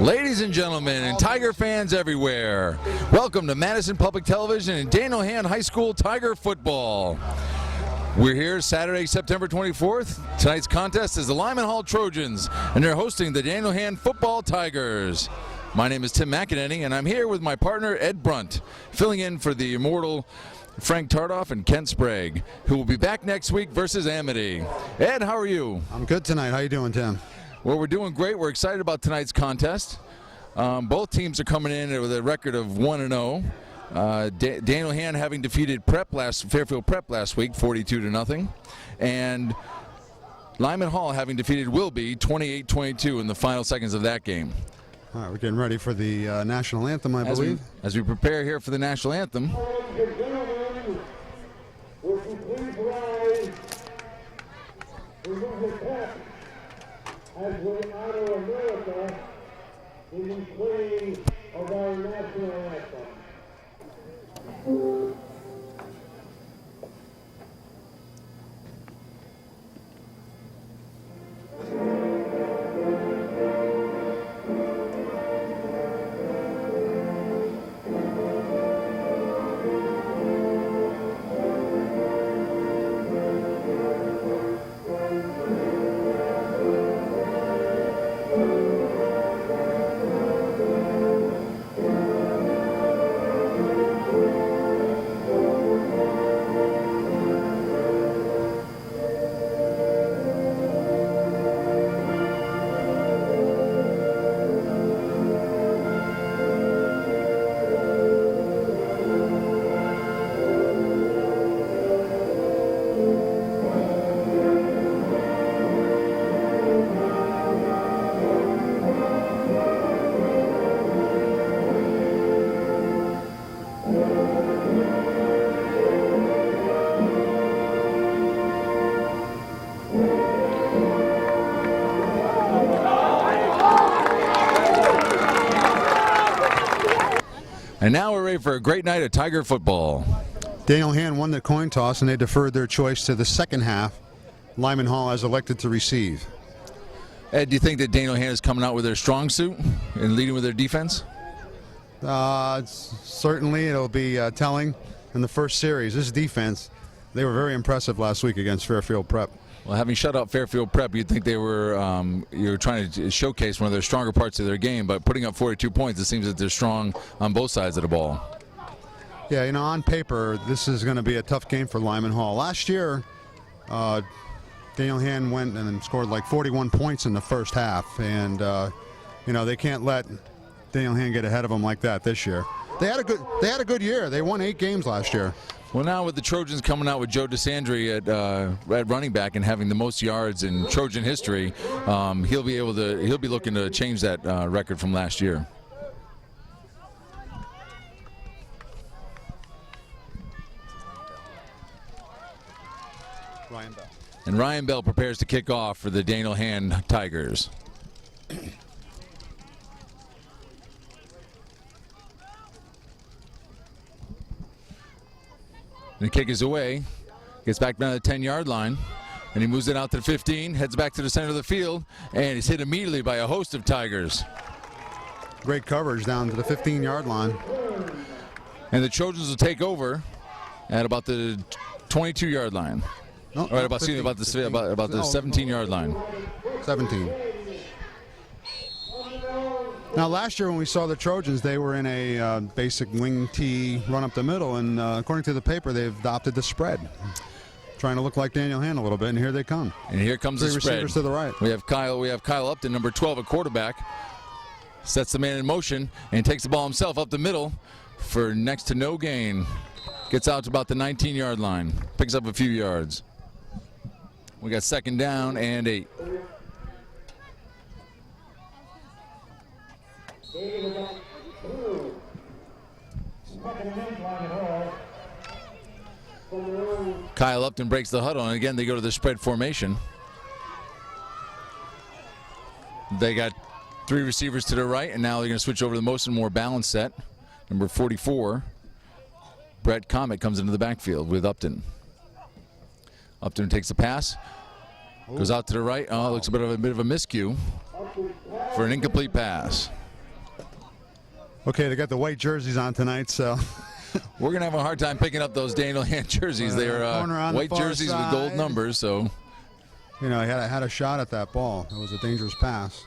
Ladies and gentlemen, and Tiger fans everywhere, welcome to Madison Public Television and Daniel Hand High School Tiger Football. We're here Saturday, September 24th. Tonight's contest is the Lyman Hall Trojans, and they're hosting the Daniel Hand Football Tigers. My name is Tim McEnany, and I'm here with my partner, Ed Brunt, filling in for the immortal Frank Tardoff and Kent Sprague, who will be back next week versus Amity. Ed, how are you? I'm good tonight. How you doing, Tim? Well, we're doing great. We're excited about tonight's contest. Both teams are coming in with a record of 1-0. Daniel Hand having defeated Fairfield Prep last week, 42-0, and Lyman Hall having defeated Wilby 28-22 in the final seconds of that game. All right, we're getting ready for the national anthem, I believe. As we prepare here for the national anthem. As we honor America in the playing of our national anthem. And now we're ready for a great night of Tiger football. Daniel Hand won the coin toss, and they deferred their choice to the second half. Lyman Hall has elected to receive. Ed, do you think that Daniel Hand is coming out with their strong suit and leading with their defense? Certainly, it'll be telling in the first series. This defense, they were very impressive last week against Fairfield Prep. Well, having shut out Fairfield Prep, you'd think they were trying to showcase one of their stronger parts of their game, but putting up 42 points, it seems that they're strong on both sides of the ball. Yeah, you know, on paper, this is going to be a tough game for Lyman Hall. Last year, Daniel Hand went and scored like 41 points in the first half, and you know, they can't let Daniel Hand get ahead of them like that this year. They had a good year. They won 8 games last year. Well, now with the Trojans coming out with Joe DeSandri at running back and having the most yards in Trojan history, he'll be looking to change that record from last year. Ryan Bell. And Ryan Bell prepares to kick off for the Daniel Hand Tigers. The kick is away, gets back down to the 10-yard line, and he moves it out to the 15, heads back to the center of the field, and is hit immediately by a host of Tigers. Great coverage down to the 15-yard line. And the Trojans will take over at about the 22-yard line. No, right, about the 17-yard line. 17. Now, last year when we saw the Trojans, they were in a basic wing T run up the middle, and according to the paper, they've adopted the spread, trying to look like Daniel Hand a little bit. And here they come. And here comes the spread. Receivers to the right. We have Kyle Upton, number 12, a quarterback, sets the man in motion and takes the ball himself up the middle for next to no gain. Gets out to about the 19-yard line, picks up a few yards. We got second down and 8. Kyle Upton breaks the huddle, and again they go to the spread formation. They got 3 receivers to the right, and now they're going to switch over to the most and more balanced set. Number 44, Brett Comet, comes into the backfield with Upton. Upton takes the pass, goes out to the right. Oh, looks a bit of a miscue for an incomplete pass. Okay, they got the white jerseys on tonight, so. We're going to have a hard time picking up those Daniel Hand jerseys. They're white jerseys with gold numbers, so. You know, he had a shot at that ball. It was a dangerous pass.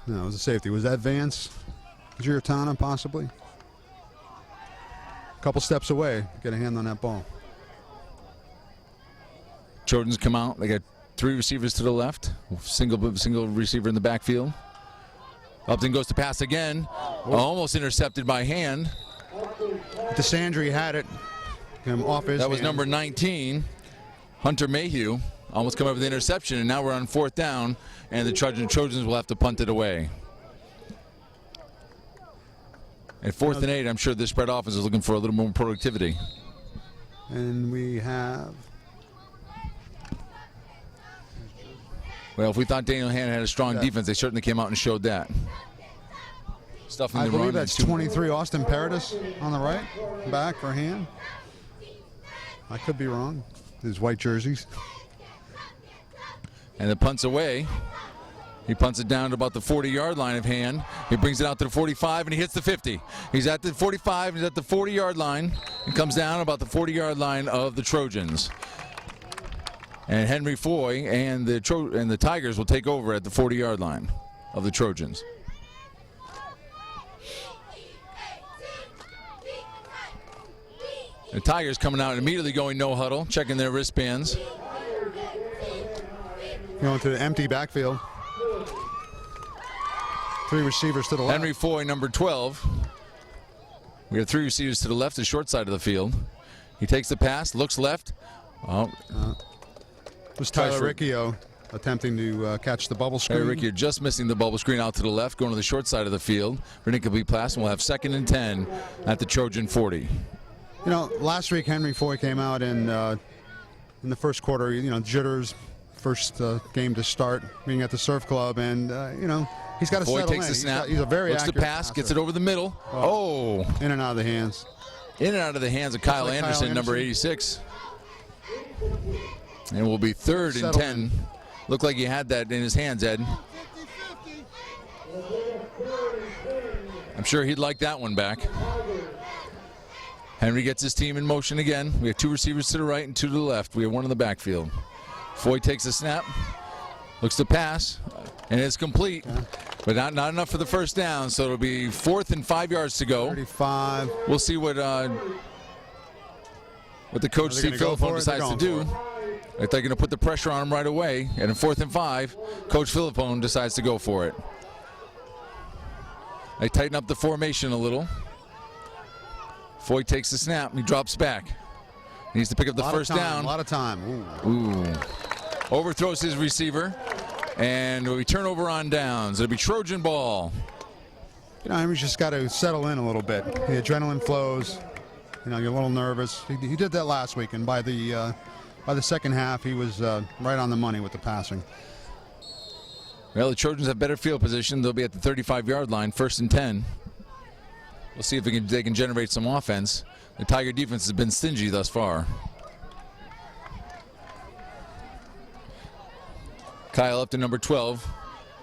No, it was a safety. Was that Vance Giartana, possibly? A couple steps away, get a hand on that ball. Trojans come out. They got 3 receivers to the left. Single receiver in the backfield. Upton goes to pass again. Almost intercepted by Hand. DeSandre had it. Him off his That was hand. number 19, Hunter Mayhew. Almost come up with the interception, and now we're on 4th down, and the Trojans will have to punt it away. At 4th and 8, I'm sure this spread offense is looking for a little more productivity. And we have. Well, if we thought Daniel Hand had a strong defense, they certainly came out and showed that. Stuffing I the believe run. that's 23 Austin Paradis on the right, back for Hand. I could be wrong. His white jerseys. And the punt's away. He punts it down to about the 40-yard line of Hand. He brings it out to the 45, and he hits the 50. He's at the 45, he's at the 40-yard line, and comes down about the 40-yard line of the Trojans. And Henry Foy and the Tigers will take over at the 40-yard line of the Trojans. The Tigers coming out and immediately going no huddle, checking their wristbands. Going to the empty backfield. 3 receivers to the left. Henry Foy, number 12. We have 3 receivers to the left, the short side of the field. He takes the pass, looks left. Oh. It was Tyler Riccio attempting to catch the bubble screen. Tyler Riccio just missing the bubble screen out to the left, going to the short side of the field for an incomplete pass, and we'll have 2nd and 10 at the Trojan 40. You know, last week Henry Foy came out in the first quarter. You know, jitters, first game to start, being at the Surf Club, and you know, he's got to settle in. Takes the snap. He's a very looks accurate to pass, passer. gets it over the middle. Oh. In and out of the hands. In and out of the hands of Kyle Anderson, number 86. And it will be 3rd and 10. Looked like he had that in his hands, Ed. I'm sure he'd like that one back. Henry gets his team in motion again. We have 2 receivers to the right and 2 to the left. We have 1 in the backfield. Foy takes the snap, looks to pass, and it's complete. But not enough for the first down, so it'll be 4th and 5 yards to go. 35. We'll see what the coach Steve Philippone decides to do. If they're going to put the pressure on him right away, and in 4th and 5, Coach Philippone decides to go for it. They tighten up the formation a little. Foy takes the snap. He drops back. He needs to pick up the first down. A lot of time. Ooh. Overthrows his receiver. And we turn over on downs. It'll be Trojan ball. You know, Henry's just got to settle in a little bit. The adrenaline flows. You know, you're a little nervous. He did that last week, and by the second half, he was right on the money with the passing. Well, the Trojans have better field position. They'll be at the 35-yard line, 1st and 10. We'll see if they can generate some offense. The Tiger defense has been stingy thus far. Kyle up to number 12.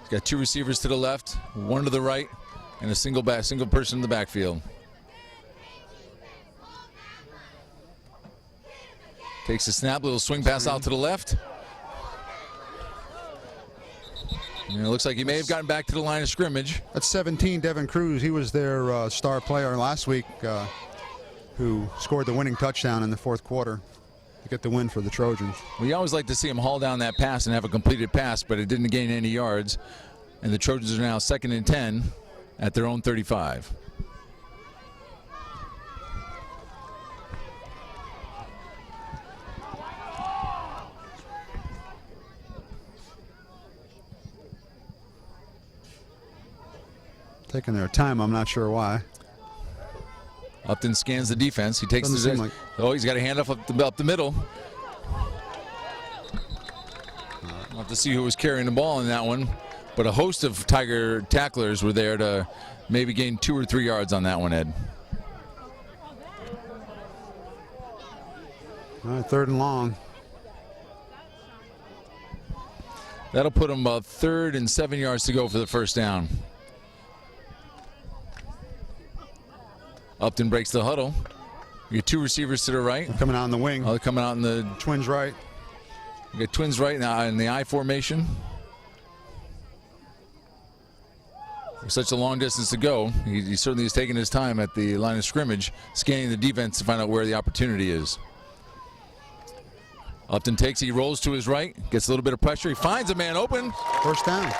He's got 2 receivers to the left, 1 to the right, and a single person in the backfield. Takes a snap, little swing pass out to the left. And it looks like he may have gotten back to the line of scrimmage. That's 17, Devin Cruz. He was their star player last week, who scored the winning touchdown in the 4th quarter to get the win for the Trojans. We always like to see him haul down that pass and have a completed pass, but it didn't gain any yards. And the Trojans are now 2nd and 10 at their own 35. Taking their time, I'm not sure why. Upton scans the defense. He takes Doesn't the seem like- Oh, he's got a handoff up the middle. We'll have to see who was carrying the ball in that one. But a host of Tiger tacklers were there to maybe gain 2 or 3 yards on that one, Ed. All right, 3rd and long. That'll put them about 3rd and 7 yards to go for the first down. Upton breaks the huddle. You get two receivers to the right. Coming out in the wing. Oh, they're coming out in the Twins right. You get twins right now in the I formation. There's such a long distance to go. He certainly is taking his time at the line of scrimmage, scanning the defense to find out where the opportunity is. Upton takes, he rolls to his right, gets a little bit of pressure. He finds a man open. First down.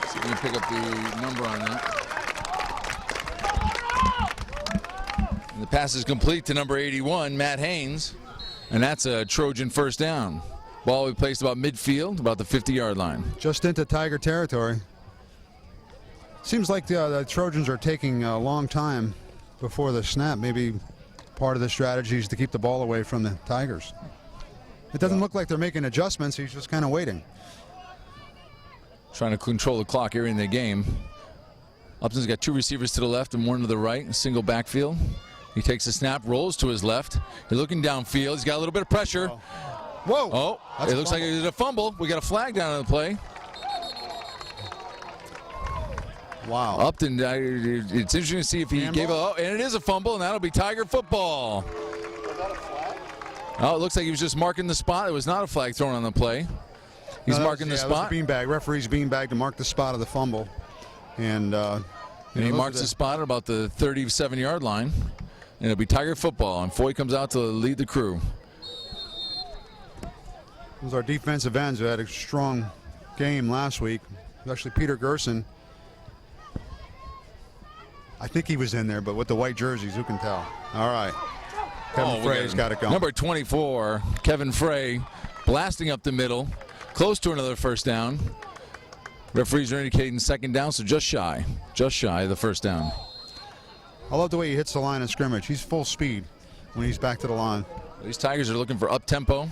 See if we can pick up the number on that. And the pass is complete to number 81, Matt Haynes. And that's a Trojan first down. Ball will be placed about midfield, about the 50-yard line. Just into Tiger territory. Seems like the Trojans are taking a long time before the snap. Maybe part of the strategy is to keep the ball away from the Tigers. It doesn't look like they're making adjustments. He's just kind of waiting. Trying to control the clock here in the game. Upton's got two receivers to the left and one to the right, a single backfield. He takes a snap, rolls to his left. He's looking downfield. He's got a little bit of pressure. Whoa. Oh, it looks like it's a fumble. We got a flag down on the play. Wow. Upton, it's interesting to see if he gave and it is a fumble, and that'll be Tiger football. Was that a flag? Oh, it looks like he was just marking the spot. It was not a flag thrown on the play. He's marking the spot. It was a beanbag. Referee's beanbag to mark the spot of the fumble. And he marks the spot at about the 37-yard line. And it'll be Tiger football, and Foy comes out to lead the crew. Those are our defensive ends who had a strong game last week, especially Peter Gerson. I think he was in there, but with the white jerseys, who can tell? All right. Kevin Frey's got it going. Number 24, Kevin Frey, blasting up the middle, close to another first down. Referees are indicating second down, so just shy of the first down. I love the way he hits the line of scrimmage. He's full speed when he's back to the line. These Tigers are looking for up-tempo.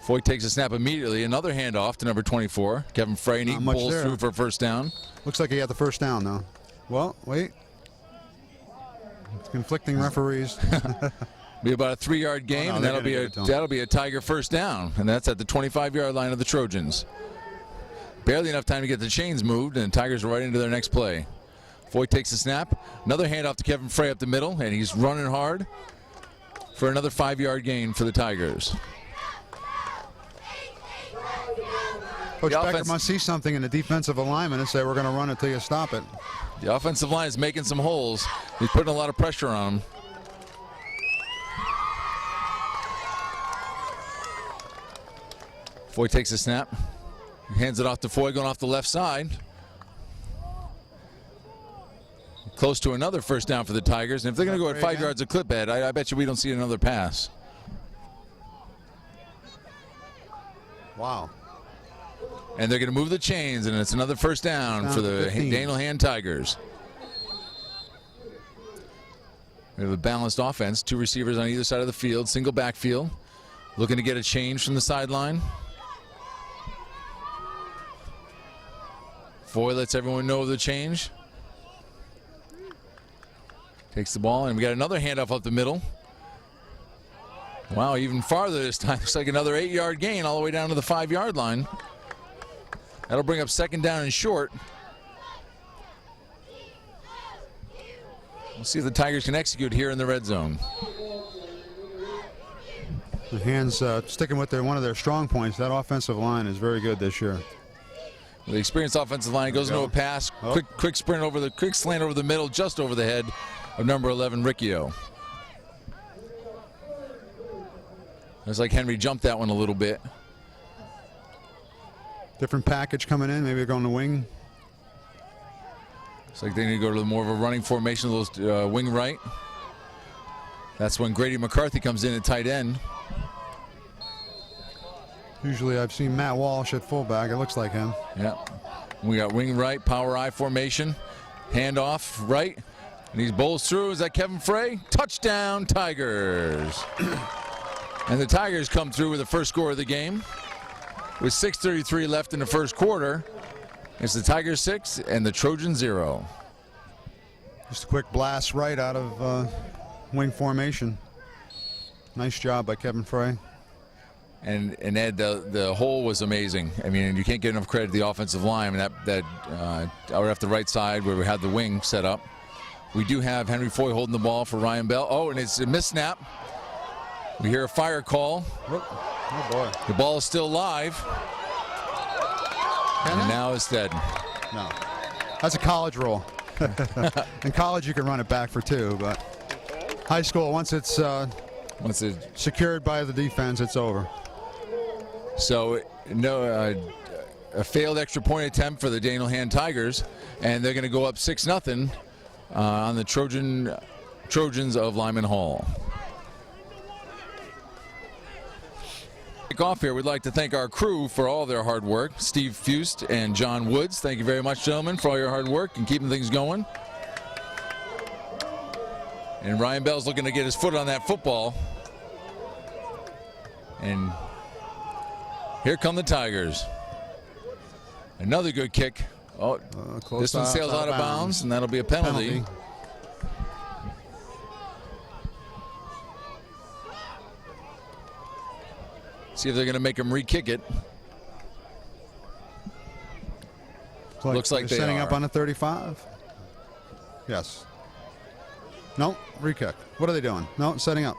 Foy takes a snap immediately. Another handoff to number 24, Kevin Frey, and he pulls through for a first down. Looks like he had the first down, though. Well, wait. It's conflicting referees. Be about a 3-yard gain, and that'll be a Tiger first down, and that's at the 25-yard line of the Trojans. Barely enough time to get the chains moved, and the Tigers are right into their next play. Foy takes a snap. Another handoff to Kevin Frey up the middle, and he's running hard for another 5-yard gain for the Tigers. Coach Becker must see something in the defensive alignment and say, we're going to run it till you stop it. The offensive line is making some holes. He's putting a lot of pressure on them. Foy takes a snap. He hands it off to Foy, going off the left side. Close to another first down for the Tigers. And if they're going to go at 5 yards a clip, Ed, I bet you we don't see another pass. Wow. And they're going to move the chains, and it's another first down for the Daniel Hand Tigers. We have a balanced offense. Two receivers on either side of the field, single backfield. Looking to get a change from the sideline. Foy lets everyone know of the change. Takes the ball, and we got another handoff up the middle. Wow, even farther this time. Looks like another 8-yard gain all the way down to the 5-yard line. That'll bring up second down and short. We'll see if the Tigers can execute here in the red zone. The Hands sticking with one of their strong points. That offensive line is very good this year. The experienced offensive line goes into a pass. Quick sprint over the quick slant over the middle, just over the head of number 11, Riccio. Looks like Henry jumped that one a little bit. Different package coming in. Maybe they're going to wing. Looks like they need to go to more of a running formation, a little wing right. That's when Grady McCarthy comes in at tight end. Usually I've seen Matt Walsh at fullback. It looks like him. Yeah. We got wing right, power I formation. Handoff right. And he bowls through. Is that Kevin Frey? Touchdown, Tigers. And the Tigers come through with the first score of the game. With 6:33 left in the first quarter. It's the Tigers 6 and the Trojans 0. Just a quick blast right out of wing formation. Nice job by Kevin Frey. And Ed, the hole was amazing. I mean, you can't get enough credit to the offensive line. And that out off the right side where we had the wing set up. We do have Henry Foy holding the ball for Ryan Bell. Oh, and it's a missed snap. We hear a fire call. Oh boy. The ball is still live. And now it's dead. No. That's a college rule. In college, you can run it back for 2, but high school, once it's secured by the defense, it's over. So, no, a failed extra point attempt for the Daniel Hand Tigers, and they're going to go up 6-0 on the Trojans of Lyman Hall. Off here, we'd like to thank our crew for all their hard work. Steve Fust and John Woods, thank you very much, gentlemen, for all your hard work and keeping things going. And Ryan Bell's looking to get his foot on that football. And here come the Tigers. Another good kick. Oh, this one sails out of bounds, and that'll be a penalty. See if they're going to make him re-kick it. Looks like they're setting up on a 35. Yes. No, re-kick. What are they doing? No, setting up.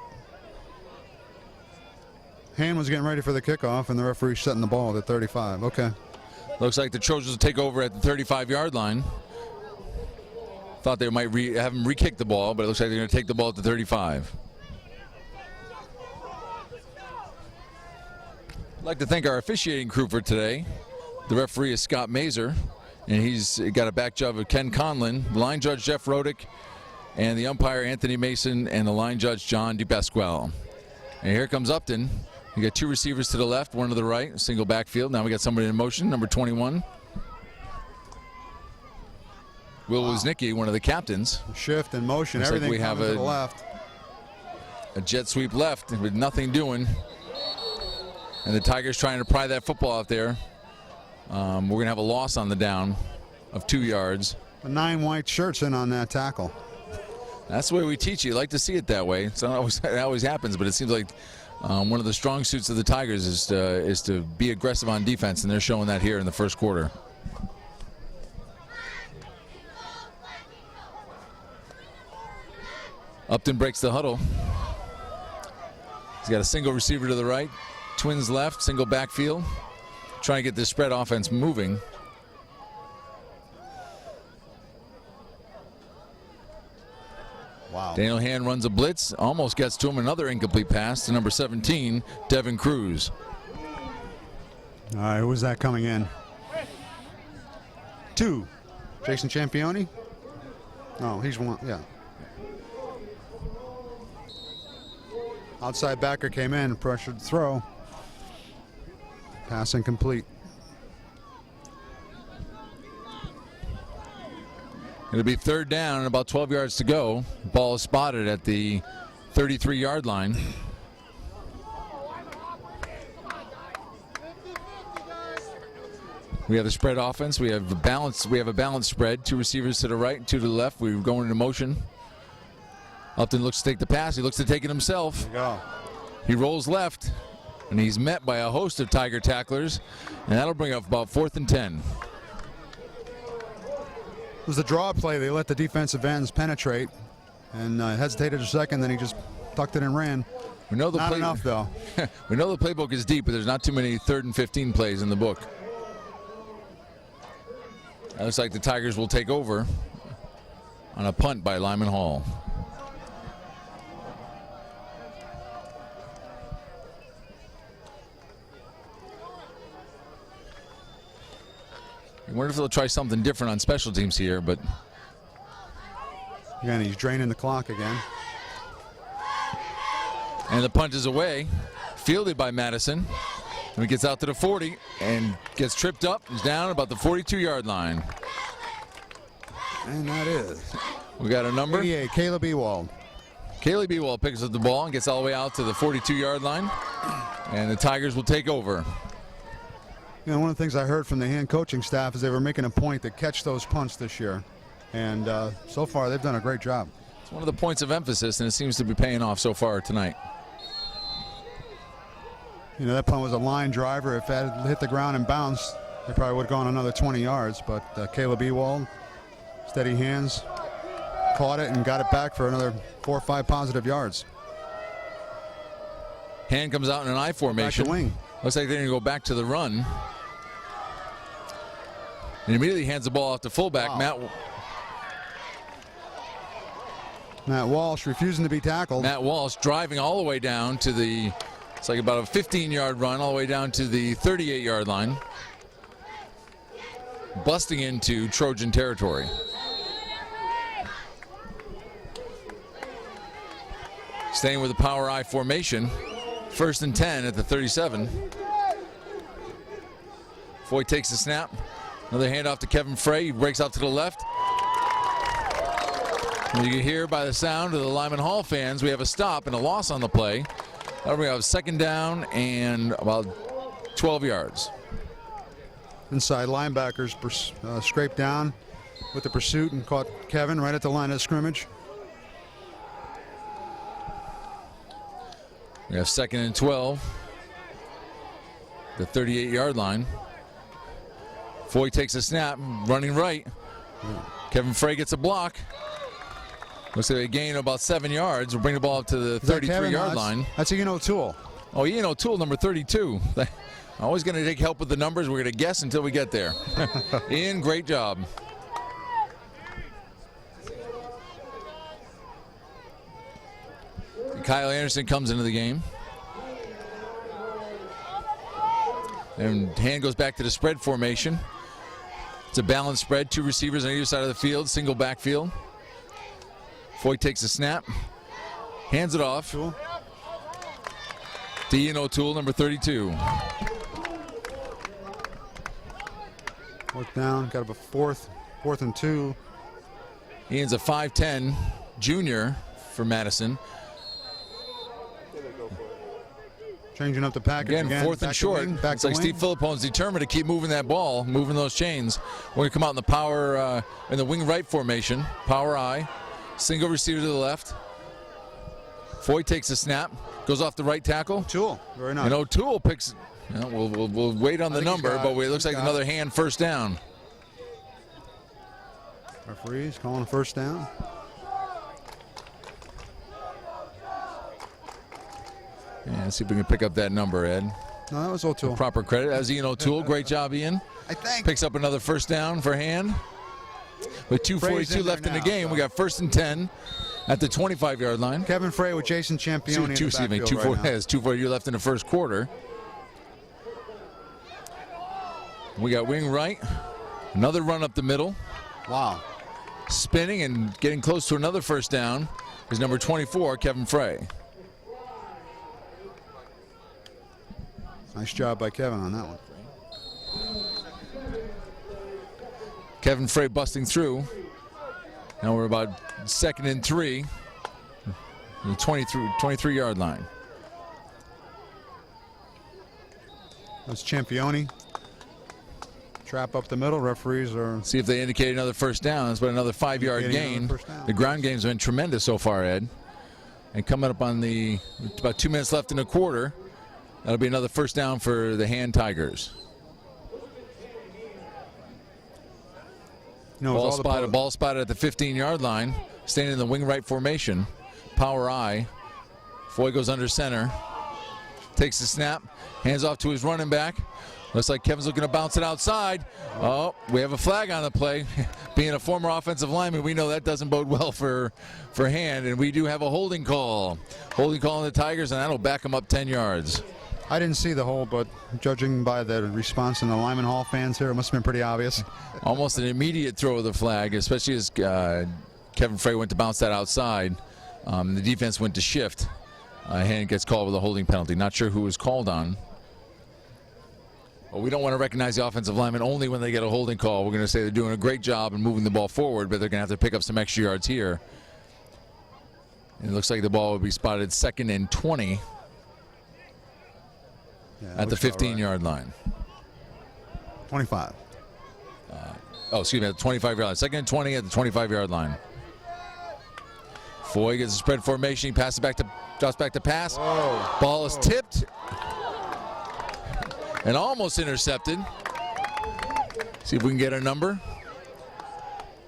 Hand was getting ready for the kickoff, and the referee's setting the ball at the 35. Okay. Looks like the Trojans will take over at the 35-yard line. Thought they might have him re-kick the ball, but it looks like they're going to take the ball at the 35. I'd like to thank our officiating crew for today. The referee is Scott Mazer, and he's got a back job of Ken Conlon, the line judge Jeff Rodick, and the umpire Anthony Mason, and the line judge John DePasquale. And here comes Upton. We got 2 receivers to the left, 1 to the right, single backfield. Now we got somebody in motion, number 21. Will Woznicki, one of the captains. Shift and motion, looks everything like we have to the left. A jet sweep left with nothing doing. And the Tigers trying to pry that football out there. We're going to have a loss on the down of 2 yards. 9 white shirts in on that tackle. That's the way we teach you. Like to see it that way. It's not always, it always happens, but it seems like one of the strong suits of the Tigers is to be aggressive on defense, and they're showing that here in the first quarter. Upton breaks the huddle. He's got a single receiver to the right, twins left, single backfield, trying to get this spread offense moving. Wow. Daniel Hand runs a blitz, almost gets to him. Another incomplete pass to number 17, Devin Cruz. All right, who was that coming in? 2. Jason Championi? No, he's 1, yeah. Outside backer came in, pressured throw. Pass incomplete. It'll be 3rd down and about 12 yards to go. Ball is spotted at the 33-yard line. We have a spread offense. We have a balanced spread. 2 receivers to the right, 2 to the left. We're going into motion. Upton looks to take the pass. He looks to take it himself. There you go. He rolls left, and he's met by a host of Tiger tacklers, and that'll bring up about 4th and 10. It was the draw play. They let the defensive ends penetrate, and hesitated a second, then he just tucked it and ran. We know the Not enough, though. We know the playbook is deep, but there's not too many 3rd and 15 plays in the book. It looks like the Tigers will take over on a punt by Lyman Hall. I wonder if they'll try something different on special teams here, but Again, he's draining the clock again. And the punt is away, fielded by Madison. And he gets out to the 40 and gets tripped up. He's down about the 42-yard line. And that is. We got a number. 88, Caleb Ewald. Caleb Ewald picks up the ball and gets all the way out to the 42-yard line. And the Tigers will take over. You know, one of the things I heard from the hand coaching staff is they were making a point to catch those punts this year. And so far, they've done a great job. It's one of the points of emphasis, and it seems to be paying off so far tonight. You know, that punt was a line driver. If it had hit the ground and bounced, it probably would have gone another 20 yards. But Caleb Ewald, steady hands, caught it and got it back for another 4 or 5 positive yards. Hand comes out in an I formation. Back to wing. Looks like they're going to go back to the run. And immediately hands the ball off to fullback. Wow. Matt Walsh refusing to be tackled. Matt Walsh driving all the way down to the, it's like about a 15-yard run all the way down to the 38-yard line. Busting into Trojan territory. Staying with the power I formation. 1st and 10 at the 37. Foy takes the snap. Another handoff to Kevin Frey. He breaks out to the left. And you can hear by the sound of the Lyman Hall fans, we have a stop and a loss on the play. We have 2nd down and about 12 yards. Inside linebackers scraped down with the pursuit and caught Kevin right at the line of scrimmage. We have 2nd and 12. The 38-yard line. Foy takes a snap, running right. Kevin Frey gets a block. Looks like a gain of about 7 yards. We'll bring the ball up to the 33-yard line. That's Ian O'Toole. Oh, Ian O'Toole, number 32. Always going to take help with the numbers. We're going to guess until we get there. Ian, great job. Kyle Anderson comes into the game. And hand goes back to the spread formation. It's a balanced spread. 2 receivers on either side of the field. Single backfield. Foy takes a snap. Hands it off to Ian O'Toole, number 32. 4th down. Got up a 4th and 2. Ian's a 5'10 junior for Madison. Changing up the package again. 4th and short. It's like Steve Philippone's determined to keep moving that ball, moving those chains. We're going to come out in the power, in the wing right formation. Power I. Single receiver to the left. Foy takes a snap. Goes off the right tackle. O'Toole. Very nice. And O'Toole picks, you know, we'll wait on the number, but it looks like another hand 1st down. Referees calling a 1st down. Yeah, let's see if we can pick up that number, Ed. No, that was O'Toole. Proper credit. That was Ian O'Toole. Great job, Ian. I think. Picks up another 1st down for hand. With 2:42 left in the game, we got 1st and 10 at the 25-yard line. Kevin Frey with Jason Championi. 2:42 left in the 1st quarter. We got wing right. Another run up the middle. Wow. Spinning and getting close to another 1st down is number 24, Kevin Frey. Nice job by Kevin on that one. Kevin Frey busting through. Now we're about 2nd and 3. The 23-yard line. That's Championi. Trap up the middle. Referees are. See if they indicate another 1st down. That's but another 5-yard gain. The ground game's been tremendous so far, Ed. And coming up on the about 2 minutes left in the quarter. That'll be another 1st down for the Hand Tigers. Ball spotted at the 15-yard line. Staying in the wing right formation. Power I. Foy goes under center. Takes the snap. Hands off to his running back. Looks like Kevin's looking to bounce it outside. Oh, we have a flag on the play. Being a former offensive lineman, we know that doesn't bode well for Hand, and we do have a holding call. Holding call on the Tigers, and that'll back them up 10 yards. I didn't see the hold, but judging by the response in the Lyman Hall fans here, it must have been pretty obvious. Almost an immediate throw of the flag, especially as Kevin Frey went to bounce that outside. The defense went to shift. Hand gets called with a holding penalty. Not sure who was called on. Well, we don't want to recognize the offensive lineman only when they get a holding call. We're going to say they're doing a great job in moving the ball forward, but they're going to have to pick up some extra yards here. And it looks like the ball will be spotted 2nd and 20 at the 15-yard line. 25. Excuse me, at the 25-yard line. 2nd and 20 at the 25-yard line. Foy gets a spread formation. He passes back to, drops back to pass. Whoa. Ball is tipped. and almost intercepted. See if we can get a number.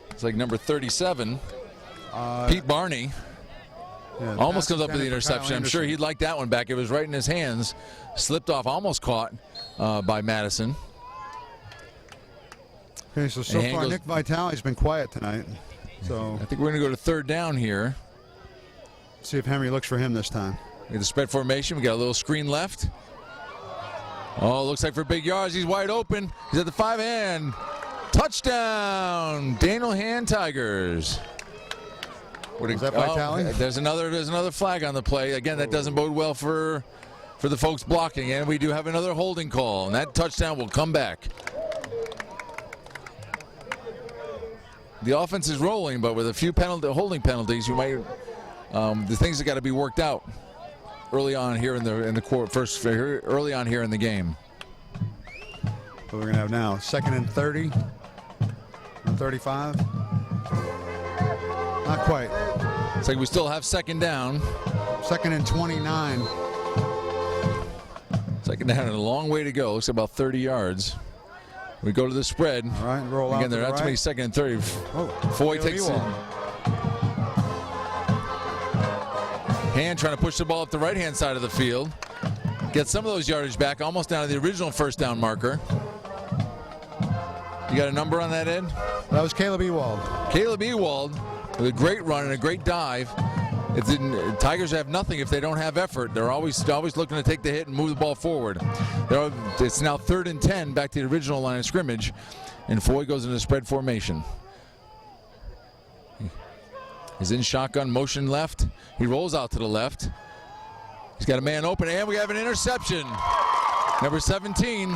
It's like number 37. Pete Barney almost comes up with the interception. I'm sure he'd like that one back. It was right in his hands. Slipped off, almost caught by Madison. Okay, so far Nick Vitale's been quiet tonight. So I think we're going to go to third down here. See if Henry looks for him this time. We have the spread formation. We got a little screen left. Oh, looks like for big yards. He's wide open. He's at the 5 and touchdown, Daniel Hand Tigers. Was that Vitale? There's another flag on the play. Again, that doesn't bode well for the folks blocking, and we do have another holding call, and that touchdown will come back. The offense is rolling, but with a few holding penalties, you might the things that got to be worked out early on here in the court, early on here in the game. What we're gonna have now, 2nd and 30, and 35. Not quite. It's like we still have second down. 2nd and 29. Second down and a long way to go. Looks like about 30 yards. We go to the spread. All right, roll out. Again, they're not too many 2nd and 30. Foy takes it. Hand trying to push the ball up the right-hand side of the field. Get some of those yardage back, almost down to the original first down marker. You got a number on that, Ed? That was Caleb Ewald. Caleb Ewald with a great run and a great dive. Tigers have nothing if they don't have effort. They're always looking to take the hit and move the ball forward. It's now 3rd and 10, back to the original line of scrimmage, and Foy goes into spread formation. He's in shotgun, motion left. He rolls out to the left. He's got a man open, and we have an interception. Number 17.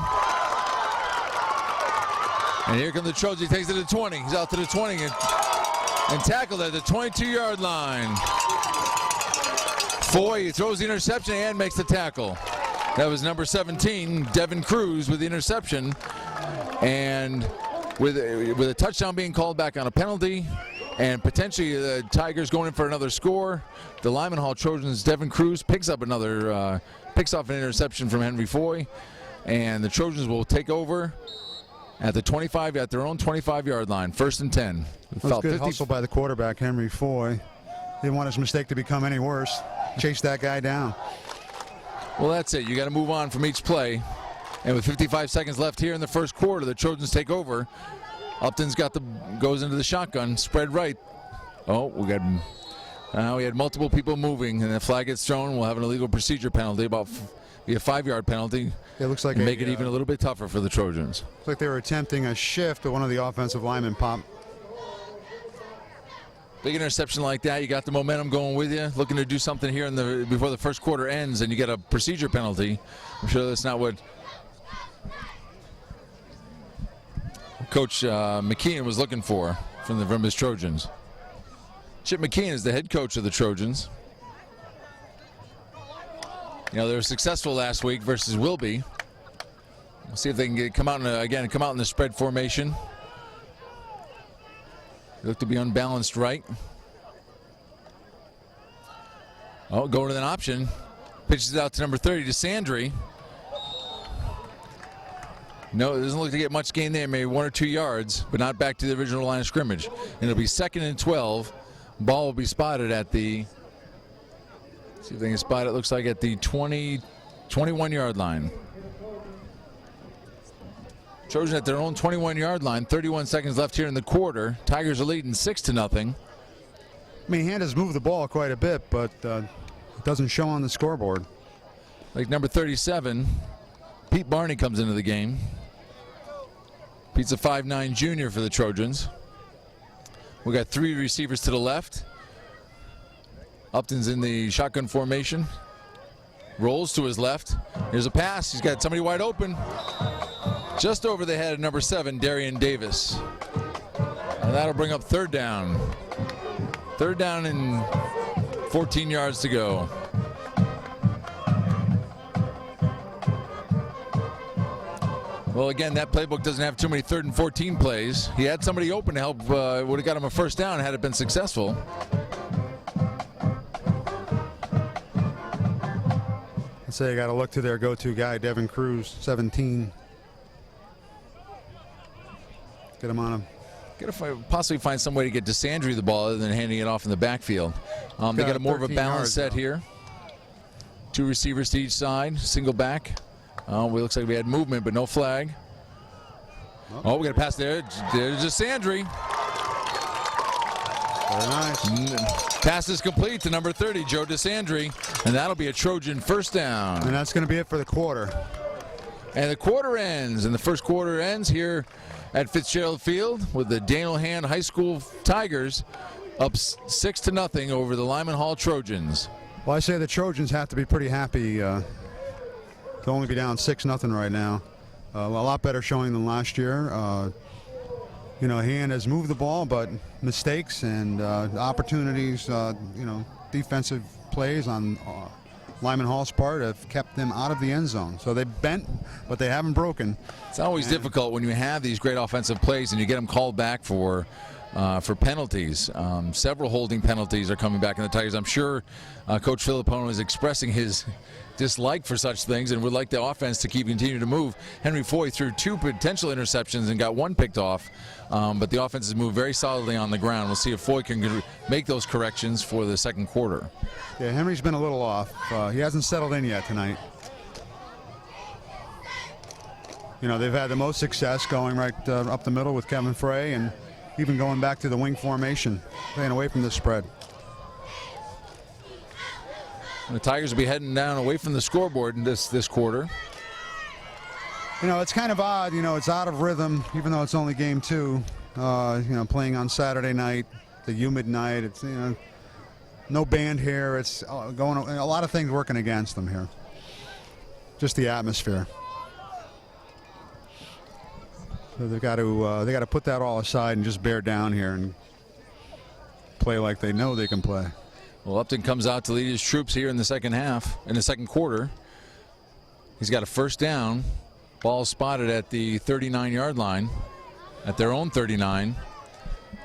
And here comes the Trojans. He takes it to the 20. He's out to the 20 and tackled at the 22-yard line. Foy throws the interception and makes the tackle. That was number 17, Devin Cruz, with the interception. And with a touchdown being called back on a penalty, and potentially the Tigers going in for another score, the Lyman Hall Trojans' Devin Cruz picks off an interception from Henry Foy, and the Trojans will take over at the 25, at their own 25-yard line, 1st and 10. That was good hustle by the quarterback, Henry Foy. Didn't want his mistake to become any worse. Chase that guy down. Well, that's it. You got to move on from each play. And with 55 seconds left here in the first quarter, the Trojans take over. Upton's goes into the shotgun, spread right. Oh, we had multiple people moving, and the flag gets thrown. We'll have an illegal procedure penalty, be a 5-yard penalty. It looks like make it even a little bit tougher for the Trojans. Looks like they were attempting a shift, but one of the offensive linemen popped. Big interception like that, you got the momentum going with you, looking to do something here before the first quarter ends, and you get a procedure penalty. I'm sure that's not what Coach McKeon was looking for from his Trojans. Chip McKeon is the head coach of the Trojans. You know, they were successful last week versus Wilby. We'll see if they can come out in the spread formation. They look to be unbalanced right. Oh, going to an option. Pitches it out to number 30, to Sandry. No, it doesn't look to get much gain there, maybe 1 or 2 yards, but not back to the original line of scrimmage. And it'll be 2nd and 12. Ball will be spotted at the, see if they can spot it, looks like at the 21-yard line. Trojans at their own 21-yard line, 31 seconds left here in the quarter. Tigers are leading 6-0. I mean, Hand has moved the ball quite a bit, but it doesn't show on the scoreboard. Like number 37, Pete Barney comes into the game. Pete's a 5'9" junior for the Trojans. We got 3 receivers to the left. Upton's in the shotgun formation. Rolls to his left. Here's a pass. He's got somebody wide open. Just over the head of number 7, Darian Davis. And that'll bring up 3rd down. 3rd down and 14 yards to go. Well, again, that playbook doesn't have too many 3rd and 14 plays. He had somebody open to help, would have got him a 1st down had it been successful. So you got to look to their go-to guy, Devin Cruz, 17. Get him on him. Got to possibly find some way to get DeSandre the ball other than handing it off in the backfield. They got a more of a balanced set here. 2 receivers to each side, single back. It looks like we had movement, but no flag. Oh, we got a pass there. There's DeSandre. Very nice. Pass is complete to number 30, Joe DeSandre, and that'll be a Trojan first down. And that's going to be it for the quarter. And the quarter ends, and the first quarter ends here at Fitzgerald Field with the Daniel Hand High School Tigers up 6-0 over the Lyman Hall Trojans. Well, I say the Trojans have to be pretty happy to only be down 6-0 right now. A lot better showing than last year. You know, Hand has moved the ball, but mistakes and opportunities, you know, defensive plays on Lyman Hall's part have kept them out of the end zone. So they bent, but they haven't broken. It's always difficult when you have these great offensive plays and you get them called back for penalties. Several holding penalties are coming back in the Tigers. I'm sure Coach Filippone is expressing his dislike for such things and would like the offense to continue to move. Henry Foy threw 2 potential interceptions and got 1 picked off, but the offense has moved very solidly on the ground. We'll see if Foy can make those corrections for the second quarter. Yeah, Henry's been a little off. He hasn't settled in yet tonight. You know, they've had the most success going right up the middle with Kevin Frey and even going back to the wing formation, staying away from the spread. The Tigers will be heading down away from the scoreboard in this quarter. You know, it's kind of odd. You know, it's out of rhythm, even though it's only game 2. You know, playing on Saturday night, the humid night. It's, you know, no band here. It's going a lot of things working against them here. Just the atmosphere. So they got to put that all aside and just bear down here and play like they know they can play. Well, Upton comes out to lead his troops here in the second half, in the second quarter. He's got a first down. Ball spotted at the 39-yard line, at their own 39.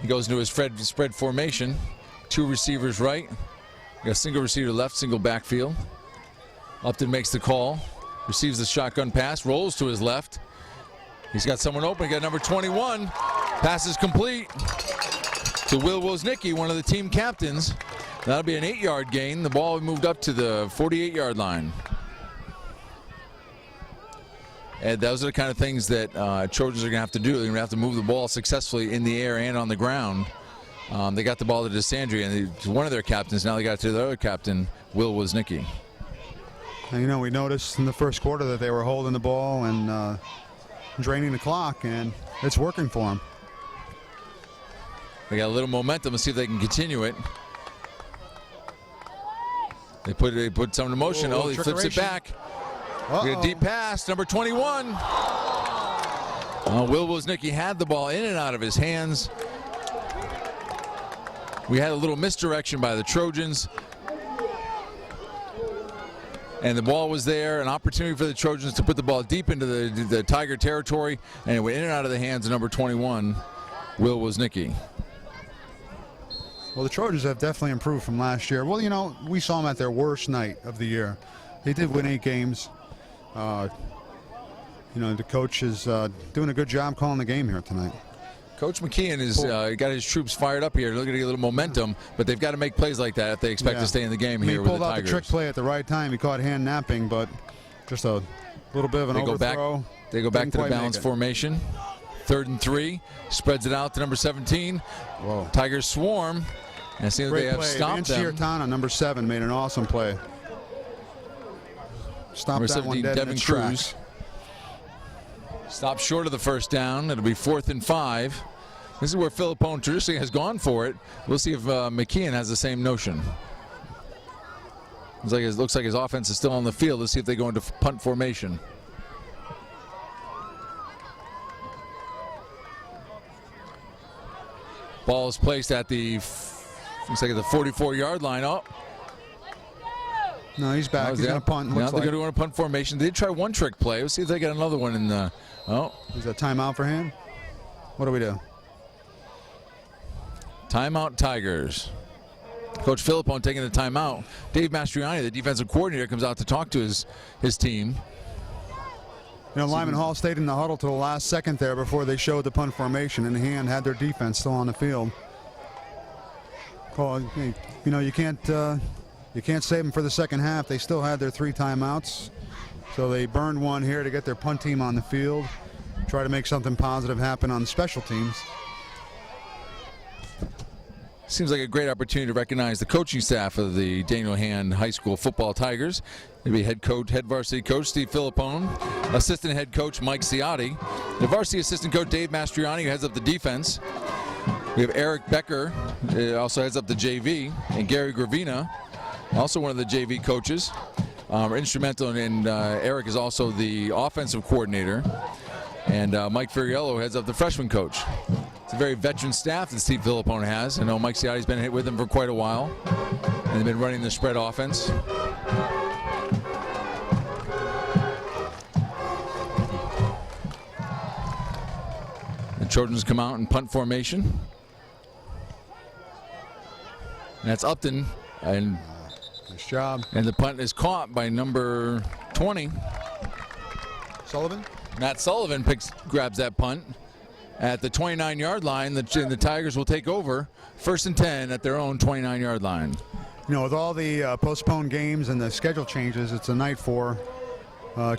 He goes into his spread formation. 2 receivers right. Got a single receiver left, single backfield. Upton makes the call, receives the shotgun pass, rolls to his left. He's got someone open. He got number 21. Pass is complete to Will Woznicki, one of the team captains. That'll be an 8-yard gain. The ball moved up to the 48-yard line. And those are the kind of things that Trojans are going to have to do. They're going to have to move the ball successfully in the air and on the ground. They got the ball to DeSandre, and one of their captains. Now they got it to the other captain, Will Woznicki. And, you know, we noticed in the first quarter that they were holding the ball and draining the clock, and it's working for them. They got a little momentum. Let's see if they can continue it. They put some in motion. Oh, he flips it back. Get a deep pass, number 21. Will Woznicki had the ball in and out of his hands. We had a little misdirection by the Trojans. And the ball was there, an opportunity for the Trojans to put the ball deep into the Tiger territory, and it went in and out of the hands of number 21, Will Woznicki. Well, the Trojans have definitely improved from last year. Well, you know, we saw them at their worst night of the year. They did win 8 games. You know, the coach is doing a good job calling the game here tonight. Coach McKeon has got his troops fired up here. They're going to get a little momentum, but they've got to make plays like that if they expect to stay in the game here with the Tigers. He pulled out the trick play at the right time. He caught Hand napping, but just a little bit of an overthrow. They go back to the balanced formation. 3rd and 3. Spreads it out to number 17. Whoa. Tigers swarm. And it seems they have stopped them. Giartana, number 7, made an awesome play. Stopped number that 17, one dead Devin in its Cruz. tracks. Stopped short of the first down. It'll be 4th and 5. This is where Filippone traditionally has gone for it. We'll see if McKeon has the same notion. Looks like his offense is still on the field. Let's see if they go into punt formation. Ball is placed at the, looks like at the 44-yard line. Oh. No, he's back. He's going to punt. Now they're going to go into punt formation. They did try one trick play. Let's see if they get another one in the. Oh. Is that timeout for him? What do we do? Timeout Tigers. Coach Philippone taking the timeout. Dave Mastriani, the defensive coordinator, comes out to talk to his team. You know, Lyman Hall stayed in the huddle to the last second there before they showed the punt formation, and Hand had their defense still on the field. You know, you can't save them for the second half. They still had their 3 timeouts, so they burned one here to get their punt team on the field, try to make something positive happen on special teams. Seems like a great opportunity to recognize the coaching staff of the Daniel Hand High School football Tigers. Maybe head varsity coach Steve Philippone, assistant head coach Mike Ciotti, the varsity assistant coach Dave Mastriani, who heads up the defense. We have Eric Becker, also heads up the JV, and Gary Gravina, also one of the JV coaches, are instrumental, and Eric is also the offensive coordinator, and Mike Furiello heads up the freshman coach. It's a very veteran staff that Steve Philippone has. I know Mike Ciotti's been hit with him for quite a while, and they've been running the spread offense. The Trojans come out in punt formation. And that's Upton, and nice job. And the punt is caught by number 20. Sullivan? Matt Sullivan grabs that punt at the 29-yard line. The Tigers will take over 1st and 10 at their own 29-yard line. You know, with all the postponed games and the schedule changes, it's a night for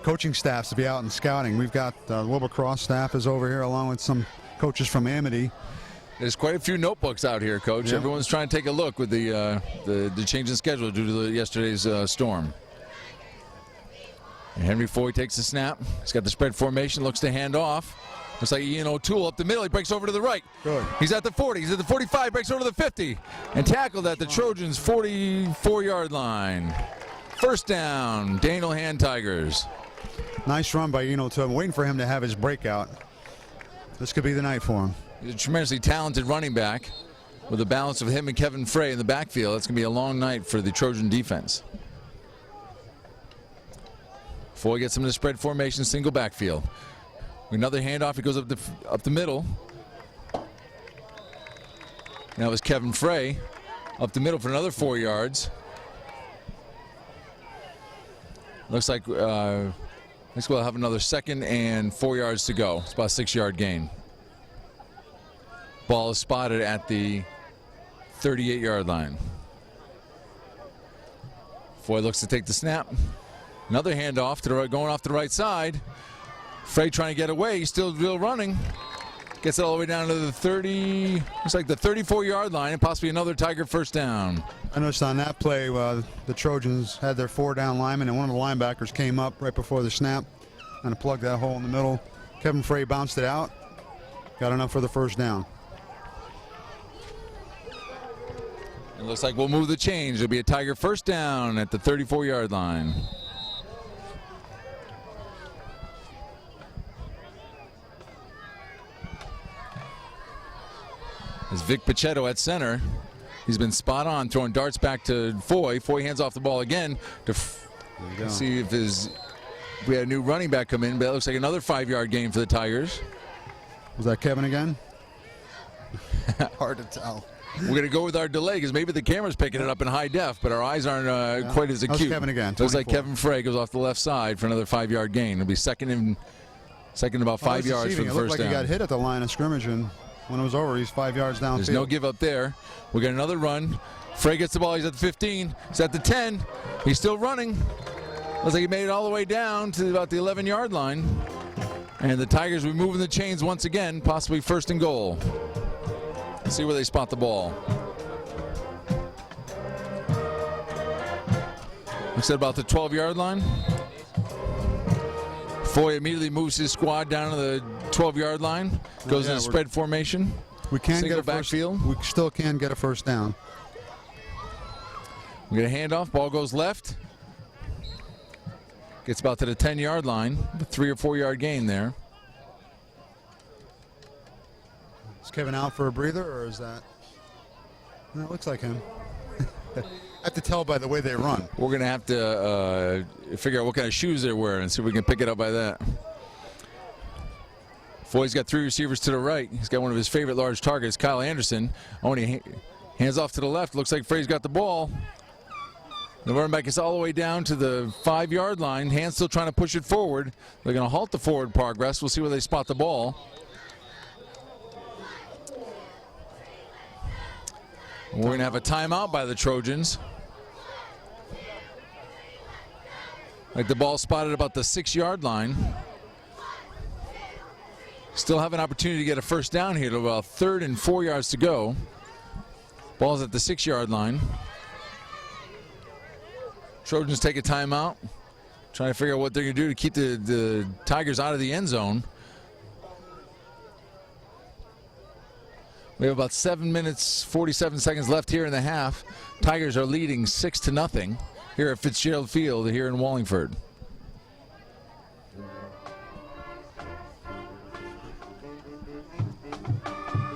coaching staffs to be out and scouting. We've got Wilbur Cross staff is over here along with some coaches from Amity. There's quite a few notebooks out here, Coach. Yeah. Everyone's Everyone's trying to take a look with the change in schedule due to yesterday's storm. And Henry Foy takes the snap. He's got the spread formation, looks to hand off. Looks like Ian O'Toole up the middle. He breaks over to the right. Good. He's at the 40. He's at the 45. Breaks over to the 50. And tackled at the Trojans' 44-yard line. 1st down, Daniel Hand Tigers. Nice run by Ian O'Toole. I'm waiting for him to have his breakout. This could be the night for him. He's a tremendously talented running back with a balance of him and Kevin Frey in the backfield. It's going to be a long night for the Trojan defense. Foy gets him to spread formation, single backfield. Another handoff. He goes up the middle. That was Kevin Frey up the middle for another 4 yards. Looks like we'll have another 2nd and 4 yards to go. It's about a 6-yard gain. Ball is spotted at the 38-yard line. Foy looks to take the snap. Another handoff to the right, going off the right side. Frey trying to get away. He's still running. Gets it all the way down to the 30. Looks like the 34-yard line, and possibly another Tiger 1st down. I noticed on that play, the Trojans had their 4-down lineman, and one of the linebackers came up right before the snap and plugged that hole in the middle. Kevin Frey bounced it out. Got enough for the 1st down. It looks like we'll move the change. It'll be a Tiger 1st down at the 34-yard line. As Vic Pichetto at center. He's been spot on, throwing darts back to Foy. Foy hands off the ball again to see if we had a new running back come in, but it looks like another 5-yard gain for the Tigers. Was that Kevin again? Hard to tell. We're going to go with our delay because maybe the camera's picking it up in high def, but our eyes aren't quite as acute. That was Kevin again. Looks like 24. Kevin Frey goes off the left side for another 5-yard gain. It'll be second about 5 yards for the 1st down. It looked like he got hit at the line of scrimmage, and when it was over, he's 5 yards downfield. There's no give up there. We got another run. Frey gets the ball. He's at the 15. He's at the 10. He's still running. Looks like he made it all the way down to about the 11-yard line. And the Tigers will be moving the chains once again, possibly 1st and goal. Let's see where they spot the ball. Looks at about the 12-yard line. Foy immediately moves his squad down to the 12-yard line. Goes in a spread formation. We can Single get a backfield. We still can get a 1st down. We get a handoff. Ball goes left. Gets about to the 10-yard line. A 3 or 4 yard gain there. Is Kevin out for a breather, or is that? No, it looks like him. I have to tell by the way they run. We're going to have to figure out what kind of shoes they're wearing and see if we can pick it up by that. Foy's got 3 receivers to the right. He's got one of his favorite large targets, Kyle Anderson. He Hands off to the left. Looks like Frey's got the ball. The running back is all the way down to the 5-yard line. Hands still trying to push it forward. They're going to halt the forward progress. We'll see where they spot the ball. We're going to have a timeout by the Trojans. Like the ball spotted about the 6-yard line. Still have an opportunity to get a first down here to about 3rd and 4 yards to go. Ball's at the 6-yard line. Trojans take a timeout, trying to figure out what they're going to do to keep the Tigers out of the end zone. We have about 7 minutes, 47 seconds left here in the half. Tigers are leading 6-0 here at Fitzgerald Field here in Wallingford.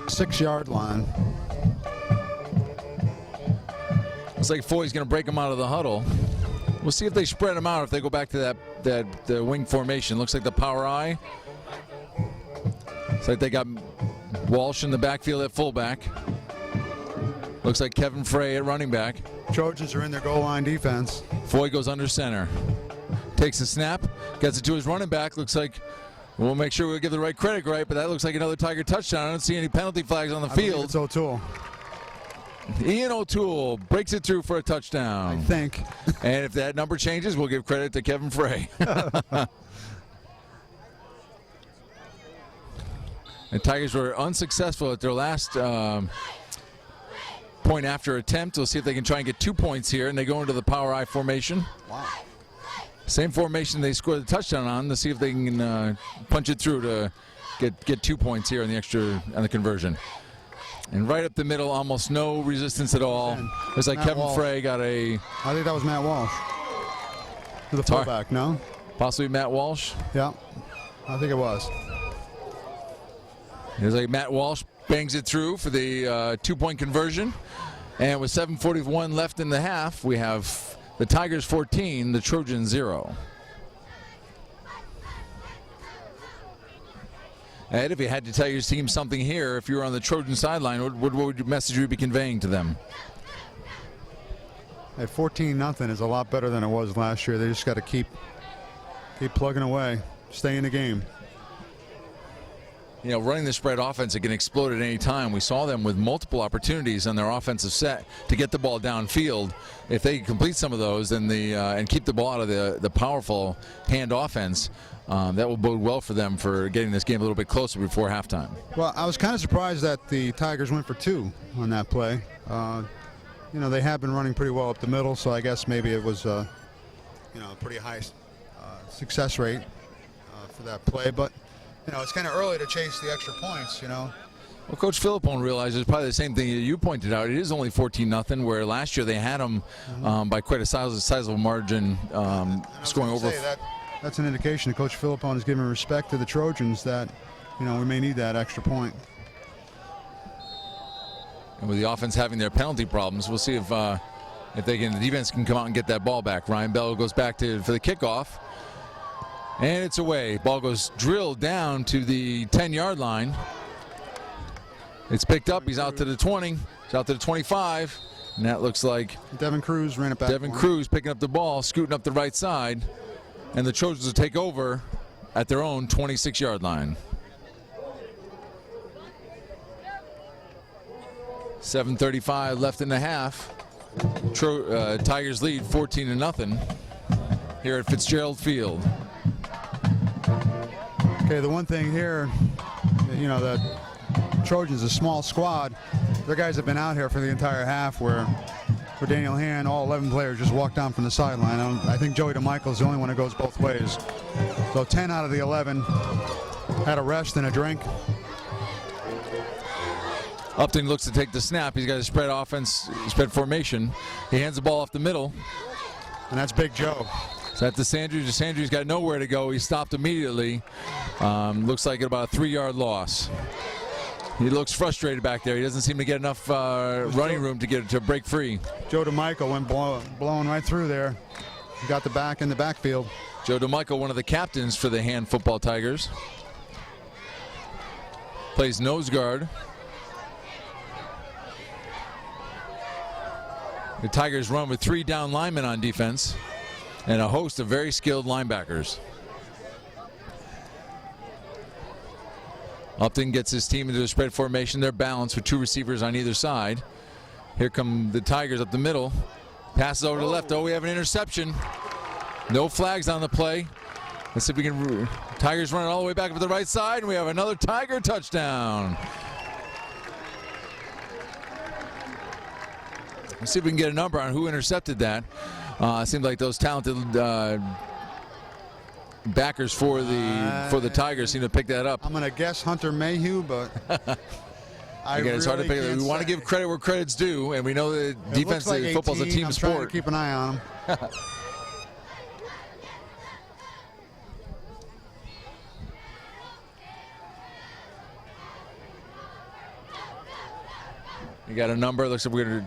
Six-yard line. Looks like Foy's going to break them out of the huddle. We'll see if they spread them out, if they go back to the wing formation. Looks like the power I. Looks like they got Walsh in the backfield at fullback. Looks like Kevin Frey at running back. Trojans are in their goal line defense. Foy goes under center. Takes a snap, gets it to his running back. Looks like, we'll make sure we give the right credit right, but that looks like another Tiger touchdown. I don't see any penalty flags on the field. It's O'Toole. Ian O'Toole breaks it through for a touchdown. I think. And if that number changes, we'll give credit to Kevin Frey. And Tigers were unsuccessful at their last point after attempt. We'll see if they can try and get 2 points here, and they go into the power I formation. Wow. Same formation they scored the touchdown on. Let's see if they can punch it through to get 2 points here on the conversion. And right up the middle, almost no resistance at all. It's like Kevin Frey got a... I think that was Matt Walsh. To the fullback, no? Possibly Matt Walsh. Yeah, I think it was. It's like Matt Walsh bangs it through for the 2-point conversion. And with 7:41 left in the half, we have the Tigers 14, the Trojans 0. Ed, if you had to tell your team something here, if you were on the Trojan sideline, what would message you be conveying to them? At 14-0 is a lot better than it was last year. They just got to keep plugging away, stay in the game. You know, running the spread offense, it can explode at any time. We saw them with multiple opportunities on their offensive set to get the ball downfield. If they complete some of those, then and keep the ball out of the powerful hand offense, that will bode well for them for getting this game a little bit closer before halftime. Well, I was kind of surprised that the Tigers went for 2 on that play. You know, they have been running pretty well up the middle, so I guess maybe it was a pretty high success rate for that play. But you know, it's kind of early to chase the extra points, you know. Well, Coach Philippone realizes probably the same thing that you pointed out. It is only 14-0, where last year they had them by quite a sizable margin, scoring over. That's an indication that Coach Philippone is giving respect to the Trojans that, you know, we may need that extra point. And with the offense having their penalty problems, we'll see if the defense can come out and get that ball back. Ryan Bell goes back for the kickoff. And it's away. Ball goes drilled down to the 10-yard line. It's picked up. He's out to the 20. He's out to the 25. And that looks like Devin Cruz ran it back. Devin Cruz picking up the ball, scooting up the right side. And the Trojans will take over at their own 26-yard line. 7:35 left in the half. Tigers lead 14-0 here at Fitzgerald Field. Okay, the one thing here, you know, the Trojans, a small squad. Their guys have been out here for the entire half where for Daniel Hand, all 11 players just walked down from the sideline. I think Joey DeMichael is the only one that goes both ways. So 10 out of the 11 had a rest and a drink. Upton looks to take the snap. He's got a spread formation. He hands the ball off the middle. And that's Big Joe. So that's DeSandrews. DeSandrews got nowhere to go. He stopped immediately. Looks like about a 3-yard loss. He looks frustrated back there. He doesn't seem to get enough running room to break free. Joe DeMichael went blowing right through there. He got the back in the backfield. Joe DeMichael, one of the captains for the Hand Football Tigers. Plays nose guard. The Tigers run with 3 down linemen on defense and a host of very skilled linebackers. Upton gets his team into a spread formation. They're balanced with 2 receivers on either side. Here come the Tigers up the middle. Passes over to the left. Oh, we have an interception. No flags on the play. Let's see if we can. Tigers running all the way back up to the right side, and we have another Tiger touchdown. Let's see if we can get a number on who intercepted that. It seemed like those talented backers for the Tigers seem to pick that up. I'm going to guess Hunter Mayhew, but again, it's hard to pick. We want to give credit where credit's due, and we know that defense, like football's a team I'm sport. trying to keep an eye on him. You got a number. Looks like we're going to.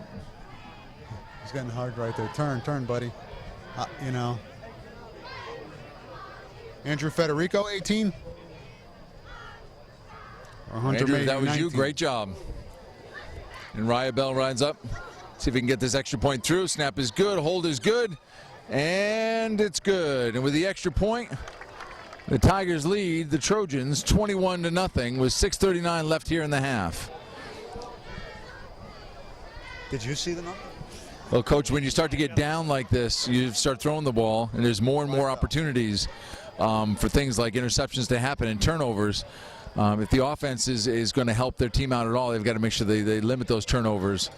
It's getting hard right there. Turn, buddy. You know. Andrew Federico, 18. Or Hunter Andrew, Mayhew, that was 19. you. Great job. And Raya Bell rides up. See if we can get this extra point through. Snap is good. Hold is good. And it's good. And with the extra point, the Tigers lead the Trojans 21-0 with 6:39 left here in the half. Did you see the number? Well, Coach, when you start to get down like this, you start throwing the ball, and there's more and more opportunities for things like interceptions to happen and turnovers. If the offense is going to help their team out at all, they've got to make sure they limit those turnovers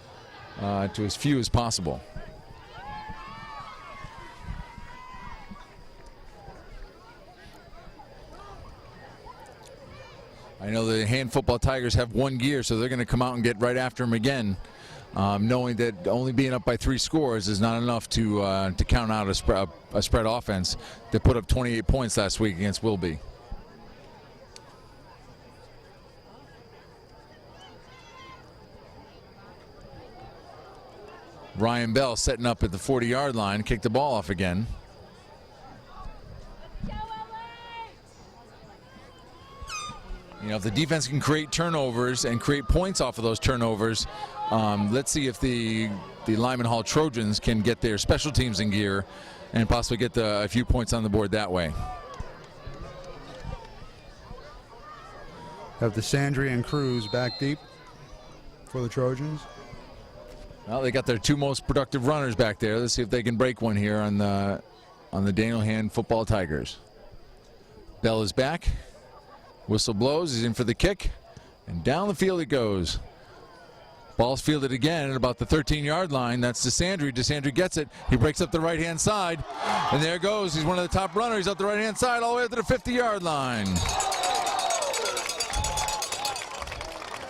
to as few as possible. I know the hand football Tigers have 1 gear, so they're going to come out and get right after them again. Knowing that only being up by 3 scores is not enough to count out a spread offense that put up 28 points last week against Wilby. Ryan Bell setting up at the 40-yard line, kicked the ball off again. You know, if the defense can create turnovers and create points off of those turnovers, let's see if the Lyman Hall Trojans can get their special teams in gear and possibly get a few points on the board that way. Have the Sandry and Cruz back deep for the Trojans. Well, they got their 2 most productive runners back there. Let's see if they can break one here on the Daniel Hand Football Tigers. Bell is back. Whistle blows. He's in for the kick. And down the field it goes. Ball's fielded again at about the 13-yard line. That's DeSandre. DeSandre gets it. He breaks up the right-hand side. And there it goes. He's one of the top runners up the right-hand side all the way up to the 50-yard line.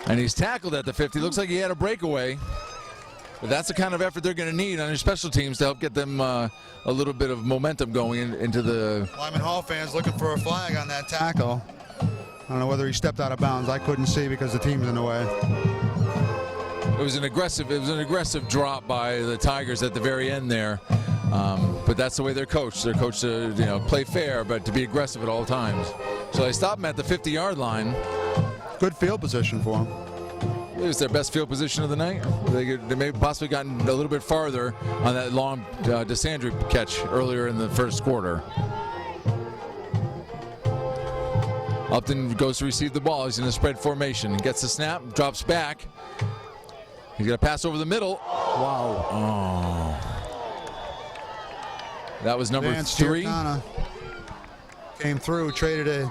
And he's tackled at the 50. Looks like he had a breakaway. But that's the kind of effort they're going to need on their special teams to help get them a little bit of momentum going into the... Lyman Hall fans looking for a flag on that tackle. I don't know whether he stepped out of bounds. I couldn't see because the team's in the way. It was an aggressive drop by the Tigers at the very end there. But that's the way they're coached. They're coached to play fair, but to be aggressive at all times. So they stop him at the 50-yard line. Good field position for him. It was their best field position of the night. They may have possibly gotten a little bit farther on that long DeSandre catch earlier in the first quarter. Upton goes to receive the ball. He's in a spread formation. Gets the snap, drops back. He's going to pass over the middle. Wow. Oh. That was number Vance 3. Giordano came through, traded it.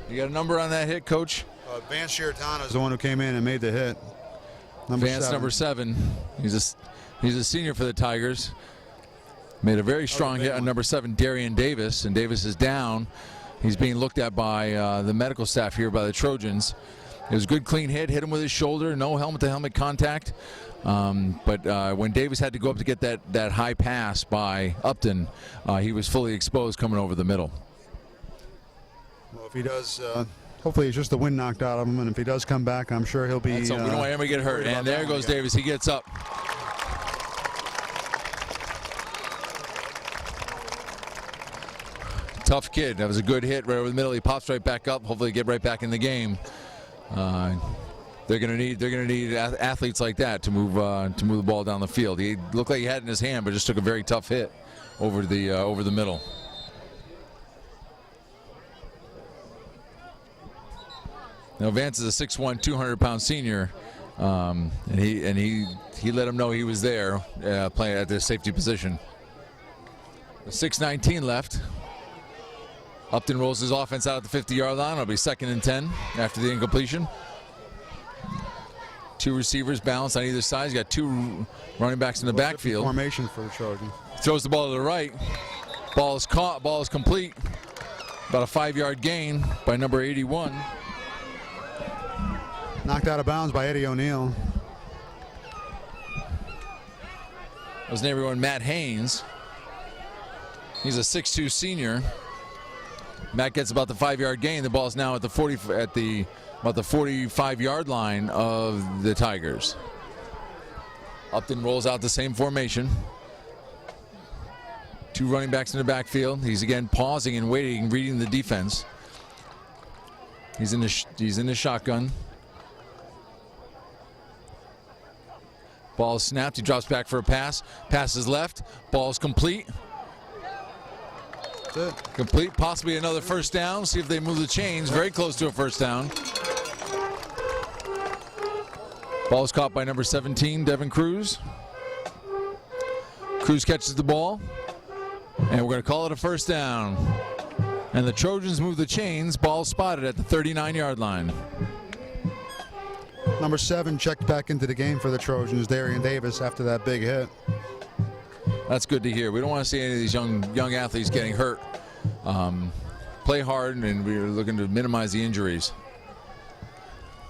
You got a number on that hit, Coach? Vance Giordano is the one who came in and made the hit. Number 7. He's a senior for the Tigers. Made a very strong hit on number 7, Darian Davis, and Davis is down. He's being looked at by the medical staff here by the Trojans. It was a good, clean hit him with his shoulder, no helmet-to-helmet contact. But when Davis had to go up to get that high pass by Upton, he was fully exposed coming over the middle. Well, if he does, hopefully it's just the wind knocked out of him, and if he does come back, I'm sure he'll be... So we don't want him to get hurt. And there goes Davis. He gets up. Tough kid. That was a good hit right over the middle. He pops right back up. Hopefully get right back in the game. they're going to need athletes like that to move the ball down the field. He looked like he had it in his hand, but just took a very tough hit over the middle. Now Vance is a 6'1", 200-pound senior, and he let him know he was there playing at the safety position. 6:19 left. Upton rolls his offense out at the 50-yard line. It'll be 2nd and 10 after the incompletion. 2 receivers balanced on either side. He's got 2 running backs in the backfield. Formation for the Trojans. Throws the ball to the right. Ball is caught. Ball is complete. About a 5-yard gain by number 81. Knocked out of bounds by Eddie O'Neill. That was neighbor one, Matt Haynes. He's a 6'2" senior. Matt gets about the 5-yard gain. The ball is now at about the 45-yard line of the Tigers. Upton rolls out the same formation. 2 running backs in the backfield. He's again pausing and waiting, reading the defense. He's in the shotgun. Ball is snapped. He drops back for a pass. Pass is left. Ball is complete. Complete. Possibly another first down. See if they move the chains. Very close to a first down. Ball is caught by number 17, Devin Cruz. Cruz catches the ball. And we're going to call it a first down. And the Trojans move the chains. Ball spotted at the 39-yard line. Number 7 checked back into the game for the Trojans, Darian Davis, after that big hit. That's good to hear. We don't want to see any of these young athletes getting hurt. Play hard, and we're looking to minimize the injuries.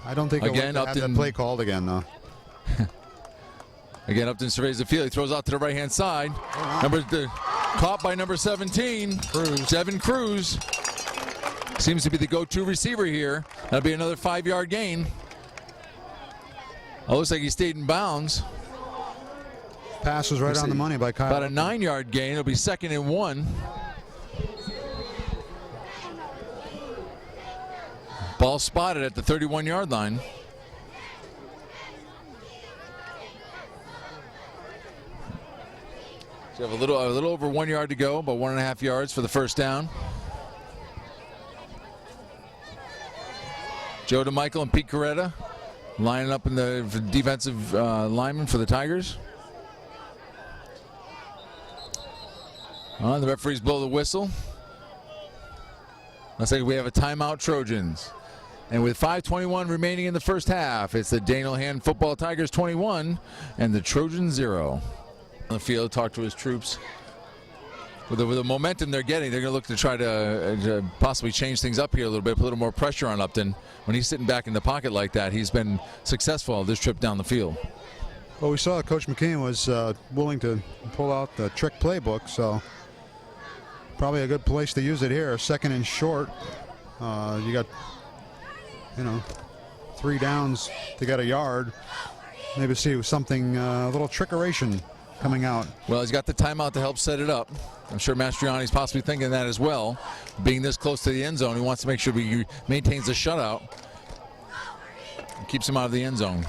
I don't think again, they'll have that play called again, though. Again, Upton surveys the field. He throws out to the right-hand side. Caught by number 17, Devin Cruz. Seems to be the go-to receiver here. That'll be another 5-yard gain. Oh, looks like he stayed in bounds. Pass was right on the money by Kyle. About a 9-yard gain. It'll be 2nd and 1. Ball spotted at the 31-yard line. So you have a little over 1 yard to go, about 1.5 yards for the first down. Joe DeMichael and Pete Coretta lining up in the defensive lineman for the Tigers. The referees blow the whistle. Looks like we have a timeout, Trojans. And with 5:21 remaining in the first half, it's the Daniel Hand Football Tigers 21 and the Trojans 0. On the field, talk to his troops. With the momentum they're getting, they're going to look to try to possibly change things up here a little bit, put a little more pressure on Upton. When he's sitting back in the pocket like that, he's been successful this trip down the field. Well, we saw Coach McKean was willing to pull out the trick playbook, so probably a good place to use it here. 2nd and short. You got, 3 downs to get a yard. Maybe see something, a little trickeration coming out. Well, he's got the timeout to help set it up. I'm sure Mastriani's possibly thinking that as well. Being this close to the end zone, he wants to make sure he maintains the shutout and keeps him out of the end zone.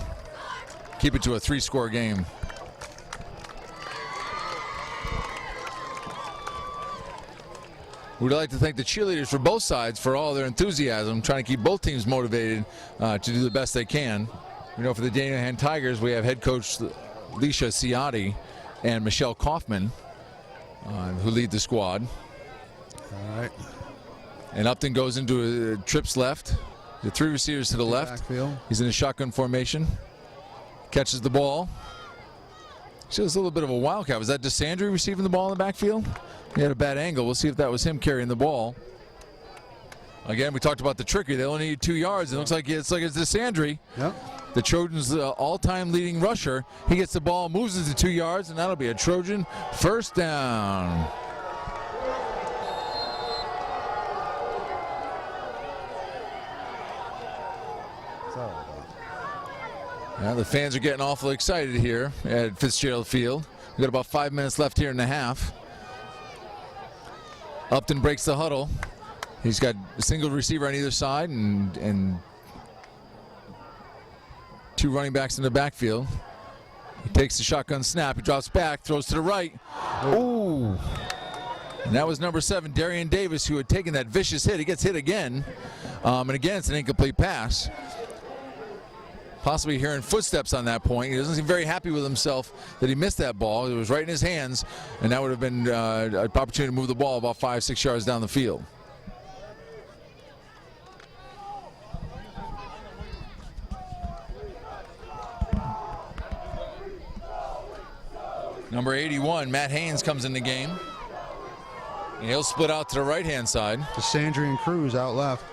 Keep it to a 3-score game. We'd like to thank the cheerleaders for both sides for all their enthusiasm, trying to keep both teams motivated to do the best they can. We know for the Daniel Hand Tigers, we have head coach Leisha Ciotti and Michelle Kaufman, who lead the squad. All right. And Upton goes into trips left. The 3 receivers to the left. Backfield. He's in a shotgun formation. Catches the ball. Shows a little bit of a wildcat. Was that DeSandre receiving the ball in the backfield? He had a bad angle. We'll see if that was him carrying the ball. Again, we talked about the trickery. They only need 2 yards. It looks like it's DeSandre. Yep. The Trojans' all-time leading rusher. He gets the ball, moves it to 2 yards, and that'll be a Trojan first down. Now the fans are getting awfully excited here at Fitzgerald Field. We've got about 5 minutes left here in the half. Upton breaks the huddle. He's got a single receiver on either side, and Two running backs in the backfield. He takes the shotgun snap. He drops back, throws to the right. Ooh. And that was number 7, Darian Davis, who had taken that vicious hit. He gets hit again. And again, it's an incomplete pass. Possibly hearing footsteps on that point. He doesn't seem very happy with himself that he missed that ball. It was right in his hands, and that would have been an opportunity to move the ball about 5-6 yards down the field. Number 81, Matt Haynes, comes in the game. And he'll split out to the right-hand side. DeSandre and Cruz out left.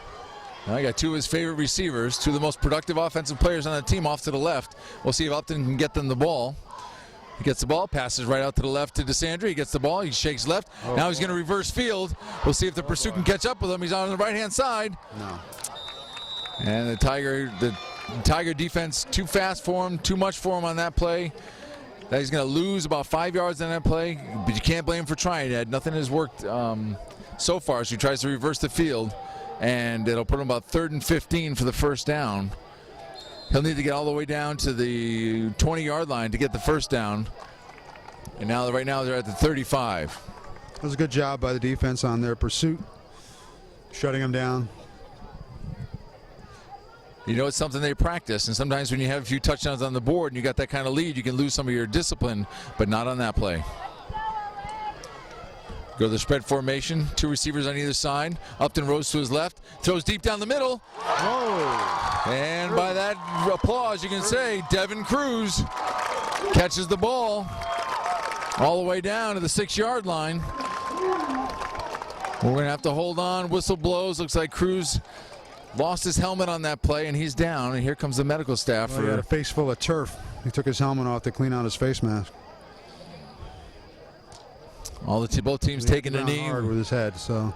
Now I got two of his favorite receivers, two of the most productive offensive players on the team off to the left. We'll see if Upton can get them the ball. He gets the ball, passes right out to the left to DeSandre. He gets the ball, he shakes left. Now he's going to reverse field. We'll see if the pursuit can catch up with him. He's on the right-hand side. No. And the Tiger defense, too fast for him, too much for him on that play. That he's going to lose about 5 yards on that play, but you can't blame him for trying, Ed. Nothing has worked so far, so he tries to reverse the field, and it'll put him about 3rd and 15 for the first down. He'll need to get all the way down to the 20-yard line to get the first down, and now right now they're at the 35. That was a good job by the defense on their pursuit, shutting them down. You know, it's something they practice, and sometimes when you have a few touchdowns on the board and you got that kind of lead, you can lose some of your discipline, but not on that play. Go to the spread formation, two receivers on either side. Upton rolls to his left, throws deep down the middle. Whoa. And by that applause, you can say Devin Cruz catches the ball all the way down to the 6-yard line. We're going to have to hold on. Whistle blows. Looks like Cruz lost his helmet on that play, and he's down. And here comes the medical staff. Well, he had a face full of turf. He took his helmet off to clean out his face mask. Both teams taking a knee hard with his head. So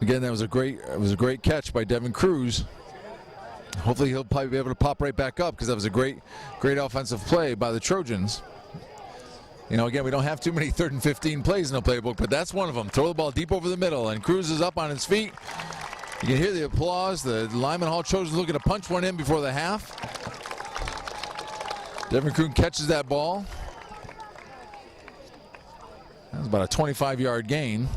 again, that was a great catch by Devin Cruz. Hopefully, he'll probably be able to pop right back up because that was a great offensive play by the Trojans. You know, again, we don't have too many 3rd and 15 plays in the playbook, but that's one of them. Throw the ball deep over the middle, and Cruz is up on his feet. You can hear the applause. The Lyman Hall Trojans looking to punch one in before the half. Devin Cruz catches that ball. That was about a 25-yard gain.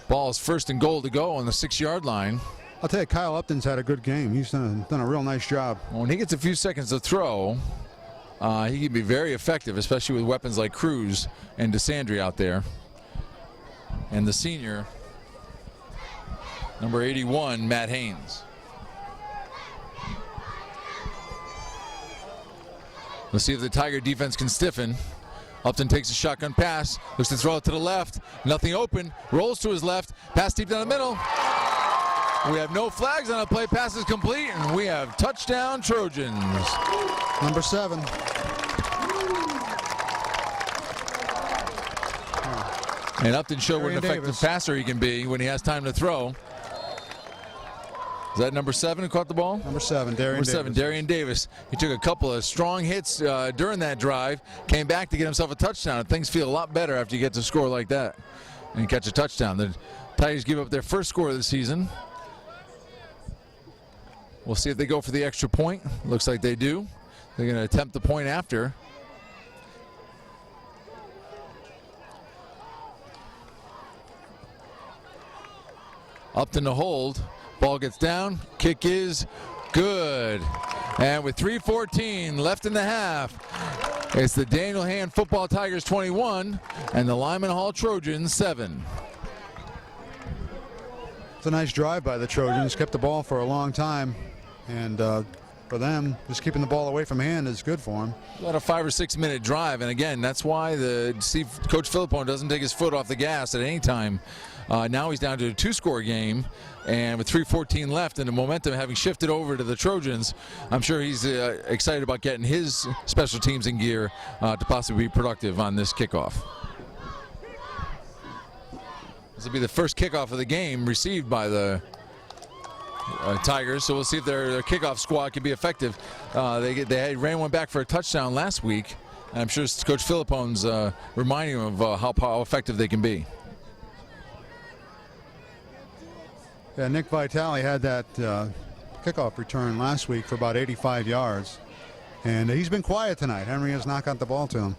Ball's 1st and goal to go on the 6-yard line. I'll tell you, Kyle Upton's had a good game. He's done a real nice job. When he gets a few seconds to throw, he can be very effective, especially with weapons like Cruz and DeSandre out there. And the senior, number 81, Matt Haynes. Let's see if the Tiger defense can stiffen. Upton takes a shotgun pass, looks to throw it to the left, nothing open, rolls to his left, pass deep down the middle. We have no flags on the play, pass is complete, and we have touchdown Trojans. Number 7. And Upton showed what an effective passer he can be when he has time to throw. Is that number 7 who caught the ball? Number 7, Darian Davis. He took a couple of strong hits during that drive, came back to get himself a touchdown. And things feel a lot better after you get to score like that and catch a touchdown. The Tigers give up their first score of the season. We'll see if they go for the extra point. Looks like they do. They're going to attempt the point after. Upton to hold. Ball gets down. Kick is good. And with 3:14 left in the half, it's the Daniel Hand Football Tigers 21 and the Lyman Hall Trojans 7. It's a nice drive by the Trojans. Kept the ball for a long time. And for them, just keeping the ball away from hand is good for them. About a 5 or 6 minute drive. And again, that's why Coach Philippone doesn't take his foot off the gas at any time. Now he's down to a 2-score game, and with 3:14 left and the momentum having shifted over to the Trojans, I'm sure he's excited about getting his special teams in gear to possibly be productive on this kickoff. This will be the first kickoff of the game received by the Tigers, so we'll see if their kickoff squad can be effective. They ran one back for a touchdown last week, and I'm sure Coach Philippone's reminding them of how effective they can be. Yeah, Nick Vitale had that kickoff return last week for about 85 yards. And he's been quiet tonight. Henry has not got the ball to him.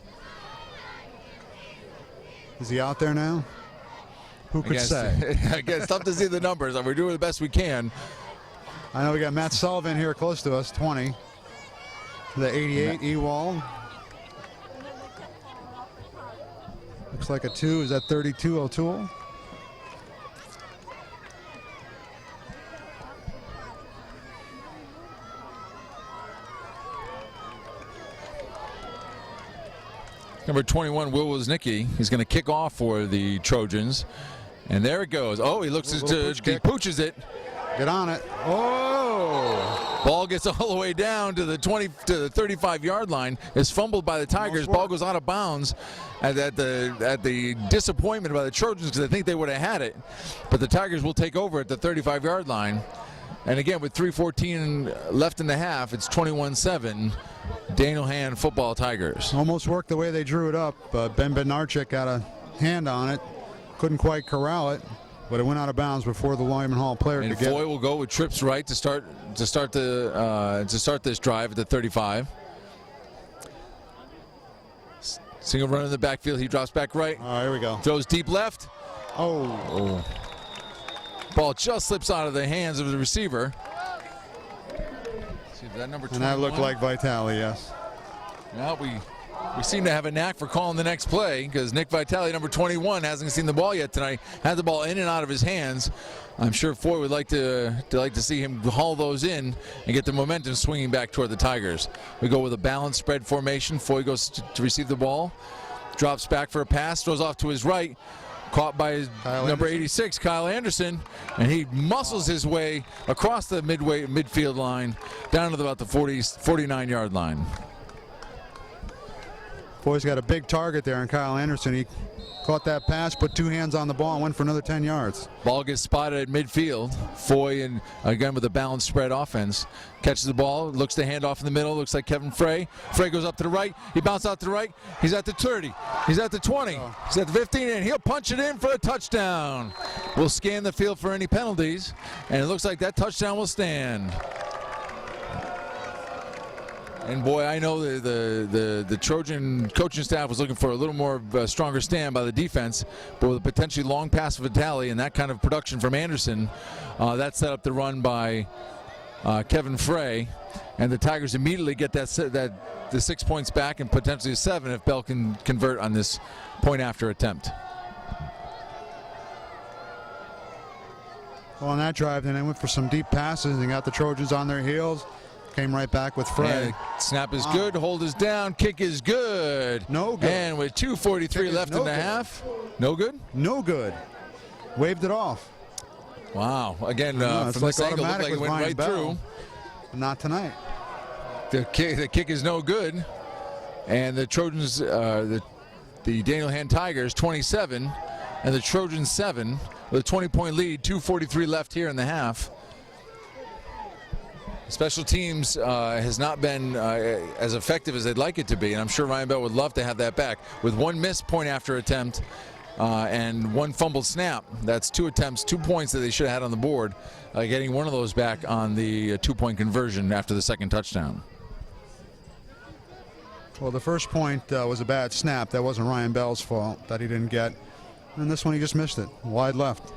Is he out there now? Who could say? I guess it's tough to see the numbers. We're doing the best we can. I know we got Matt Sullivan here close to us, 20. The 88 Ewald. Looks like a 2. Is that 32 O'Toole? Number 21, Will Woznicki. He's going to kick off for the Trojans. And there it goes. Oh, he looks as he pooches it. Get on it. Oh! Ball gets all the way down to the 35-yard line. It's fumbled by the Tigers. Ball goes out of bounds at the disappointment by the Trojans because I think they would have had it. But the Tigers will take over at the 35-yard line. And again, with 3:14 left in the half, it's 21-7. Daniel Hand football Tigers. Almost worked the way they drew it up. Ben Bednarczyk got a hand on it. Couldn't quite corral it, but it went out of bounds before the Lyman Hall player could get it. Foy will go with trips right to start this drive at the 35. Single run in the backfield. He drops back right. Here we go. Throws deep left. Oh. Ball just slips out of the hands of the receiver. See that number 21? And that looked like Vitale, yes. Well, we seem to have a knack for calling the next play because Nick Vitale, number 21, hasn't seen the ball yet tonight. Had the ball in and out of his hands. I'm sure Foy would like to see him haul those in and get the momentum swinging back toward the Tigers. We go with a balanced spread formation. Foy goes to receive the ball, drops back for a pass, throws off to his right. Caught by his number 86, Kyle Anderson, and he muscles his way across the midfield line down to about the 49-yard line. Foy's got a big target there on Kyle Anderson. He caught that pass, put 2 hands on the ball, and went for another 10 yards. Ball gets spotted at midfield. Foy, and again with a balanced spread offense, catches the ball, looks to hand off in the middle, looks like Kevin Frey. Frey goes up to the right, he bounces out to the right, he's at the 30, he's at the 20, he's at the 15, and he'll punch it in for a touchdown. We'll scan the field for any penalties, and it looks like that touchdown will stand. And boy, I know the Trojan coaching staff was looking for a little more stronger stand by the defense, but with a potentially long pass of Vitale and that kind of production from Anderson, that set up the run by Kevin Frey, and the Tigers immediately get the 6 points back and potentially 7 if Bell can convert on this point after attempt. Well, on that drive, then they went for some deep passes and got the Trojans on their heels. Came right back with Frey. And snap is good, hold is down, kick is good. No good. And with 2:43 left in the half, no good? No good. Waved it off. Wow. Again, No, from like this angle, looked like it went Ryan right Bell. through. Not tonight. The kick is no good. And the Trojans, the Daniel Hand Tigers, 27, and the Trojans 7 with a 20-point lead, 2:43 left here in the half. Special teams has not been as effective as they'd like it to be, and I'm sure Ryan Bell would love to have that back. With 1 missed point after attempt and 1 fumbled snap, that's 2 attempts, 2 points that they should have had on the board, getting one of those back on the 2-point conversion after the second touchdown. Well, the first point was a bad snap. That wasn't Ryan Bell's fault that he didn't get. And this one he just missed it, wide left.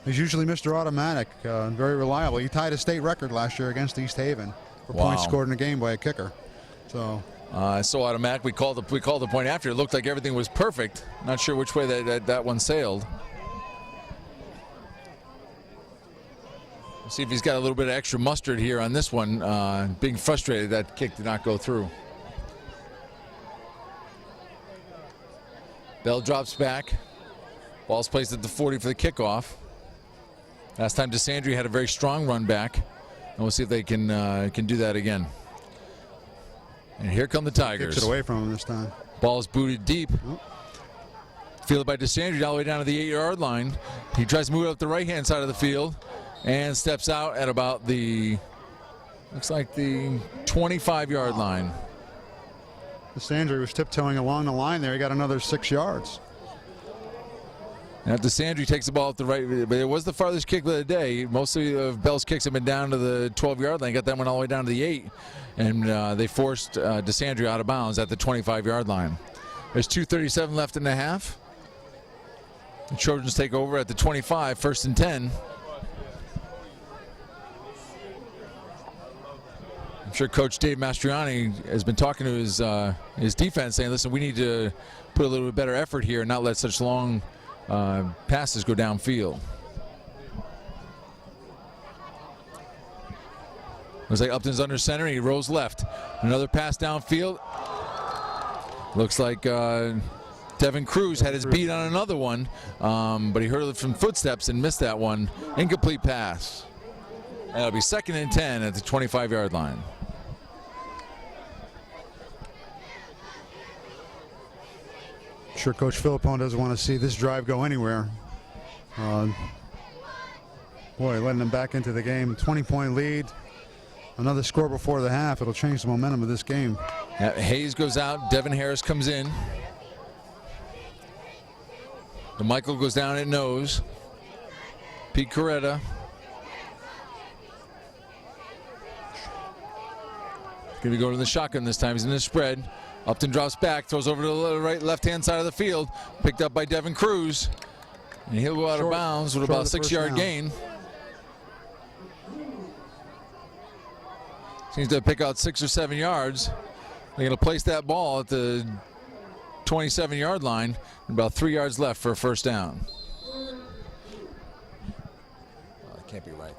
He's usually Mr. Automatic, very reliable. He tied a state record last year against East Haven for points scored in a game by a kicker. So Automatic. We called the point after. It looked like everything was perfect. Not sure which way that one sailed. Let's see if he's got a little bit of extra mustard here on this one. Being frustrated that kick did not go through. Bell drops back. Ball's placed at the 40 for the kickoff. Last time DeSandre had a very strong run back, and we'll see if they can do that again. And here come the Tigers. Kicks it away from him this time. Ball's booted deep. Fielded by DeSandre all the way down to the 8-yard line. He tries to move it up the right-hand side of the field and steps out at about looks like the 25-yard line. DeSandre was tiptoeing along the line there. He got another 6 yards. Now DeSandre takes the ball at the right, but it was the farthest kick of the day. Most of Bell's kicks have been down to the 12-yard line. Got that one all the way down to the 8, and they forced DeSandre out of bounds at the 25-yard line. There's 2:37 left in the half. The Trojans take over at the 25, 1st and 10. I'm sure Coach Dave Mastriani has been talking to his defense, saying, listen, we need to put a little bit better effort here and not let such long passes go downfield. Looks like Upton's under center, and he rolls left. Another pass downfield. Looks like Devin Cruz had his beat on another one, but he heard it from footsteps and missed that one. Incomplete pass. And it'll be 2nd and 10 at the 25-yard line. Sure, Coach Philippone doesn't want to see this drive go anywhere. Boy, letting them back into the game. 20-point lead. Another score before the half. It'll change the momentum of this game. Yeah, Hayes goes out. Devin Harris comes in. Michael goes down at nose. Pete Coretta. Going to go to the shotgun this time. He's in the spread. Upton drops back, throws over to the left-hand side of the field. Picked up by Devin Cruz. And he'll go out of bounds with about a 6-yard gain. Seems to pick out 6 or 7 yards. They're going to place that ball at the 27-yard line. About 3 yards left for a 1st down. Oh, that can't be right.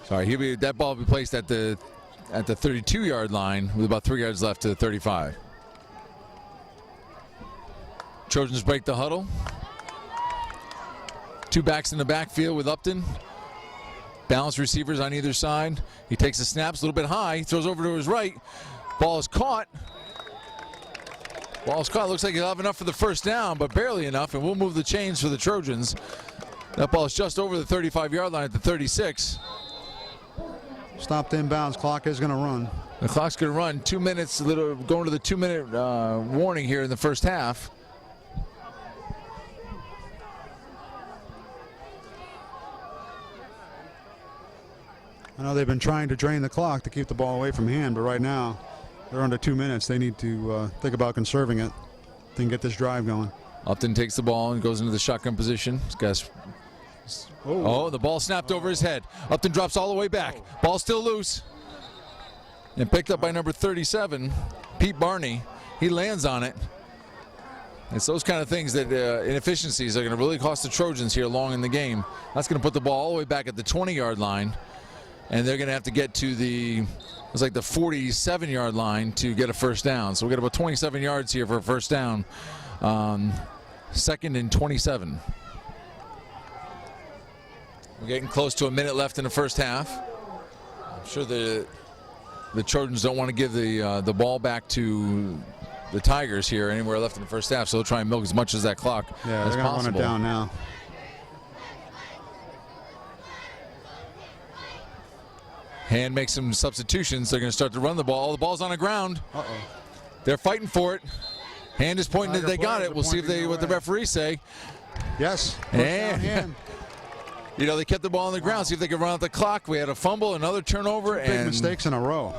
Sorry, that ball will be placed at the 32-yard line with about 3 yards left to the 35. Trojans break the huddle. 2 backs in the backfield with Upton. Balanced receivers on either side. He takes the snaps a little bit high, throws over to his right. Ball is caught. Looks like he'll have enough for the 1st down, but barely enough, and we'll move the chains for the Trojans. That ball is just over the 35-yard line at the 36. Stopped inbounds. Clock is going to run. The clock's going to run. 2 minutes, going to the 2-minute warning here in the 1st half. I know they've been trying to drain the clock to keep the ball away from hand, but right now they're under 2 minutes. They need to think about conserving it. They can get this drive going. Upton takes the ball and goes into the shotgun position. Oh, the ball snapped over his head. Upton drops all the way back. Ball still loose. And picked up by number 37, Pete Barney. He lands on it. It's those kind of things that inefficiencies are going to really cost the Trojans here long in the game. That's going to put the ball all the way back at the 20-yard line. And they're going to have to get to the 47-yard line to get a 1st down. So we got about 27 yards here for a 1st down. 2nd and 27. We're getting close to a minute left in the 1st half. I'm sure the Trojans don't want to give the ball back to the Tigers here anywhere left in the 1st half, so they'll try and milk as much as that clock as they're possible. Run it down now. Hand makes some substitutions. They're going to start to run the ball. The ball's on the ground. Uh-oh. They're fighting for it. Hand is pointing that they got it. We'll see what the referees say. Yes. And they kept the ball on the ground. See if they can run out the clock. We had a fumble, another turnover, big mistakes in a row.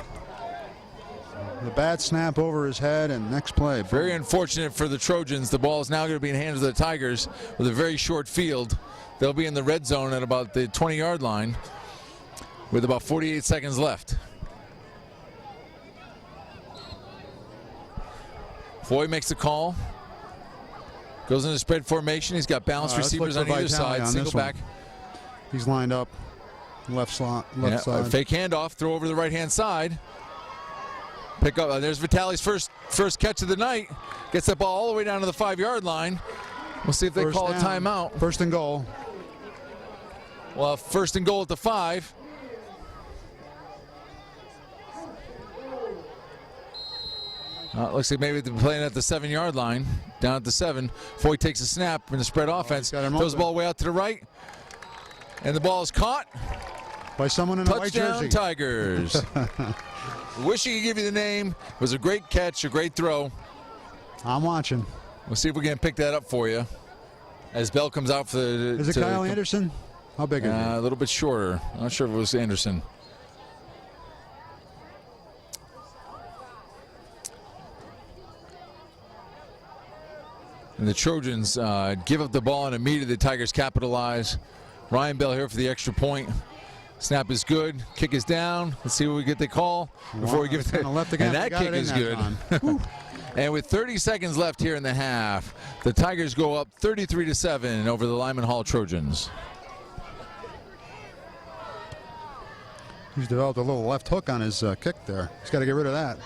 The bad snap over his head, and next play. Very unfortunate for the Trojans. The ball is now going to be in the hands of the Tigers with a very short field. They'll be in the red zone at about the 20-yard line with about 48 seconds left. Foy makes the call. Goes into spread formation. He's got balanced receivers on either side. Single back. He's lined up. Left side. Fake handoff. Throw over the right-hand side. Pick up. There's Vitali's first catch of the night. Gets that ball all the way down to the 5-yard line. We'll see if they call a timeout. 1st and goal. Well, 1st and goal at the 5. Looks like maybe they're playing at the 7-yard line. Down at the 7. Foy takes a snap in the spread offense. Throws the ball way out to the right. And the ball is caught. By someone in a white jersey. Touchdown, Tigers. Wish he could give you the name. It was a great catch, a great throw. I'm watching. We'll see if we can pick that up for you. As Bell comes out for the... Is it Kyle Anderson? How big is he? A little bit shorter. I'm not sure if it was Anderson. And the Trojans give up the ball, and immediately the Tigers capitalize. Ryan Bell here for the extra point. Snap is good. Kick is down. Let's see what we get the call before we give it. Left again. And that kick is good. And with 30 seconds left here in the half, the Tigers go up 33-7 over the Lyman Hall Trojans. He's developed a little left hook on his kick there. He's got to get rid of that.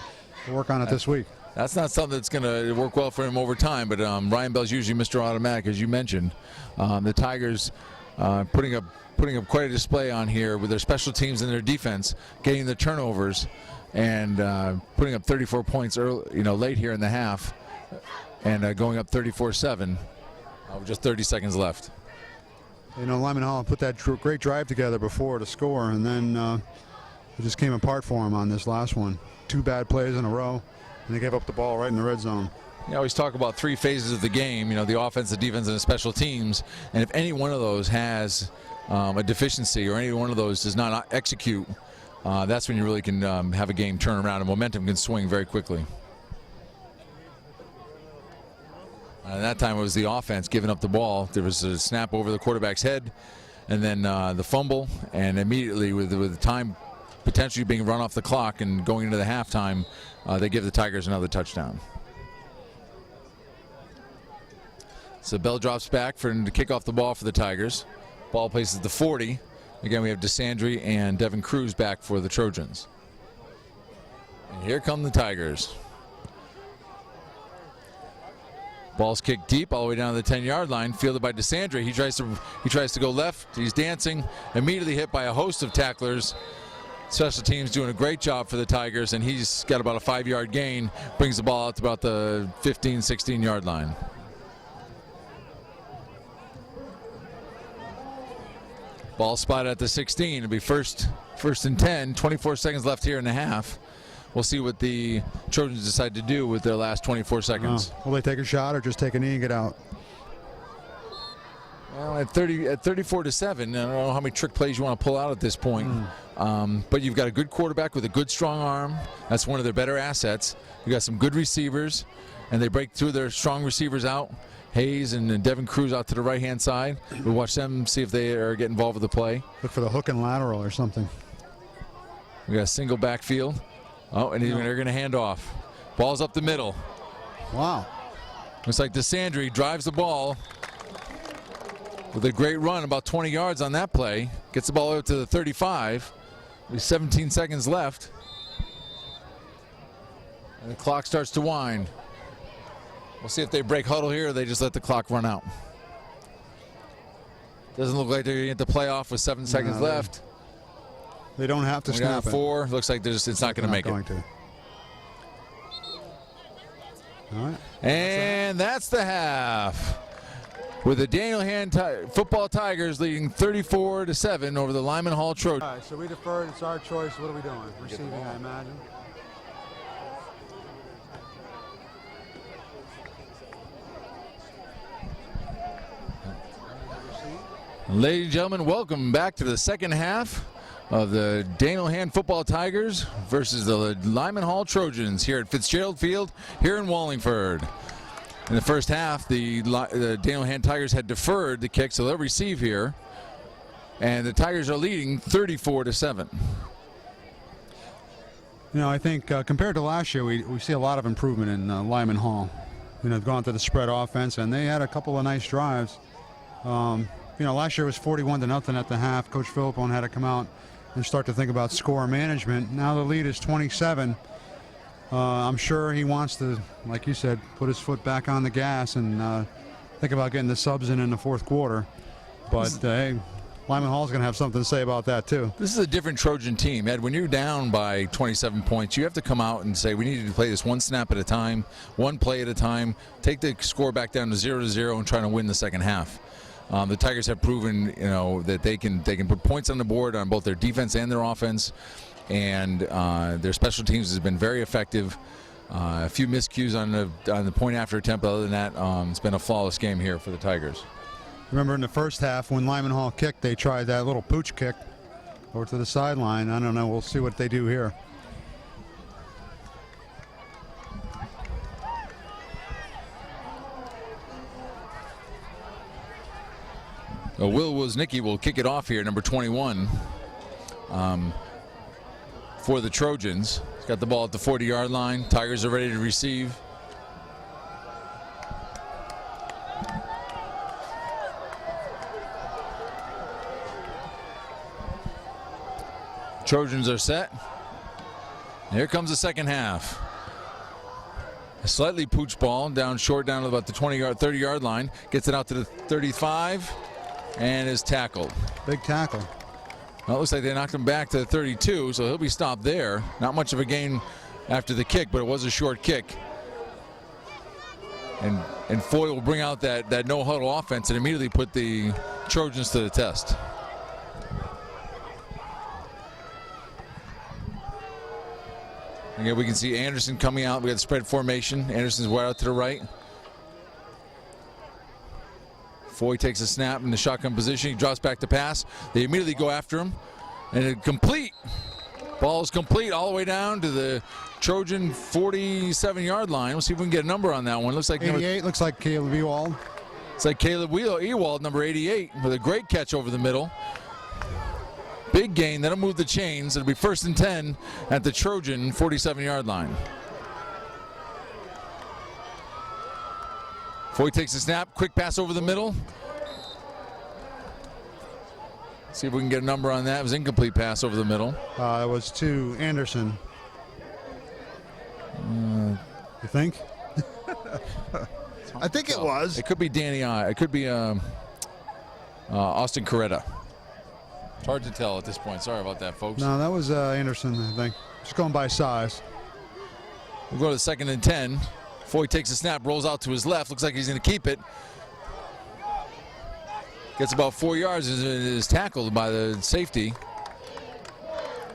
We'll work on it this week. That's not something that's going to work well for him over time, but Ryan Bell's usually Mr. Automatic, as you mentioned. The Tigers putting up quite a display on here with their special teams and their defense, getting the turnovers, and putting up 34 points early, late here in the half, and going up 34-7 with just 30 seconds left. Lyman Hall put that great drive together before to score, and then it just came apart for him on this last one. 2 bad plays in a row, and they gave up the ball right in the red zone. You always talk about 3 phases of the game, the offense, the defense, and the special teams. And if any one of those has a deficiency or any one of those does not execute, that's when you really can have a game turn around and momentum can swing very quickly. And that time it was the offense giving up the ball. There was a snap over the quarterback's head, and then the fumble, and immediately with the time potentially being run off the clock and going into the halftime, they give the Tigers another touchdown. So Bell drops back to kick off the ball for the Tigers. Ball places the 40. Again, we have DeSandre and Devin Cruz back for the Trojans. And here come the Tigers. Ball's kicked deep all the way down to the 10-yard line, fielded by DeSandre. He tries to go left. He's dancing. Immediately hit by a host of tacklers. Special teams doing a great job for the Tigers, and he's got about a 5-yard gain. Brings the ball out to about the 15, 16-yard line. Ball spotted at the 16. It'll be first and 10. 24 seconds left here in the half. We'll see what the Trojans decide to do with their last 24 seconds. Will they take a shot or just take a knee and get out? Well, at 34-7, I don't know how many trick plays you want to pull out at this point. But you've got a good quarterback with a good strong arm. That's one of their better assets. You got some good receivers, and they break through their strong receivers out. Hayes and Devin Cruz out to the right-hand side. We'll watch them, see if they are getting involved with the play. Look for the hook and lateral or something. We got a single backfield. Oh, and they're going to hand off. Ball's up the middle. Wow. Looks like DeSandre drives the ball with a great run, about 20 yards on that play. Gets the ball over to the 35. With 17 seconds left. And the clock starts to wind. We'll see if they break huddle here or they just let the clock run out. Doesn't look like they're going to get the playoff with 7 seconds left. They don't have to snap it. 4. Looks like it's not going to make it. All right. And that's the half. With the Daniel Hand football Tigers leading 34-7 over the Lyman Hall Trojans. All right, so we deferred. It's our choice. What are we doing? Receiving, I imagine. Ladies and gentlemen, welcome back to the second half of the Daniel Hand football Tigers versus the Lyman Hall Trojans here at Fitzgerald Field here in Wallingford. In the first half, the Daniel Hand Tigers had deferred the kick, so they'll receive here. And the Tigers are leading 34-7. I think compared to last year, we see a lot of improvement in Lyman Hall. They've gone to the spread offense, and they had a couple of nice drives. Last year was 41-0 at the half. Coach Philippone had to come out and start to think about score management. Now the lead is 27. I'm sure he wants to, like you said, put his foot back on the gas and think about getting the subs in the fourth quarter. But hey, Lyman Hall's going to have something to say about that too. This is a different Trojan team, Ed. When you're down by 27 points, you have to come out and say, we need to play this one snap at a time, one play at a time, take the score back down to 0-0 and try to win the second half. The Tigers have proven, that they can put points on the board on both their defense and their offense, and their special teams has been very effective. A few miscues on the point after attempt. Other than that, it's been a flawless game here for the Tigers. Remember in the first half when Lyman Hall kicked, they tried that little pooch kick over to the sideline. I don't know. We'll see what they do here. Will Woznicki will kick it off here, number 21, for the Trojans. He's got the ball at the 40-yard line. Tigers are ready to receive. Trojans are set. Here comes the second half. A slightly pooch ball down short, down to about the 30-yard line. Gets it out to the 35 and is tackled. Big tackle. Well, it looks like they knocked him back to the 32, so he'll be stopped there. Not much of a gain after the kick, but it was a short kick. And Foy will bring out that no-huddle offense and immediately put the Trojans to the test. Again, we can see Anderson coming out. We got the spread formation. Anderson's way out to the right. Foy takes a snap in the shotgun position. He drops back to pass. They immediately go after him. And it complete. Ball is complete all the way down to the Trojan 47-yard line. We'll see if we can get a number on that one. Looks like 88. Looks like Caleb Ewald. It's like Caleb Ewald, number 88, with a great catch over the middle. Big gain. That'll move the chains. It'll be 1st and 10 at the Trojan 47-yard line. Foy takes a snap. Quick pass over the middle. See if we can get a number on that. It was incomplete pass over the middle. It was to Anderson. You think? I think it was. It could be Danny. It could be Austin Coretta. It's hard to tell at this point. Sorry about that, folks. No, that was Anderson, I think. Just going by size. We'll go to the 2nd and 10. Foy takes a snap, rolls out to his left. Looks like he's going to keep it. Gets about 4 yards and is tackled by the safety.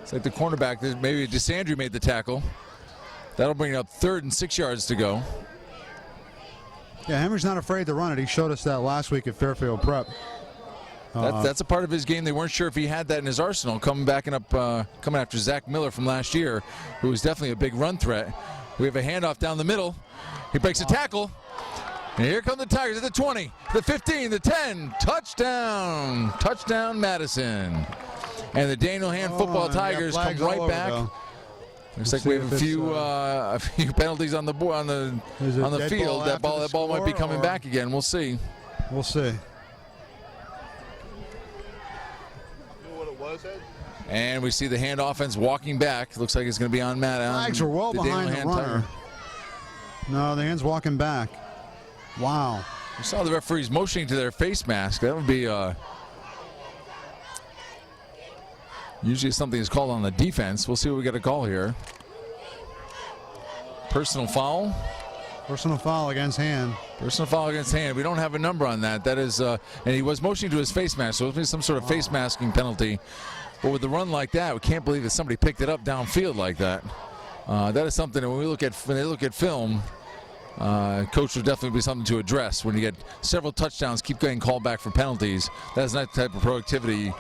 It's like the cornerback. Maybe DeSandre made the tackle. That'll bring it up 3rd and 6 yards to go. Yeah, Henry's not afraid to run it. He showed us that last week at Fairfield Prep. That's a part of his game. They weren't sure if he had that in his arsenal. Coming after Zach Miller from last year, who was definitely a big run threat. We have a handoff down the middle. He breaks a tackle. And here come the Tigers at the 20, the 15, the 10. Touchdown. Touchdown, Madison. And the Daniel Hand football Tigers come right back. Looks like we have a few penalties on the field. That ball might be coming back again. We'll see. We'll see. And we see the Hand offense walking back. Looks like it's going to be on Matt. Flags are well behind the runner. No, the Hand's walking back. Wow. We saw the referees motioning to their face mask. That would be usually something is called on the defense. We'll see what we get a call here. Personal foul. Personal foul against Hand. Personal foul against Hand. We don't have a number on that. That is, and he was motioning to his face mask, so it was some sort of face masking penalty. But with the run like that, we can't believe that somebody picked it up downfield like that. That is something that when they look at film, coach would definitely be something to address. When you get several touchdowns, keep getting called back for penalties, that's not the type of productivity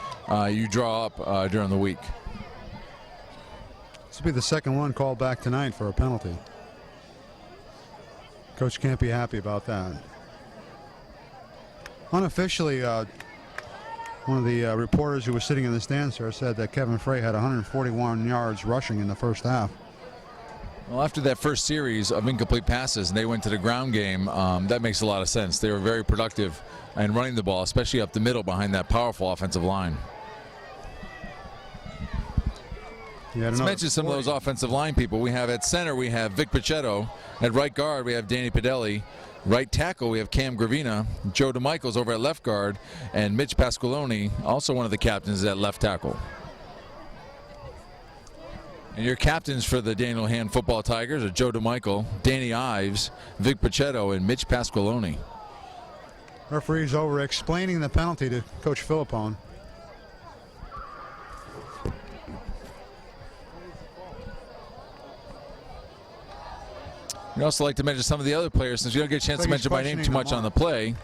you draw up during the week. This will be the second one called back tonight for a penalty. Coach can't be happy about that. Unofficially, one of the reporters who was sitting in the stands there said that Kevin Frey had 141 yards rushing in the first half. Well, after that first series of incomplete passes and they went to the ground game, that makes a lot of sense. They were very productive in running the ball, especially up the middle behind that powerful offensive line. Let's mention some of those offensive line people. We have at center, we have Vic Pichetto. At right guard, we have Danny Pedelli. Right tackle, we have Cam Gravina. Joe DeMichael's over at left guard. And Mitch Pasqualoni, also one of the captains, at left tackle. And your captains for the Daniel Hand football Tigers are Joe DeMichael, Danny Ives, Vic Pichetto, and Mitch Pasqualoni. Referee's over explaining the penalty to Coach Philippone. We'd also like to mention some of the other players, since we don't get a chance to mention by name too much on the play.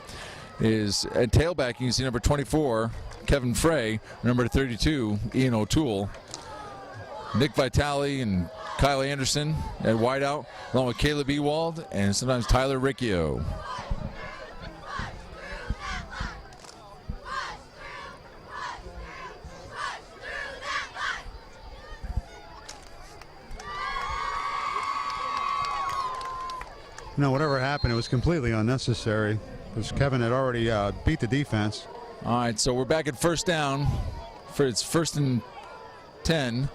is at tailback. You can see number 24, Kevin Frey, number 32, Ian O'Toole, Nick Vitale and Kyle Anderson at wideout, along with Caleb Ewald and sometimes Tyler Riccio. You know, whatever happened, it was completely unnecessary because Kevin had already beat the defense. All right, so we're back at first down. It's 1st and 10.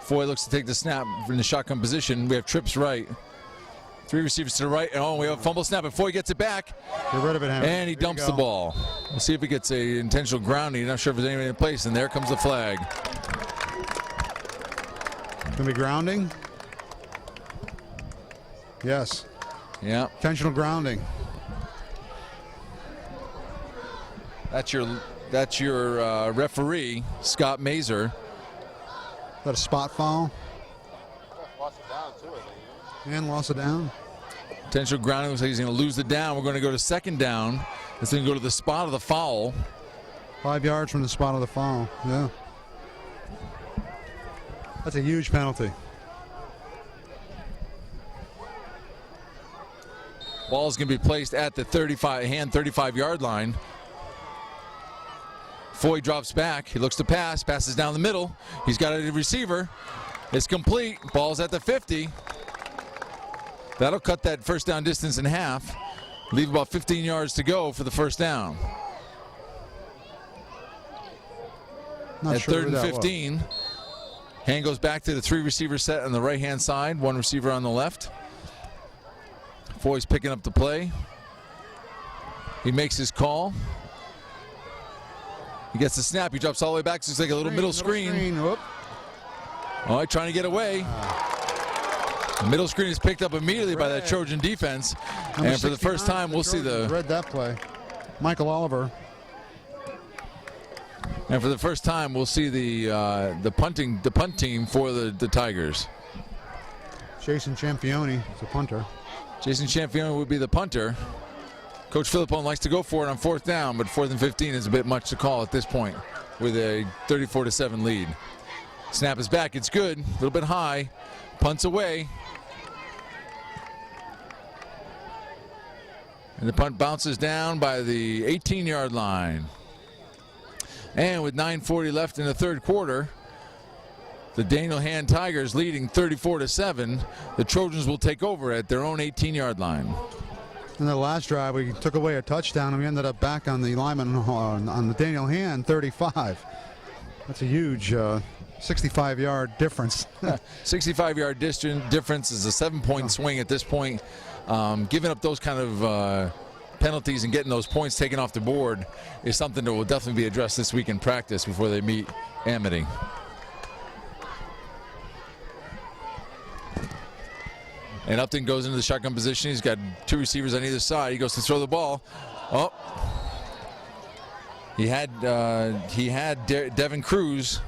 Foy looks to take the snap in the shotgun position. We have trips right. 3 receivers to the right. Oh, we have a fumble snap, and Foy gets it back. Get rid of it, Henry. And he dumps the ball. We'll see if he gets a intentional grounding. Not sure if there's anybody in place, and there comes the flag. Gonna be grounding? Yes. Yeah. Intentional grounding. That's your referee, Scott Mazer. Is that a spot foul? Lost it down too, I think. And lost it down. Potential grounding looks like he's going to lose the down. We're going to go to second down. It's going to go to the spot of the foul. 5 yards from the spot of the foul. Yeah. That's a huge penalty. Ball's going to be placed at the 35-yard line. Foy drops back. He looks to pass. Passes down the middle. He's got a receiver. It's complete. Ball's at the 50. That'll cut that first down distance in half. Leave about 15 yards to go for the first down. Not At sure 3rd who and that 15. Hand goes back to the 3 receiver set on the right-hand side. 1 receiver on the left. Foy's picking up the play. He makes his call. He gets the snap. He drops all the way back. So it's like a little middle screen. Whoop. All right, trying to get away. The middle screen is picked up immediately by that Trojan defense. And for the first time, we'll see the... Read that play. Michael Oliver. And for the first time, we'll see the punt team for the Tigers. Jason Championi is a punter. Jason Championi would be the punter. Coach Philippone likes to go for it on 4th down, but 4th and 15 is a bit much to call at this point with a 34-7 lead. Snap is back. It's good. A little bit high. Punts away. And the punt bounces down by the 18-yard line. And with 9:40 left in the 3rd quarter, the Daniel Hand Tigers leading 34-7. The Trojans will take over at their own 18-yard line. In the last drive, we took away a touchdown, and we ended up back on the Lyman on the Daniel Hand 35. That's a huge 65-yard difference. 65-yard difference is a 7-point swing at this point. Giving up those kind of penalties and getting those points taken off the board is something that will definitely be addressed this week in practice before they meet Amity. And Upton goes into the shotgun position. He's got 2 receivers on either side. He goes to throw the ball. Oh, he had Devin Cruz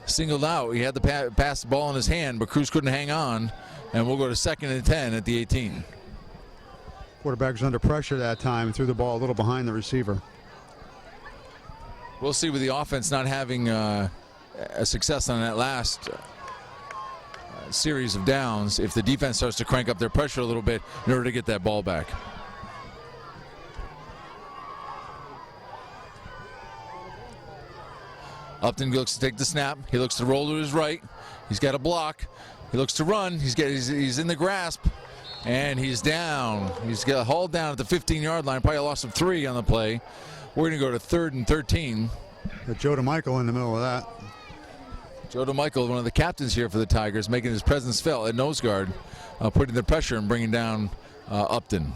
singled out. He had the pass the ball in his hand, but Cruz couldn't hang on. And we'll go to 2nd and 10 at the 18. Quarterback was under pressure that time and threw the ball a little behind the receiver. We'll see with the offense not having a success on that last series of downs if the defense starts to crank up their pressure a little bit in order to get that ball back. Upton looks to take the snap. He looks to roll to his right. He's got a block. He looks to run. He's in the grasp, and he's down. He's got hauled down at the 15-yard line. Probably a loss of 3 on the play. We're going to go to 3rd and 13. Got Joe DeMichael in the middle of that. Joe DeMichael, one of the captains here for the Tigers, making his presence felt at nose guard, putting the pressure and bringing down Upton.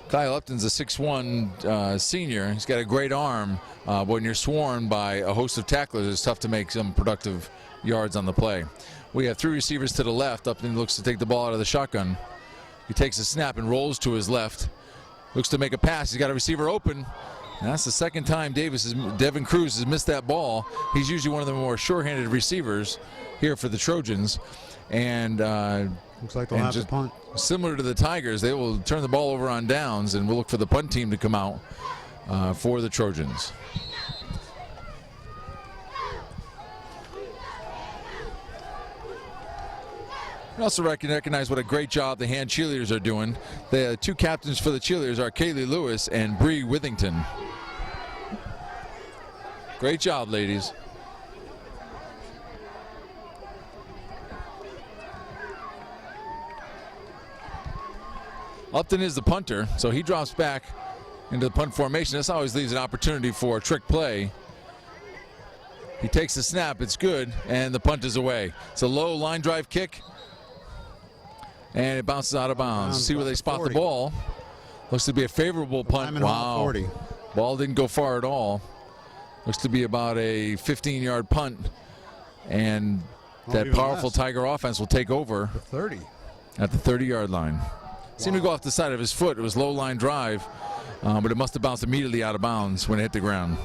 Kyle Upton's a 6'1" senior. He's got a great arm, but when you're swarmed by a host of tacklers, it's tough to make some productive yards on the play. We have 3 receivers to the left. Upton looks to take the ball out of the shotgun. He takes a snap and rolls to his left. Looks to make a pass. He's got a receiver open. And that's the second time Devin Cruz has missed that ball. He's usually one of the more sure-handed receivers here for the Trojans. And Looks like they'll And have to just punt. similar to the Tigers, they will turn the ball over on downs, and we'll look for the punt team to come out for the Trojans. We also recognize what a great job the hand cheerleaders are doing. The two captains for the cheerleaders are Kaylee Lewis and Bree Withington. Great job, ladies. Upton is the punter, so he drops back into the punt formation. This always leaves an opportunity for a trick play. He takes the snap, it's good, and the punt is away. It's a low line drive kick, and it bounces out of bounds. See where they spot 40. The ball. Looks to be a favorable punt. Wow. 40. Ball didn't go far at all. Looks to be about a 15-yard punt, and that powerful Tiger offense will take over 30 at the 30-yard line. Seemed to go off the side of his foot. It was low line drive, but it must have bounced immediately out of bounds when it hit the ground.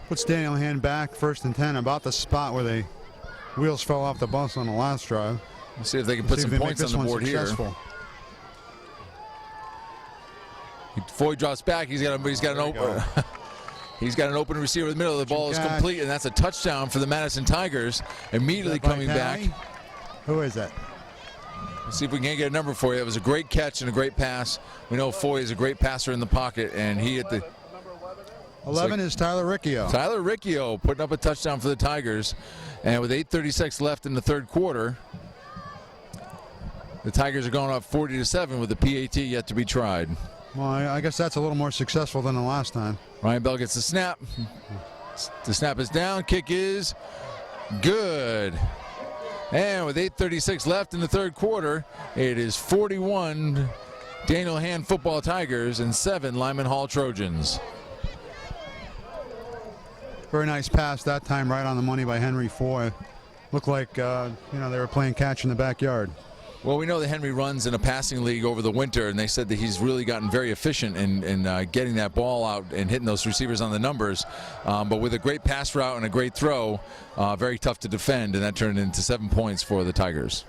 Puts Daniel Hand back 1st and 10, about the spot where they wheels fell off the bus on the last drive. Let's see if they can put some points on the board here. Foy drops back. He's got an open. He's got an open receiver in the middle. The ball is complete, and that's a touchdown for the Madison Tigers. Immediately coming back. Who is that? Let's see if we can get a number for you. It was a great catch and a great pass. We know Foy is a great passer in the pocket, and he hit the. 11 is Tyler Riccio. Tyler Riccio putting up a touchdown for the Tigers. And with 8:36 left in the third quarter, the Tigers are going up 40-7 with the PAT yet to be tried. Well, I guess that's a little more successful than the last time. Ryan Bell gets the snap. The snap is down. Kick is good. And with 8:36 left in the third quarter, it is 41 Daniel Hand football Tigers and 7 Lyman Hall Trojans. Very nice pass that time, right on the money by Henry Foy. Looked like they were playing catch in the backyard. Well, we know that Henry runs in a passing league over the winter, and they said that he's really gotten very efficient in getting that ball out and hitting those receivers on the numbers. But with a great pass route and a great throw, very tough to defend, and that turned into 7 points for the Tigers.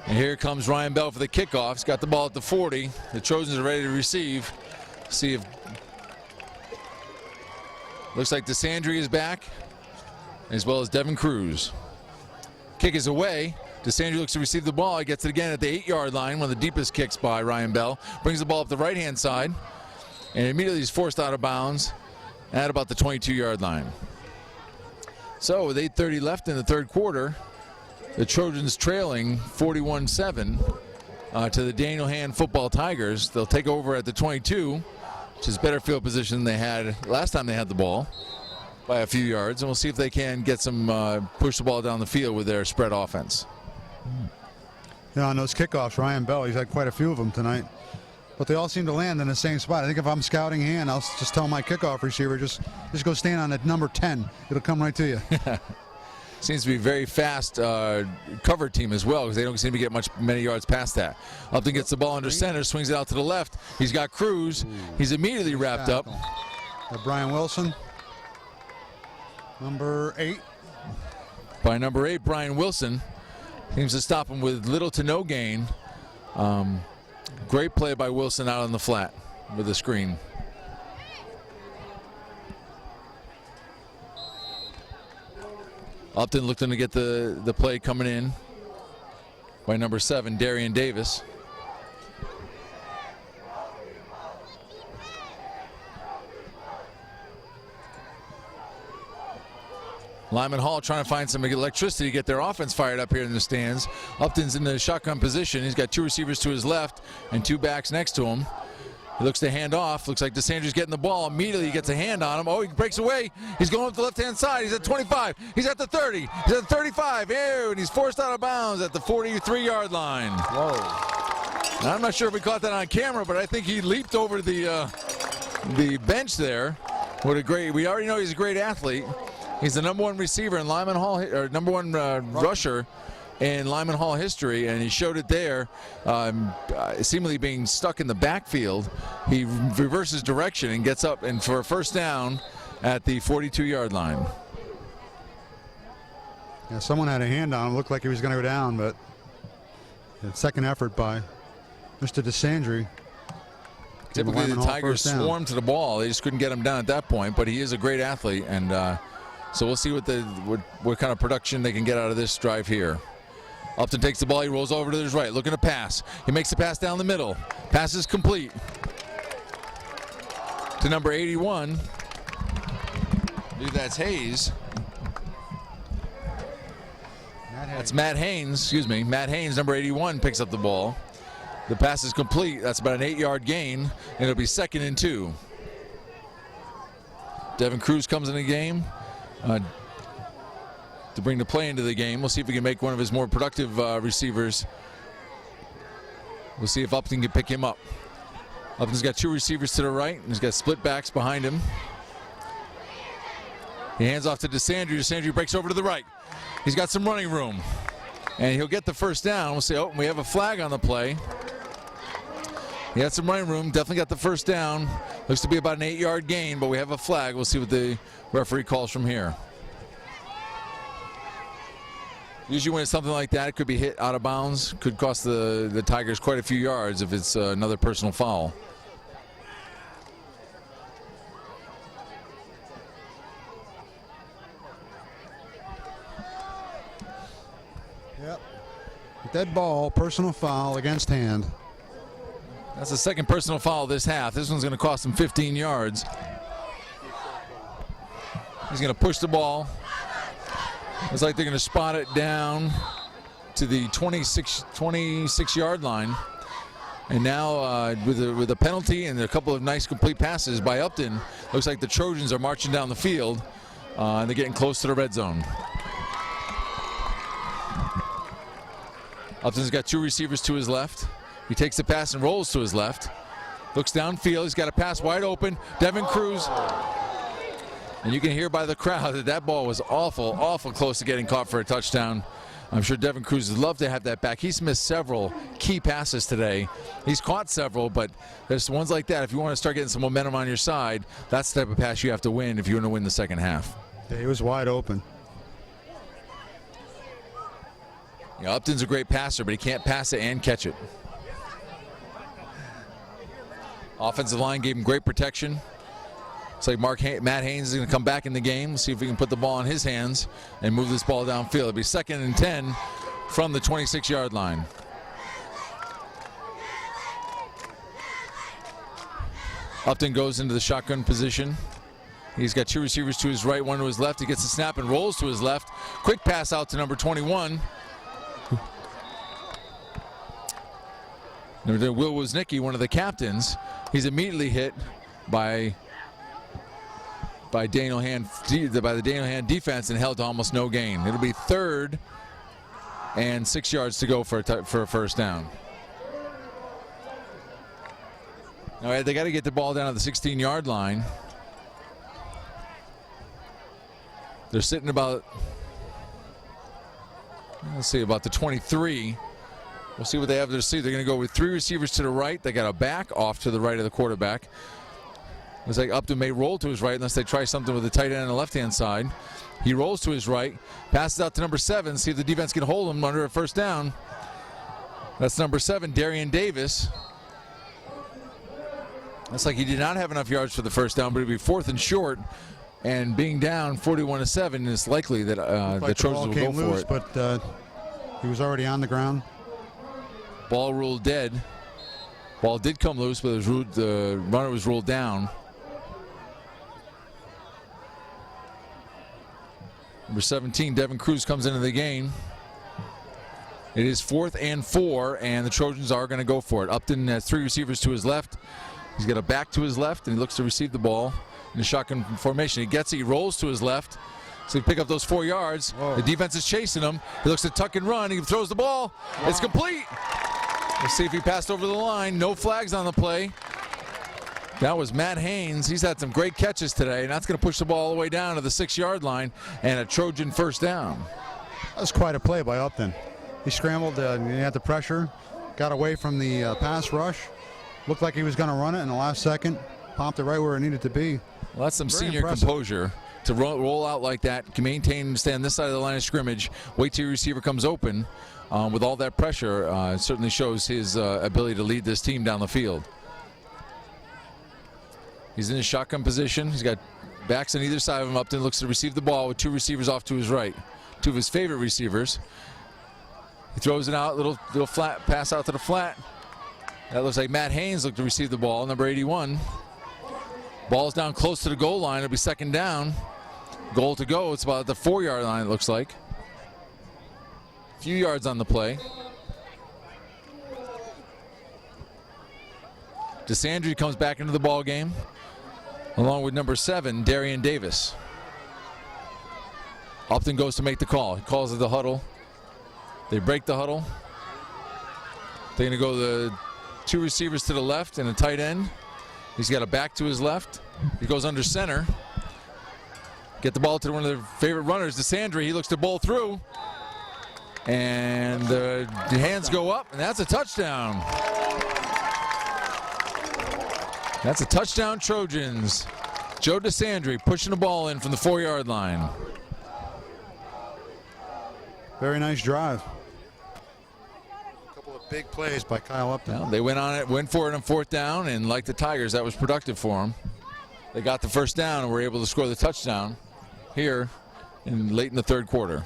And here comes Ryan Bell for the kickoff. He's got the ball at the 40. The Trojans are ready to receive. See if looks like DeSandre is back, as well as Devin Cruz. Kick is away. DeSandre looks to receive the ball. He gets it again at the 8-yard line, one of the deepest kicks by Ryan Bell. Brings the ball up the right-hand side, and immediately he's forced out of bounds at about the 22-yard line. So with 8:30 left in the third quarter, the Trojans trailing 41-7 to the Daniel Hand football Tigers. They'll take over at the 22, which is better field position than they had last time they had the ball by a few yards. And we'll see if they can get some push the ball down the field with their spread offense. Yeah, on those kickoffs, Ryan Bell, he's had quite a few of them tonight. But they all seem to land in the same spot. I think if I'm scouting Hand, I'll just tell my kickoff receiver, just go stand on at number 10. It'll come right to you. Seems to be a very fast cover team as well, because they don't seem to get many yards past that. Upton gets the ball under center, swings it out to the left. He's got Cruz. He's immediately wrapped up. Brian Wilson, number 8. By number 8, Brian Wilson. Seems to stop him with little to no gain. Great play by Wilson out on the flat with the screen. Upton looking to get the play coming in by number 7, Darian Davis. Lyman Hall trying to find some electricity to get their offense fired up here in the stands. Upton's in the shotgun position. He's got 2 receivers to his left and 2 backs next to him. He looks to hand off. Looks like DeSandre's getting the ball. Immediately he gets a hand on him. Oh, he breaks away. He's going up the left-hand side. He's at 25. He's at the 30. He's at the 35. Ew, and he's forced out of bounds at the 43-yard line. Whoa. Now, I'm not sure if we caught that on camera, but I think he leaped over the bench there. What a great, we already know he's a great athlete. He's the #1 receiver in Lyman Hall, or #1 rusher in Lyman Hall history, and he showed it there, seemingly being stuck in the backfield. He reverses direction and gets up and for a first down at the 42-yard line. Yeah, someone had a hand on him. Looked like he was going to go down, but second effort by Mr. DeSandre. Typically the Tigers swarm to the ball. They just couldn't get him down at that point, but he is a great athlete, and so we'll see what kind of production they can get out of this drive here. Upton takes the ball, he rolls over to his right, looking to pass. He makes the pass down the middle. Pass is complete to number 81. I believe that's Hayes. That's Matt Haynes, excuse me. Matt Haynes, number 81, picks up the ball. The pass is complete. That's about an 8-yard gain, and it'll be 2nd and 2. Devin Cruz comes in the game to bring the play into the game. We'll see if we can make one of his more productive receivers. We'll see if Upton can pick him up. Upton's got 2 receivers to the right, and he's got split backs behind him. He hands off to DeSandre. DeSandre breaks over to the right. He's got some running room, and he'll get the first down. We'll say, oh, we have a flag on the play. He had some running room, definitely got the first down. Looks to be about an 8-yard gain, but we have a flag. We'll see what the referee calls from here. Usually when it's something like that, it could be hit out of bounds. Could cost the Tigers quite a few yards if it's another personal foul. Yep. Dead ball, personal foul against Hand. That's the second personal foul this half. This one's going to cost him 15 yards. He's going to push the ball. It's like they're going to spot it down to the 26-yard line. And now with a penalty and a couple of nice complete passes by Upton, looks like the Trojans are marching down the field and they're getting close to the red zone. Upton's got 2 receivers to his left. He takes the pass and rolls to his left. Looks downfield. He's got a pass wide open. Devin Cruz. And you can hear by the crowd that ball was awful close to getting caught for a touchdown. I'm sure Devin Cruz would love to have that back. He's missed several key passes today. He's caught several, but there's ones like that. If you want to start getting some momentum on your side, that's the type of pass you have to win if you want to win the second half. Yeah, he was wide open. You know, Upton's a great passer, but he can't pass it and catch it. Offensive line gave him great protection. Looks like Matt Haynes is going to come back in the game. See if we can put the ball in his hands and move this ball downfield. It'll be 2nd and 10 from the 26-yard line. Upton goes into the shotgun position. He's got 2 receivers to his right, 1 to his left. He gets the snap and rolls to his left. Quick pass out to number 21. Will Woznicki, one of the captains. He's immediately hit by the Daniel Hand defense and held to almost no gain. It'll be 3rd and 6 yards to go for a first down. All right, they got to get the ball down to the 16-yard line. They're sitting about, let's see, about the 23. We'll see what they have to see. They're going to go with 3 receivers to the right. They got a back off to the right of the quarterback. Looks like Upton may roll to his right unless they try something with the tight end on the left-hand side. He rolls to his right, passes out to number 7, see if the defense can hold him under a first down. That's number 7, Darian Davis. Looks like he did not have enough yards for the first down, but it'll be 4th and short. And being down 41-7, it's likely that the Trojans will go for it. But he was already on the ground. Ball ruled dead. Ball did come loose, but the runner was ruled down. Number 17, Devin Cruz, comes into the game. It is 4th and 4, and the Trojans are going to go for it. Upton has 3 receivers to his left. He's got a back to his left, and he looks to receive the ball in a shotgun formation. He gets it, he rolls to his left. So he pick up those 4 yards. Whoa. The defense is chasing him. He looks to tuck and run. He throws the ball. Wow. It's complete. Let's see if he passed over the line. No flags on the play. That was Matt Haynes. He's had some great catches today, and that's going to push the ball all the way down to the 6-yard line and a Trojan first down. That was quite a play by Upton. He scrambled, he had the pressure, got away from the pass rush. Looked like he was going to run it in the last second. Popped it right where it needed to be. Well, that's some Very senior impressive. composure to roll out like that, can maintain and stay on this side of the line of scrimmage, wait till your receiver comes open. With all that pressure, it certainly shows his ability to lead this team down the field. He's in a shotgun position. He's got backs on either side of him. Upton looks to receive the ball with two receivers off to his right. Two of his favorite receivers. He throws it out, little flat pass out to the flat. That looks like Matt Haynes looked to receive the ball, number 81. Ball's down close to the goal line. It'll be second down. Goal to go. It's about at the 4-yard line, it looks like. A few yards on the play. DeSandre comes back into the ball game, along with number 7, Darian Davis. Upton goes to make the call. He calls it the huddle. They break the huddle. They're going to go the two receivers to the left and a tight end. He's got a back to his left. He goes under center. Get the ball to one of their favorite runners, DeSandre. He looks to bowl through. And the hands go up, and that's a touchdown. That's a touchdown, Trojans. Joe DeSandre pushing the ball in from the 4-yard line. Very nice drive. A couple of big plays by Kyle Upton. Well, they went for it on 4th down, and like the Tigers, that was productive for them. They got the first down and were able to score the touchdown here late in the 3rd quarter.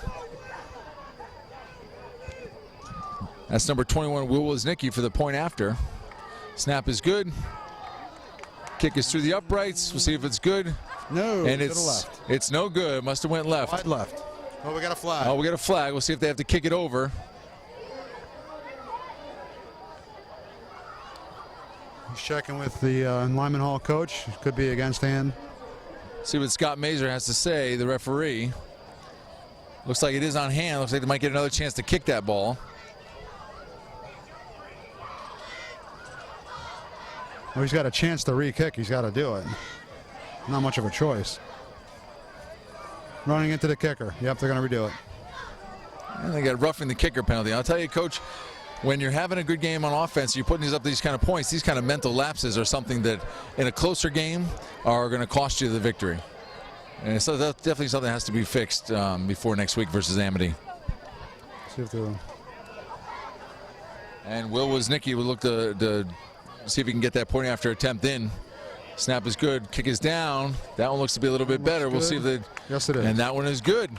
That's number 21, Will Woznicki, for the point after. Snap is good. Kick is through the uprights. We'll see if it's good. No, and to the left. It's no good. Must have went left. Wide left. Oh, we got a flag. Oh, we got a flag. We'll see if they have to kick it over. He's checking with the Lyman Hall coach. Could be against hand. See what Scott Mazur has to say, the referee. Looks like it is on hand. Looks like they might get another chance to kick that ball. Well, he's got a chance to re-kick. He's got to do it. Not much of a choice. Running into the kicker. Yep, they're going to redo it. And they got roughing the kicker penalty. I'll tell you, Coach, when you're having a good game on offense, you're putting these kind of points, these kind of mental lapses are something that in a closer game are going to cost you the victory. And so that's definitely something that has to be fixed before next week versus Amity. See if they'll... And Will Woznicki will look to see if he can get that point after attempt in. Snap is good. Kick is down. That one looks to be a little bit better. We'll see if they. Yes, it is. And that one is good.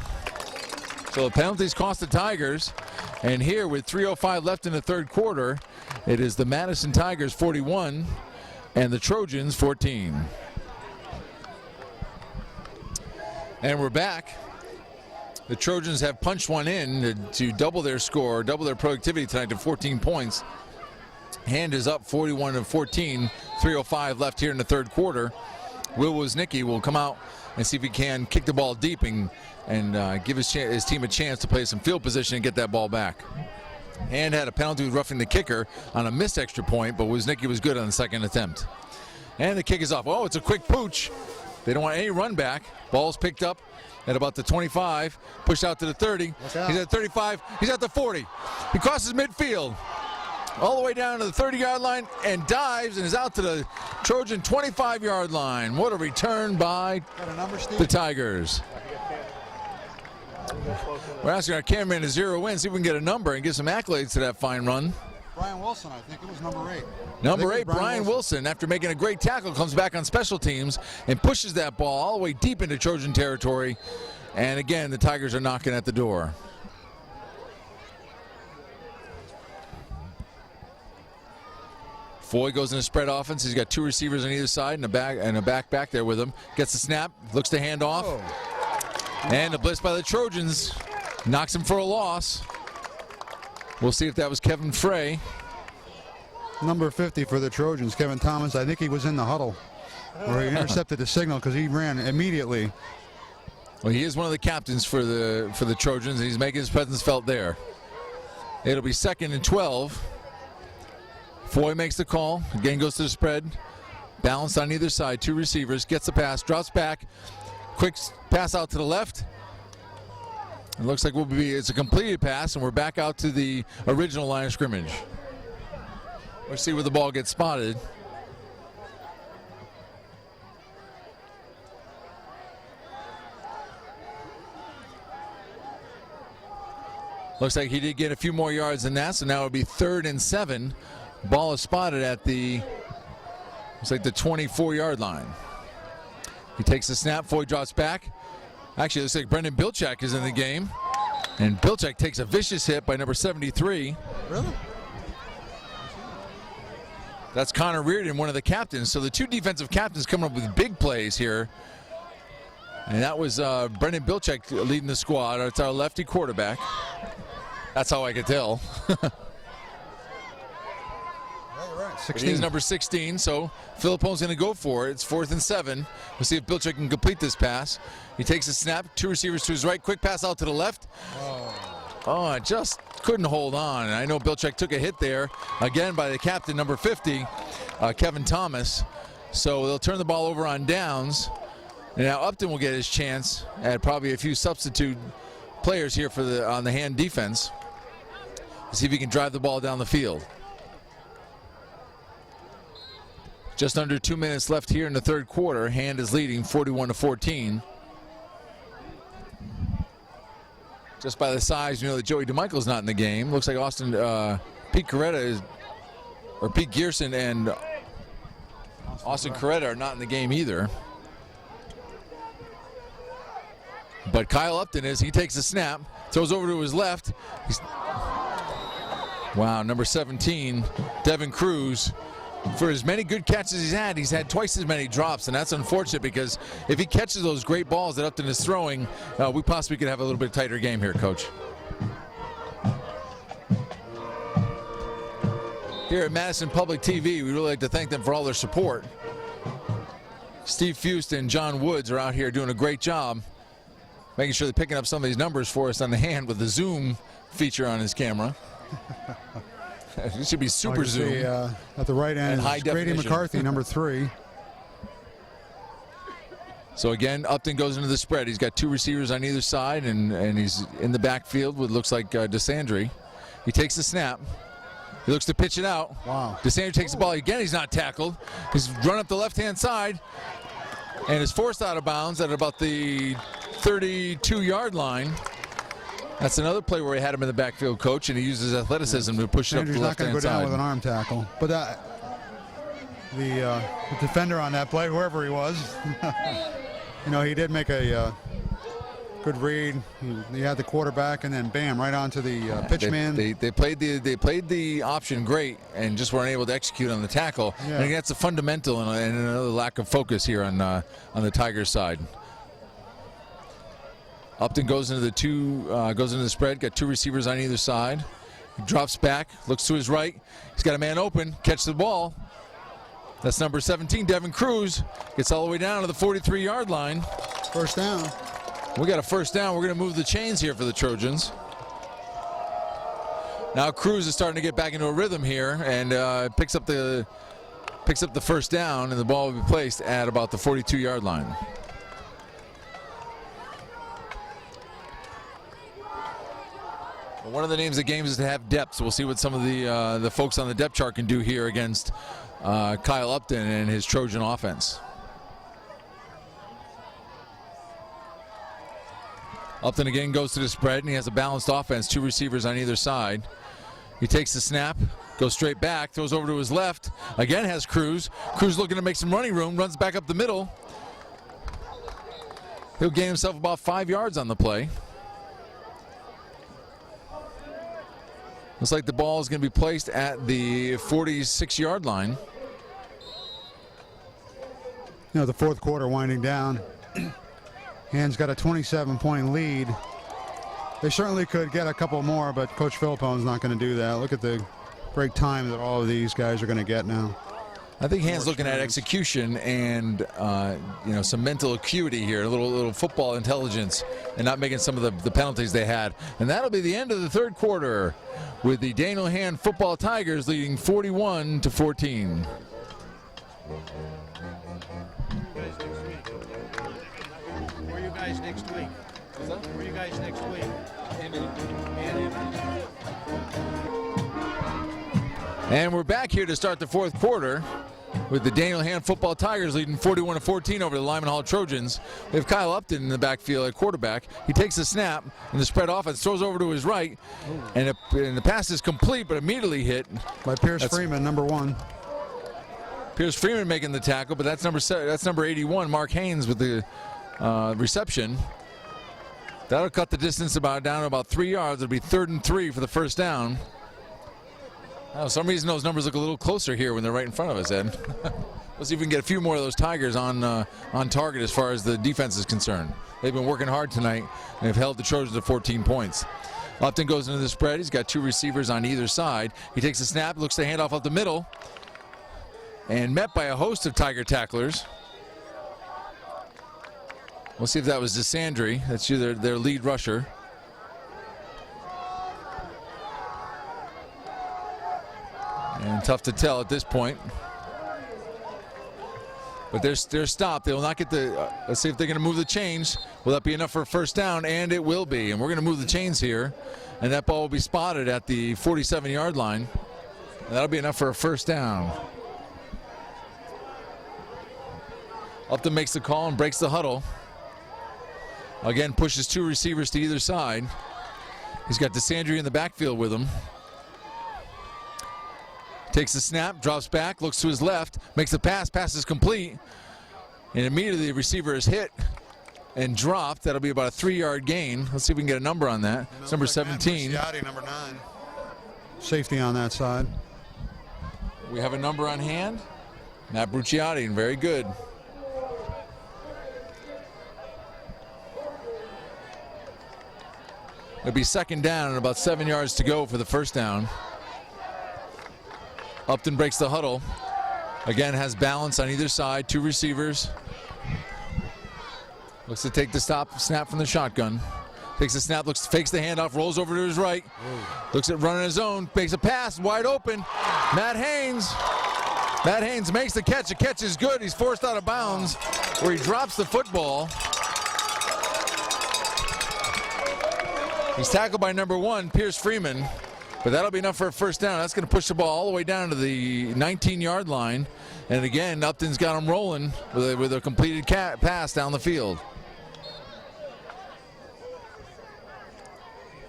So the penalties cost the Tigers. And here with 3:05 left in the 3rd quarter, it is the Madison Tigers 41 and the Trojans 14. And we're back. The Trojans have punched one in to double their score, double their productivity tonight to 14 points. Hand is up 41-14. 3:05 left here in the 3rd quarter. Will Woznicki will come out and see if he can kick the ball deep and give his team a chance to play some field position and get that ball back. Hand had a penalty with roughing the kicker on a missed extra point, but Woznicki was good on the 2nd attempt. And the kick is off. Oh, it's a quick pooch. They don't want any run back. Ball's picked up at about the 25, pushed out to the 30. He's at 35. He's at the 40. He crosses midfield, all the way down to the 30-yard line and dives and is out to the Trojan 25-yard line. What a return by the Tigers. We're asking our cameraman to zero in, see if we can get a number and give some accolades to that fine run. Brian Wilson, I think it was number 8. Number 8, Brian Wilson, after making a great tackle, comes back on special teams and pushes that ball all the way deep into Trojan territory. And again, the Tigers are knocking at the door. Foy goes in a spread offense. He's got 2 receivers on either side and a back there with him. Gets the snap, looks to hand off. And the blitz by the Trojans knocks him for a loss. We'll see if that was Kevin Frey. Number 50 for the Trojans, Kevin Thomas. I think he was in the huddle where he intercepted the signal because he ran immediately. Well, he is one of the captains for the Trojans, and he's making his presence felt there. It'll be 2nd and 12. Foy makes the call. Again goes to the spread. Balanced on either side. 2 receivers. Gets the pass. Drops back. Quick pass out to the left. It looks like it's a completed pass, and we're back out to the original line of scrimmage. Let's see where the ball gets spotted. Looks like he did get a few more yards than that, so now it'll be 3rd and 7. Ball is spotted at the, looks like the 24-yard line. He takes the snap, Foy drops back. Actually, it looks like Brendan Bilczak is in the game. And Bilczak takes a vicious hit by number 73. Really? That's Connor Reardon, one of the captains. So the two defensive captains coming up with big plays here. And that was Brendan Bilczak leading the squad. It's our lefty quarterback. That's how I could tell. Right. But 16. he's number 16, so Philippone's going to go for it. It's 4th and 7. We'll see if Bilczak can complete this pass. He takes a snap, 2 receivers to his right, quick pass out to the left. Oh, it just couldn't hold on. And I know Bilczak took a hit there, again by the captain, number 50, Kevin Thomas. So they'll turn the ball over on downs. And now Upton will get his chance at probably a few substitute players here for on the hand defense. See if he can drive the ball down the field. Just under 2 minutes left here in the third quarter. Hand is leading 41-14. Just by the size, you know that Joey DeMichael's not in the game. Looks like Pete Gearson and Austin Coretta are not in the game either. But Kyle Upton is. He takes a snap, throws over to his left. Wow, number 17, Devin Cruz. For as many good catches he's had twice as many drops, and that's unfortunate because if he catches those great balls that Upton is throwing, we possibly could have a little bit tighter game here, Coach. Here at Madison Public TV, we really like to thank them for all their support. Steve Fust and John Woods are out here doing a great job, making sure they're picking up some of these numbers for us on the hand with the zoom feature on his camera. It should be super zoom. At the right end, high Grady definition. McCarthy, number 3. So again, Upton goes into the spread. He's got 2 receivers on either side, and he's in the backfield with looks like DeSandre. He takes the snap. He looks to pitch it out. Wow. DeSandre takes the ball. Again, he's not tackled. He's run up the left-hand side and is forced out of bounds at about the 32-yard line. That's another play where he had him in the backfield, Coach, and he uses athleticism to push it up the Andrew's not going left-hand to go down side. with an arm tackle. But the defender on that play, whoever he was, you know, he did make a good read. He had the quarterback, and then bam, right onto the pitch man. They played the option great and just weren't able to execute on the tackle. Yeah. I think that's a fundamental and another lack of focus here on the Tigers side. Upton goes into the spread, got 2 receivers on either side. He drops back, looks to his right. He's got a man open, catch the ball. That's number 17, Devin Cruz. Gets all the way down to the 43-yard line. First down. We got a first down. We're going to move the chains here for the Trojans. Now Cruz is starting to get back into a rhythm here and picks up the first down, and the ball will be placed at about the 42-yard line. One of the names of the game is to have depth, so we'll see what some of the folks on the depth chart can do here against Kyle Upton and his Trojan offense. Upton again goes to the spread, and he has a balanced offense, 2 receivers on either side. He takes the snap, goes straight back, throws over to his left, again has Cruz. Cruz looking to make some running room, runs back up the middle. He'll gain himself about 5 yards on the play. Looks like the ball is going to be placed at the 46-yard line. You know, the fourth quarter winding down. Hand's got a 27-point lead. They certainly could get a couple more, but Coach Philippone's not going to do that. Look at the great time that all of these guys are going to get now. I think Hand's looking at execution and some mental acuity here, a little football intelligence, and not making some of the penalties they had. And that'll be the end of the third quarter, with the Daniel Hand Football Tigers leading 41-14. Where are you guys next week? Where are you guys next week? And we're back here to start the fourth quarter with the Daniel Hand football Tigers leading 41-14 over the Lyman Hall Trojans. We have Kyle Upton in the backfield at quarterback. He takes a snap and the spread offense throws over to his right, and the pass is complete but immediately hit by Pierce Freeman, number 1. Pierce Freeman making the tackle, but that's number 81, Mark Haynes, with the reception. That'll cut the distance down to about 3 yards. It'll be 3rd and 3 for the first down. For some reason those numbers look a little closer here when they're right in front of us, Ed. Let's see if we can get a few more of those Tigers on target as far as the defense is concerned. They've been working hard tonight and have held the Trojans to 14 points. Upton goes into the spread. He's got 2 receivers on either side. He takes a snap, looks to hand off up the middle, and met by a host of Tiger tacklers. We'll see if that was DeSandre. That's their lead rusher. And tough to tell at this point. But they're stopped. They will not get the, let's see if they're going to move the chains. Will that be enough for a first down? And it will be. And we're going to move the chains here. And that ball will be spotted at the 47-yard line. And that'll be enough for a first down. Upton makes the call and breaks the huddle. Again, pushes 2 receivers to either side. He's got DeSandre in the backfield with him. Takes the snap, drops back, looks to his left, makes the pass is complete, and immediately the receiver is hit and dropped. That'll be about a 3-yard gain. Let's see if we can get a number on that. It's number 17. Number 9. Safety on that side. We have a number on hand. Matt Brucciati, very good. It'll be 2nd down and about 7 yards to go for the first down. Upton breaks the huddle. Again, has balance on either side. 2 receivers. Looks to take the snap from the shotgun. Takes the snap, fakes the handoff, rolls over to his right. Looks at running his own, makes a pass, wide open. Matt Haynes makes the catch. The catch is good. He's forced out of bounds where he drops the football. He's tackled by number 1, Pierce Freeman. But that'll be enough for a first down. That's going to push the ball all the way down to the 19-yard line. And again, Upton's got him rolling with a completed pass down the field.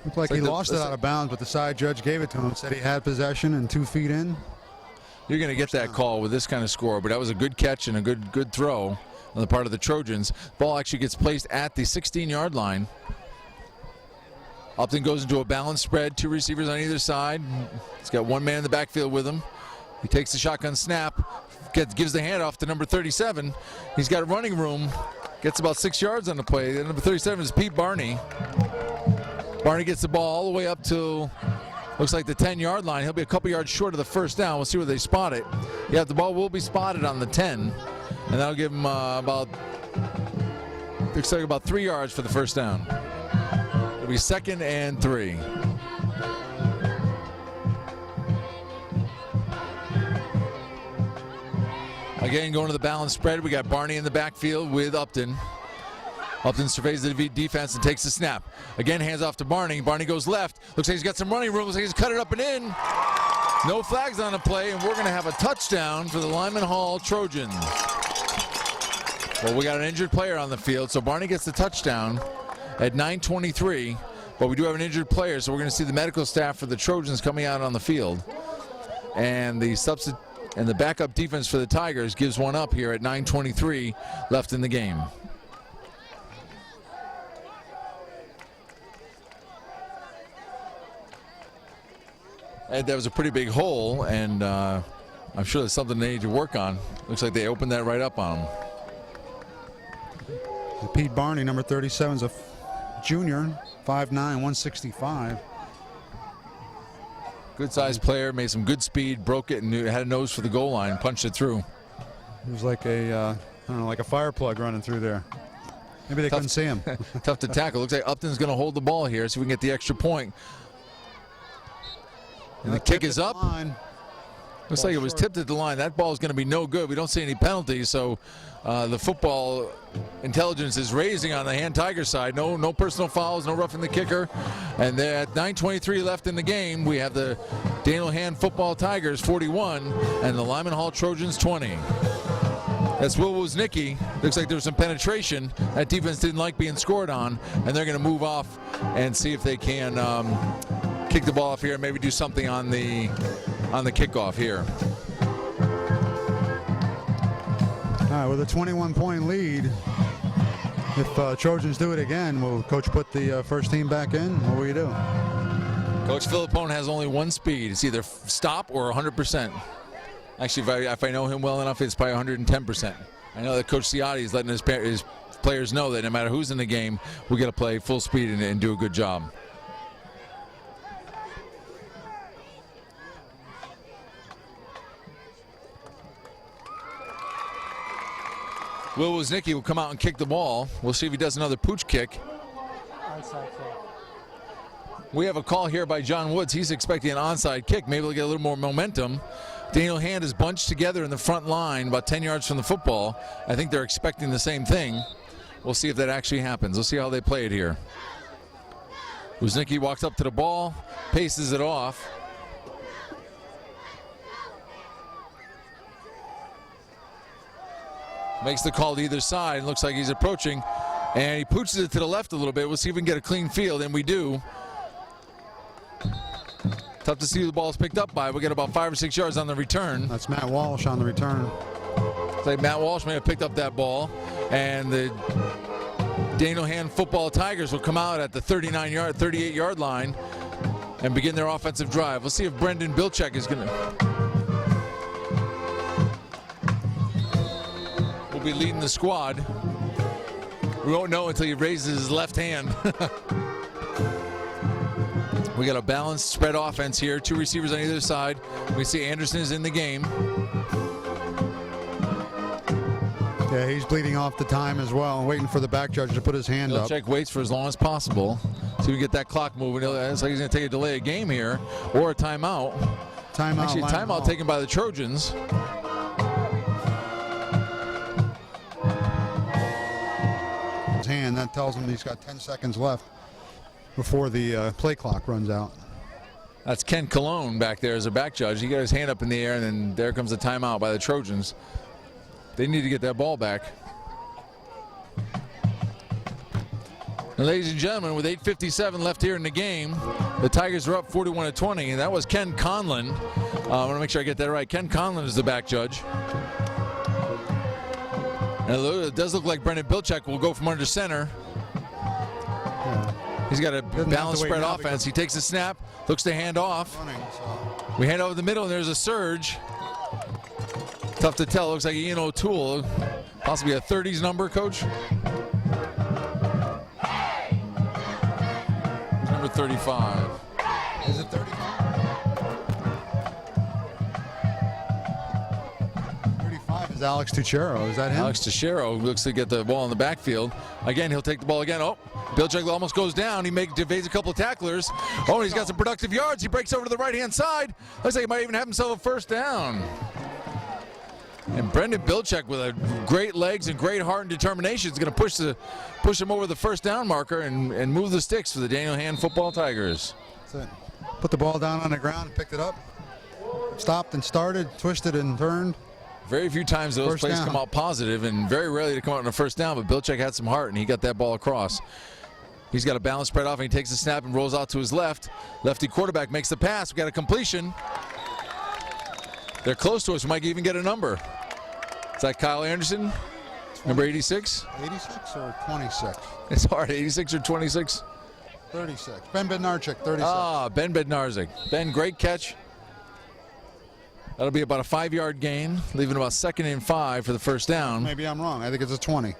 Looked like he lost it out of bounds, but the side judge gave it to him. Said he had possession and 2 feet in. You're going to get that call with this kind of score, but that was a good catch and a good throw on the part of the Trojans. Ball actually gets placed at the 16-yard line. Upton goes into a balanced spread, 2 receivers on either side. He's got 1 man in the backfield with him. He takes the shotgun snap, gives the handoff to number 37. He's got running room, gets about 6 yards on the play. And number 37 is Pete Barney. Barney gets the ball all the way up to, looks like the 10-yard line. He'll be a couple yards short of the first down. We'll see where they spot it. Yeah, the ball will be spotted on the 10, and that'll give him looks like about 3 yards for the first down. It'll be 2nd and 3. Again, going to the balance spread, we got Barney in the backfield with Upton. Upton surveys the defense and takes the snap. Again, hands off to Barney. Barney goes left. Looks like he's got some running room. Looks like he's cut it up and in. No flags on the play, and we're going to have a touchdown for the Lyman Hall Trojans. Well, we got an injured player on the field, so Barney gets the touchdown at 9:23. But we do have an injured player, so we're going to see the medical staff for the Trojans coming out on the field. And the backup defense for the Tigers gives one up here at 9:23 left in the game. And that was a pretty big hole, and I'm sure that's something they need to work on. Looks like they opened that right up on them. Pete Barney, number 37, is a junior, 5'9", 165. Good-sized player, made some good speed, broke it, and had a nose for the goal line, punched it through. It was like a, I don't know, like a fire plug running through there. Maybe they couldn't see him. Tough to tackle. Looks like Upton's going to hold the ball here, so we can get the extra point. And the kick is up. Looks like it was tipped at the line. That ball is going to be no good. We don't see any penalties, so the football intelligence is raising on the hand Tiger side. No personal fouls, no roughing the kicker. And at 9:23 left in the game, we have the Daniel Hand football Tigers 41 and the Lyman Hall Trojans 20. That's Will Woznicki. Looks like there was some penetration. That defense didn't like being scored on, and they're going to move off and see if they can kick the ball off here and maybe do something on the kickoff here. All right, with a 21-point lead, if Trojans do it again, will Coach put the first team back in? What will you do? Coach Filippone has only one speed. It's either stop or 100%. Actually, if I know him well enough, it's probably 110%. I know that Coach Ciotti is letting his players know that no matter who's in the game, we got to play full speed and do a good job. Will Woznicki will come out and kick the ball. We'll see if he does another pooch kick. We have a call here by John Woods. He's expecting an onside kick. Maybe they'll get a little more momentum. Daniel Hand is bunched together in the front line about 10 yards from the football. I think they're expecting the same thing. We'll see if that actually happens. We'll see how they play it here. Woznicki walks up to the ball, paces it off. Makes the call to either side. Looks like he's approaching. And he pooches it to the left a little bit. We'll see if we can get a clean field, and we do. Tough to see who the ball is picked up by. We get about 5 or 6 yards on the return. That's Matt Walsh on the return. Looks like Matt Walsh may have picked up that ball. And the Daniel Hand football Tigers will come out at the 38-yard line and begin their offensive drive. We'll see if Brendan Bilczek is going to be leading the squad. We won't know until he raises his left hand. We got a balanced spread offense here. 2 receivers on either side. We see Anderson is in the game. Yeah, he's bleeding off the time as well, waiting for the back judge to put his hand up. Bilczek waits for as long as possible so we can get that clock moving. It's like he's going to take a delay of game here or a timeout. Actually, a timeout taken by the Trojans. His hand, that tells him he's got 10 seconds left before the play clock runs out. That's Ken Colon back there as a back judge. He got his hand up in the air, and then there comes a timeout by the Trojans. They need to get that ball back. And ladies and gentlemen, with 8:57 left here in the game, the Tigers are up 41-20, and that was Ken Conlon. I want to make sure I get that right. Ken Conlon is the back judge. And it does look like Brendan Bilczek will go from under center. He's got a balanced spread offense. He takes a snap, looks to hand off. We hand over the middle, and there's a surge. Tough to tell. Looks like Ian O'Toole, possibly a 30s number, Coach. Number 35. Is it 35? 35 is Alex Tuchero. Is that him? Alex Tuchero looks to get the ball in the backfield. Again, he'll take the ball again. Oh, Bilczek almost goes down. He evades a couple of tacklers. Oh, and he's got some productive yards. He breaks over to the right-hand side. Looks like he might even have himself a first down. And Brendan Bilczek, with a great legs and great heart and determination, is going to push him over the first down marker and move the sticks for the Daniel Hand football Tigers. That's it. Put the ball down on the ground, picked it up, stopped and started, twisted and turned. Very few times those plays come out positive, and very rarely to come out on a first down, but Bilczek had some heart, and he got that ball across. He's got a balanced spread off, and he takes the snap and rolls out to his left. Lefty quarterback makes the pass. We got a completion. They're close to us. We might even get a number. Is that Kyle Anderson, number 86? 86 or 26? It's hard, 86 or 26? 36. Ben Bednarczyk, 36. Ah, Ben Bednarczyk. Ben, great catch. That'll be about a 5-yard gain, leaving about 2nd and 5 for the first down. Maybe I'm wrong. I think it's a 20.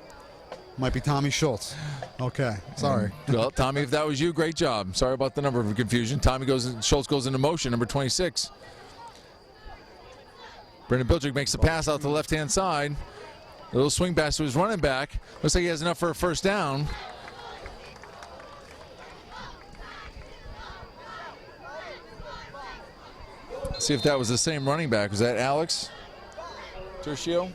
Might be Tommy Schultz. Okay, sorry. Well, Tommy, if that was you, great job. Sorry about the number of confusion. Schultz goes into motion, number 26. Brendan Bilczek makes the pass out to the left-hand side. A little swing pass to his running back. Looks like he has enough for a first down. See if that was the same running back. Was that Alex Tercio?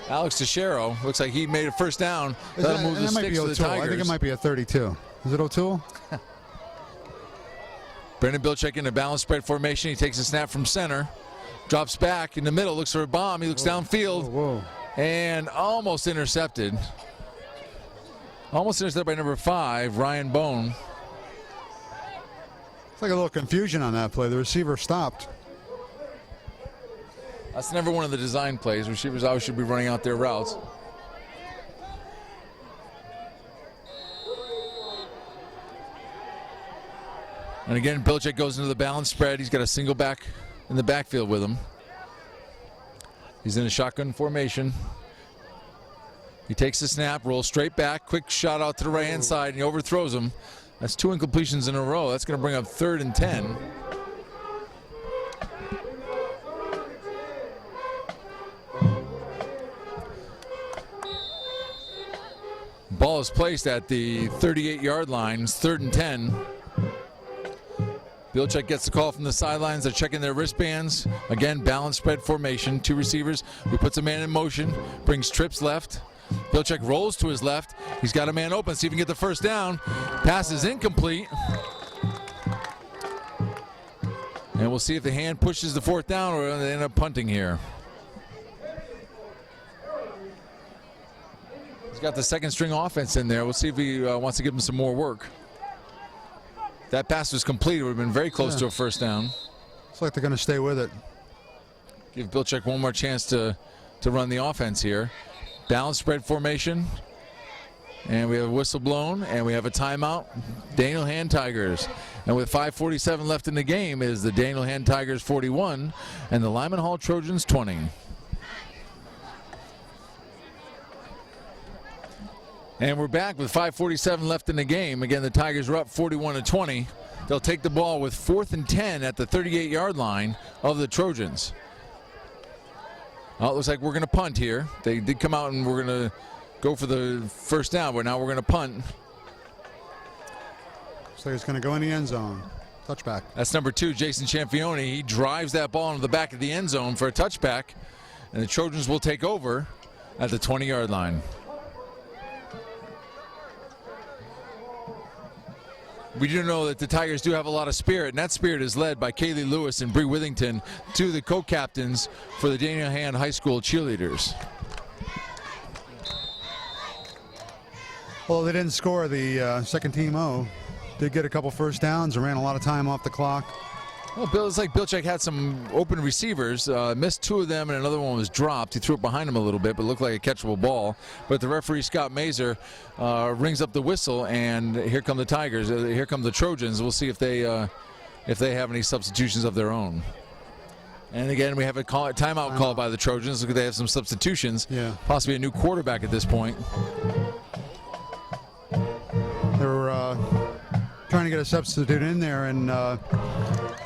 Alex Teixeira. Looks like he made a first down. That'll move the sticks to the Tigers. I think it might be a 32. Is it O'Toole? Brendan Bilczek in a balanced spread formation. He takes a snap from center. Drops back in the middle. Looks for a bomb. He looks downfield. Whoa. And almost intercepted. Almost intercepted by number 5, Ryan Bone. It's like a little confusion on that play. The receiver stopped. That's never one of the design plays. Receivers always should be running out their routes. And again, Bilczek goes into the balance spread. He's got a single back in the backfield with him. He's in a shotgun formation. He takes the snap, rolls straight back, quick shot out to the right-hand side, and he overthrows him. That's 2 incompletions in a row. That's going to bring up 3rd and 10. Ball is placed at the 38-yard line. It's 3rd and 10. Bilczek gets the call from the sidelines. They're checking their wristbands. Again, balanced spread formation. 2 receivers. He puts a man in motion, brings trips left. Bilczek rolls to his left. He's got a man open. See if he can get the first down. Pass is incomplete. And we'll see if the hand pushes the 4th down or they end up punting here. He's got the 2nd string offense in there. We'll see if he wants to give him some more work. That pass was complete. It would have been very close to a first down. Looks like they're going to stay with it. Give Bilczek one more chance to run the offense here. Balanced spread formation. And we have a whistle blown, and we have a timeout. Daniel Hand Tigers. And with 5:47 left in the game, is the Daniel Hand Tigers 41 and the Lyman Hall Trojans 20. And we're back with 5:47 left in the game. Again, the Tigers are up 41-20. They'll take the ball with 4th and 10 at the 38-yard line of the Trojans. Well, it looks like we're going to punt here. They did come out and we're going to go for the first down, but now we're going to punt. Looks like it's going to go in the end zone. Touchback. That's number 2, Jason Champione. He drives that ball into the back of the end zone for a touchback, and the Trojans will take over at the 20-yard line. We do know that the Tigers do have a lot of spirit, and that spirit is led by Kaylee Lewis and Bree Withington, 2 of the co-captains for the Daniel Hand High School cheerleaders. Well, they didn't score the second team did get a couple first downs and ran a lot of time off the clock. Well, it's like Bilczek had some open receivers, missed 2 of them, and another one was dropped. He threw it behind him a little bit, but it looked like a catchable ball. But the referee, Scott Mazer, rings up the whistle, and here come the Tigers. Here come the Trojans. We'll see if they have any substitutions of their own. And again, we have a timeout call by the Trojans. Look, they have some substitutions. Yeah. Possibly a new quarterback at this point. They were trying to get a substitute in there, and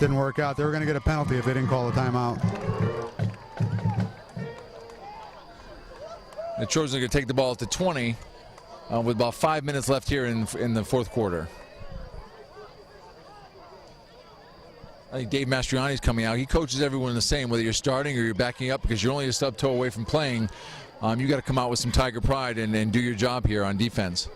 didn't work out. They were going to get a penalty if they didn't call a timeout. The Trojans are going to take the ball at the 20 with about 5 minutes left here in the 4th quarter. I think Dave Mastriani's coming out. He coaches everyone the same, whether you're starting or you're backing up, because you're only a stub toe away from playing. You got to come out with some Tiger pride and do your job here on defense.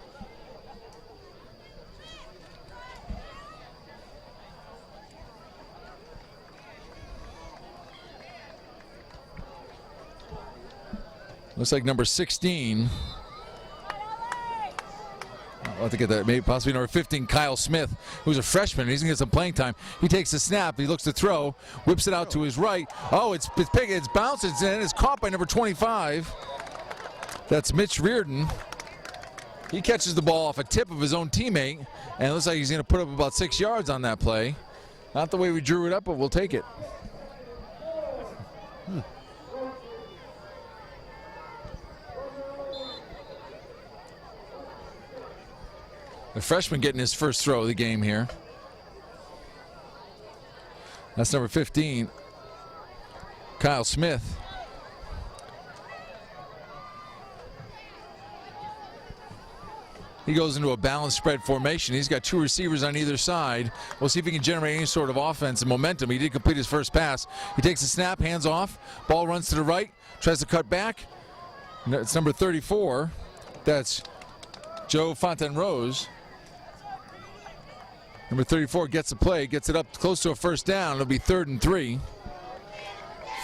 Looks like number 16. I'll have to get that. Maybe possibly number 15, Kyle Smith, who's a freshman. He's going to get some playing time. He takes the snap. He looks to throw. Whips it out to his right. Oh, it's big. It's bounces and it's caught by number 25. That's Mitch Reardon. He catches the ball off a tip of his own teammate, and it looks like he's going to put up about 6 yards on that play. Not the way we drew it up, but we'll take it. The freshman getting his first throw of the game here. That's number 15, Kyle Smith. He goes into a balanced spread formation. He's got 2 receivers on either side. We'll see if he can generate any sort of offense and momentum. He did complete his first pass. He takes a snap, hands off. Ball runs to the right, tries to cut back. It's number 34. That's Joe Fontaine-Rose. Number 34 gets the play, gets it up close to a first down. It'll be 3rd and 3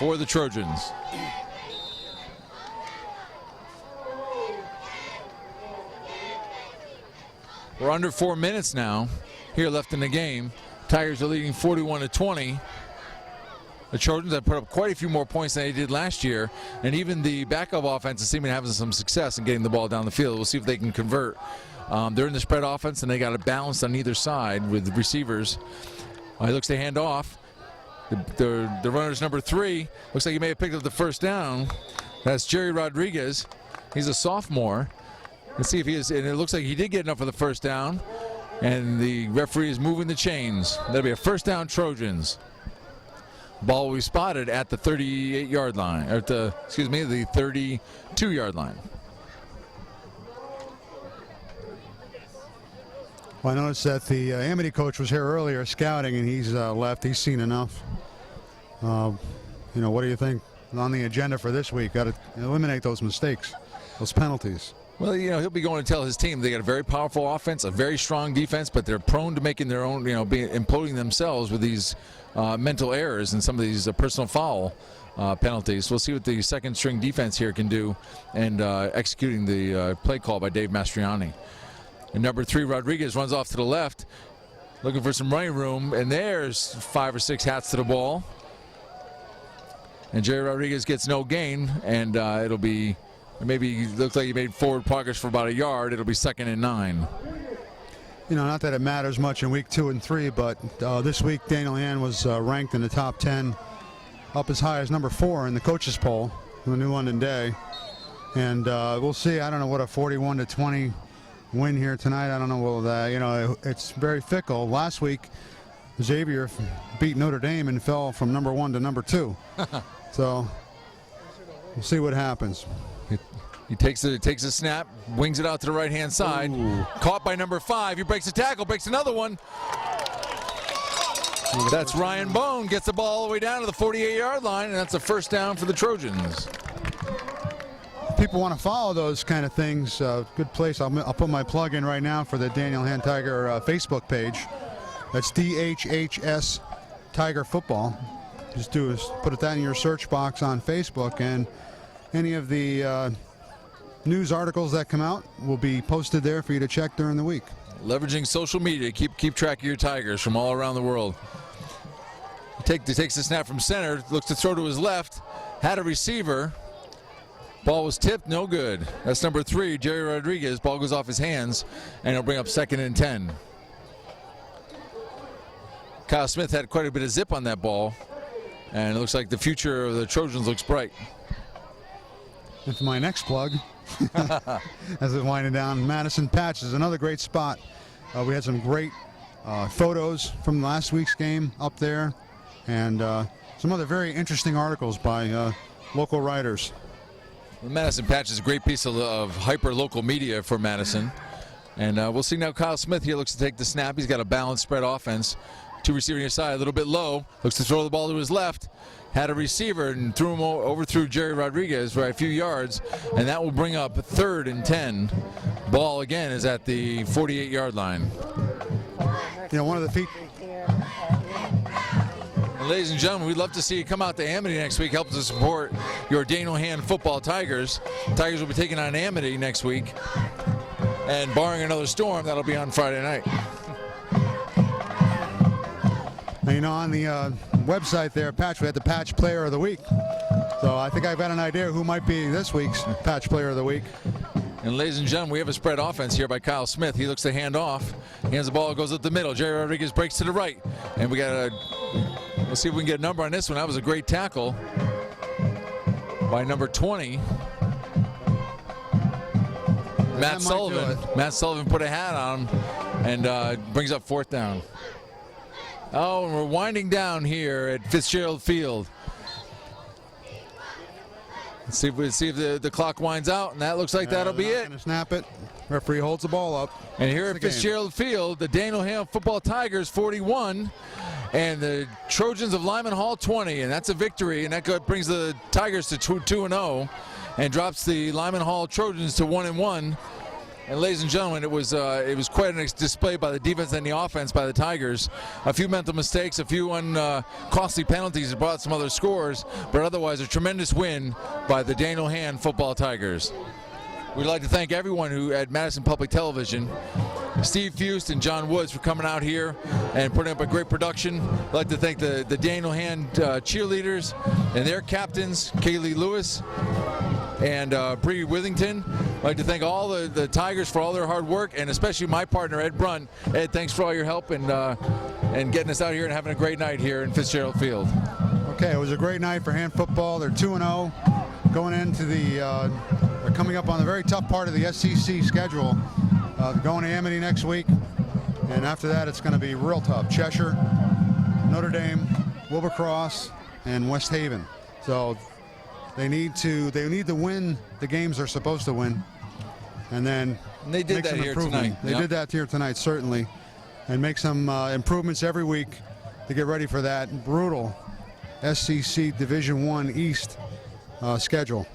for the Trojans. We're under 4 minutes now here left in the game. Tigers are leading 41-20. The Trojans have put up quite a few more points than they did last year, and even the backup offense is seeming to have some success in getting the ball down the field. We'll see if they can convert. They're in the spread offense, and they got it balanced on either side with receivers. He looks to hand off. The runner's number 3. Looks like he may have picked up the first down. That's Jerry Rodriguez. He's a sophomore. Let's see if he is, and it looks like he did get enough for the first down. And the referee is moving the chains. That'll be a first down Trojans. Ball will be spotted at the 38-yard line, or the 32-yard line. Well, I noticed that the Amity coach was here earlier scouting, and he's left. He's seen enough. What do you think on the agenda for this week? Got to eliminate those mistakes, those penalties. Well, he'll be going to tell his team they got a very powerful offense, a very strong defense, but they're prone to making their own, imploding themselves with these mental errors and some of these personal foul penalties. We'll see what the second string defense here can do and executing the play call by Dave Mastriani. And number 3, Rodriguez, runs off to the left, looking for some running room, and there's 5 or 6 hats to the ball. And Jerry Rodriguez gets no gain, and it'll be, maybe looks like he made forward progress for about a yard. It'll be 2nd and 9. Not that it matters much in week 2 and 3, but this week Daniel Hand was ranked in the top 10, up as high as number 4 in the coaches poll in the New London Day. And we'll see. I don't know what a 41-20 win here tonight. I don't know. Well, it's very fickle. Last week, Xavier beat Notre Dame and fell from number 1 to number 2. So we'll see what happens. He takes a snap, wings it out to the right-hand side. Ooh. Caught by number 5. He breaks a tackle, breaks another one. That's Ryan Bone. Gets the ball all the way down to the 48-yard line, and that's a first down for the Trojans. People want to follow those kind of things. Good place. I'll put my plug in right now for the Daniel Hand Tiger Facebook page. That's DHHS Tiger Football. Just put that in your search box on Facebook, and any of the news articles that come out will be posted there for you to check during the week. Leveraging social media, keep track of your Tigers from all around the world. He takes the snap from center, looks to throw to his left, had a receiver. Ball was tipped, no good. That's number 3, Jerry Rodriguez. Ball goes off his hands, and it'll bring up 2nd and 10. Kyle Smith had quite a bit of zip on that ball, and it looks like the future of the Trojans looks bright. And for my next plug, as it's winding down, Madison Patch is another great spot. We had some great photos from last week's game up there, and some other very interesting articles by local writers. The Madison Patch is a great piece of hyper-local media for Madison. And we'll see now Kyle Smith here looks to take the snap. He's got a balanced spread offense. 2 receivers on his side, a little bit low. Looks to throw the ball to his left. Had a receiver and threw him overthrew Jerry Rodriguez by a few yards. And that will bring up 3rd and 10. Ball again is at the 48-yard line. One of the feet. And ladies and gentlemen, we'd love to see you come out to Amity next week, help to support your Daniel Hand football Tigers. Tigers will be taking on Amity next week. And barring another storm, that'll be on Friday night. Now, on the website there, Patch, we had the Patch Player of the Week. So I think I've got an idea who might be this week's Patch Player of the Week. And ladies and gentlemen, we have a spread offense here by Kyle Smith. He looks to hand off. Hands the ball, goes up the middle. Jerry Rodriguez breaks to the right. And let's see if we can get a number on this one. That was a great tackle by number 20. Matt Sullivan. Matt Sullivan put a hat on him and brings up 4th down. Oh, and we're winding down here at Fitzgerald Field. Let's see if the clock winds out, and that looks like that'll be it. Gonna snap it. Referee holds the ball up. And here at That's the game. Fitzgerald Field, the Daniel Ham football Tigers 41, and the Trojans of Lyman Hall 20, and that's a victory, and that brings the Tigers to 2-0, and drops the Lyman Hall Trojans to 1-1. And ladies and gentlemen, it was quite a display by the defense and the offense by the Tigers. A few mental mistakes, a few costly penalties that brought some other scores, but otherwise a tremendous win by the Daniel Hand football Tigers. We'd like to thank everyone who at Madison Public Television, Steve Fust and John Woods, for coming out here and putting up a great production. I'd like to thank the Daniel Hand cheerleaders and their captains, Kaylee Lewis and Bree Withington. I'd like to thank all the Tigers for all their hard work, and especially my partner, Ed Brunt. Ed, thanks for all your help and getting us out here and having a great night here in Fitzgerald Field. Okay, it was a great night for hand football. They're 2-0 going into they're coming up on the very tough part of the SEC schedule. They're going to Amity next week, and after that it's going to be real tough. Cheshire, Notre Dame, Wilbercross, and West Haven. So they need to win the games they're supposed to win, and then they did that here tonight. They did that here tonight, certainly, and make some improvements every week to get ready for that brutal SEC Division I East schedule.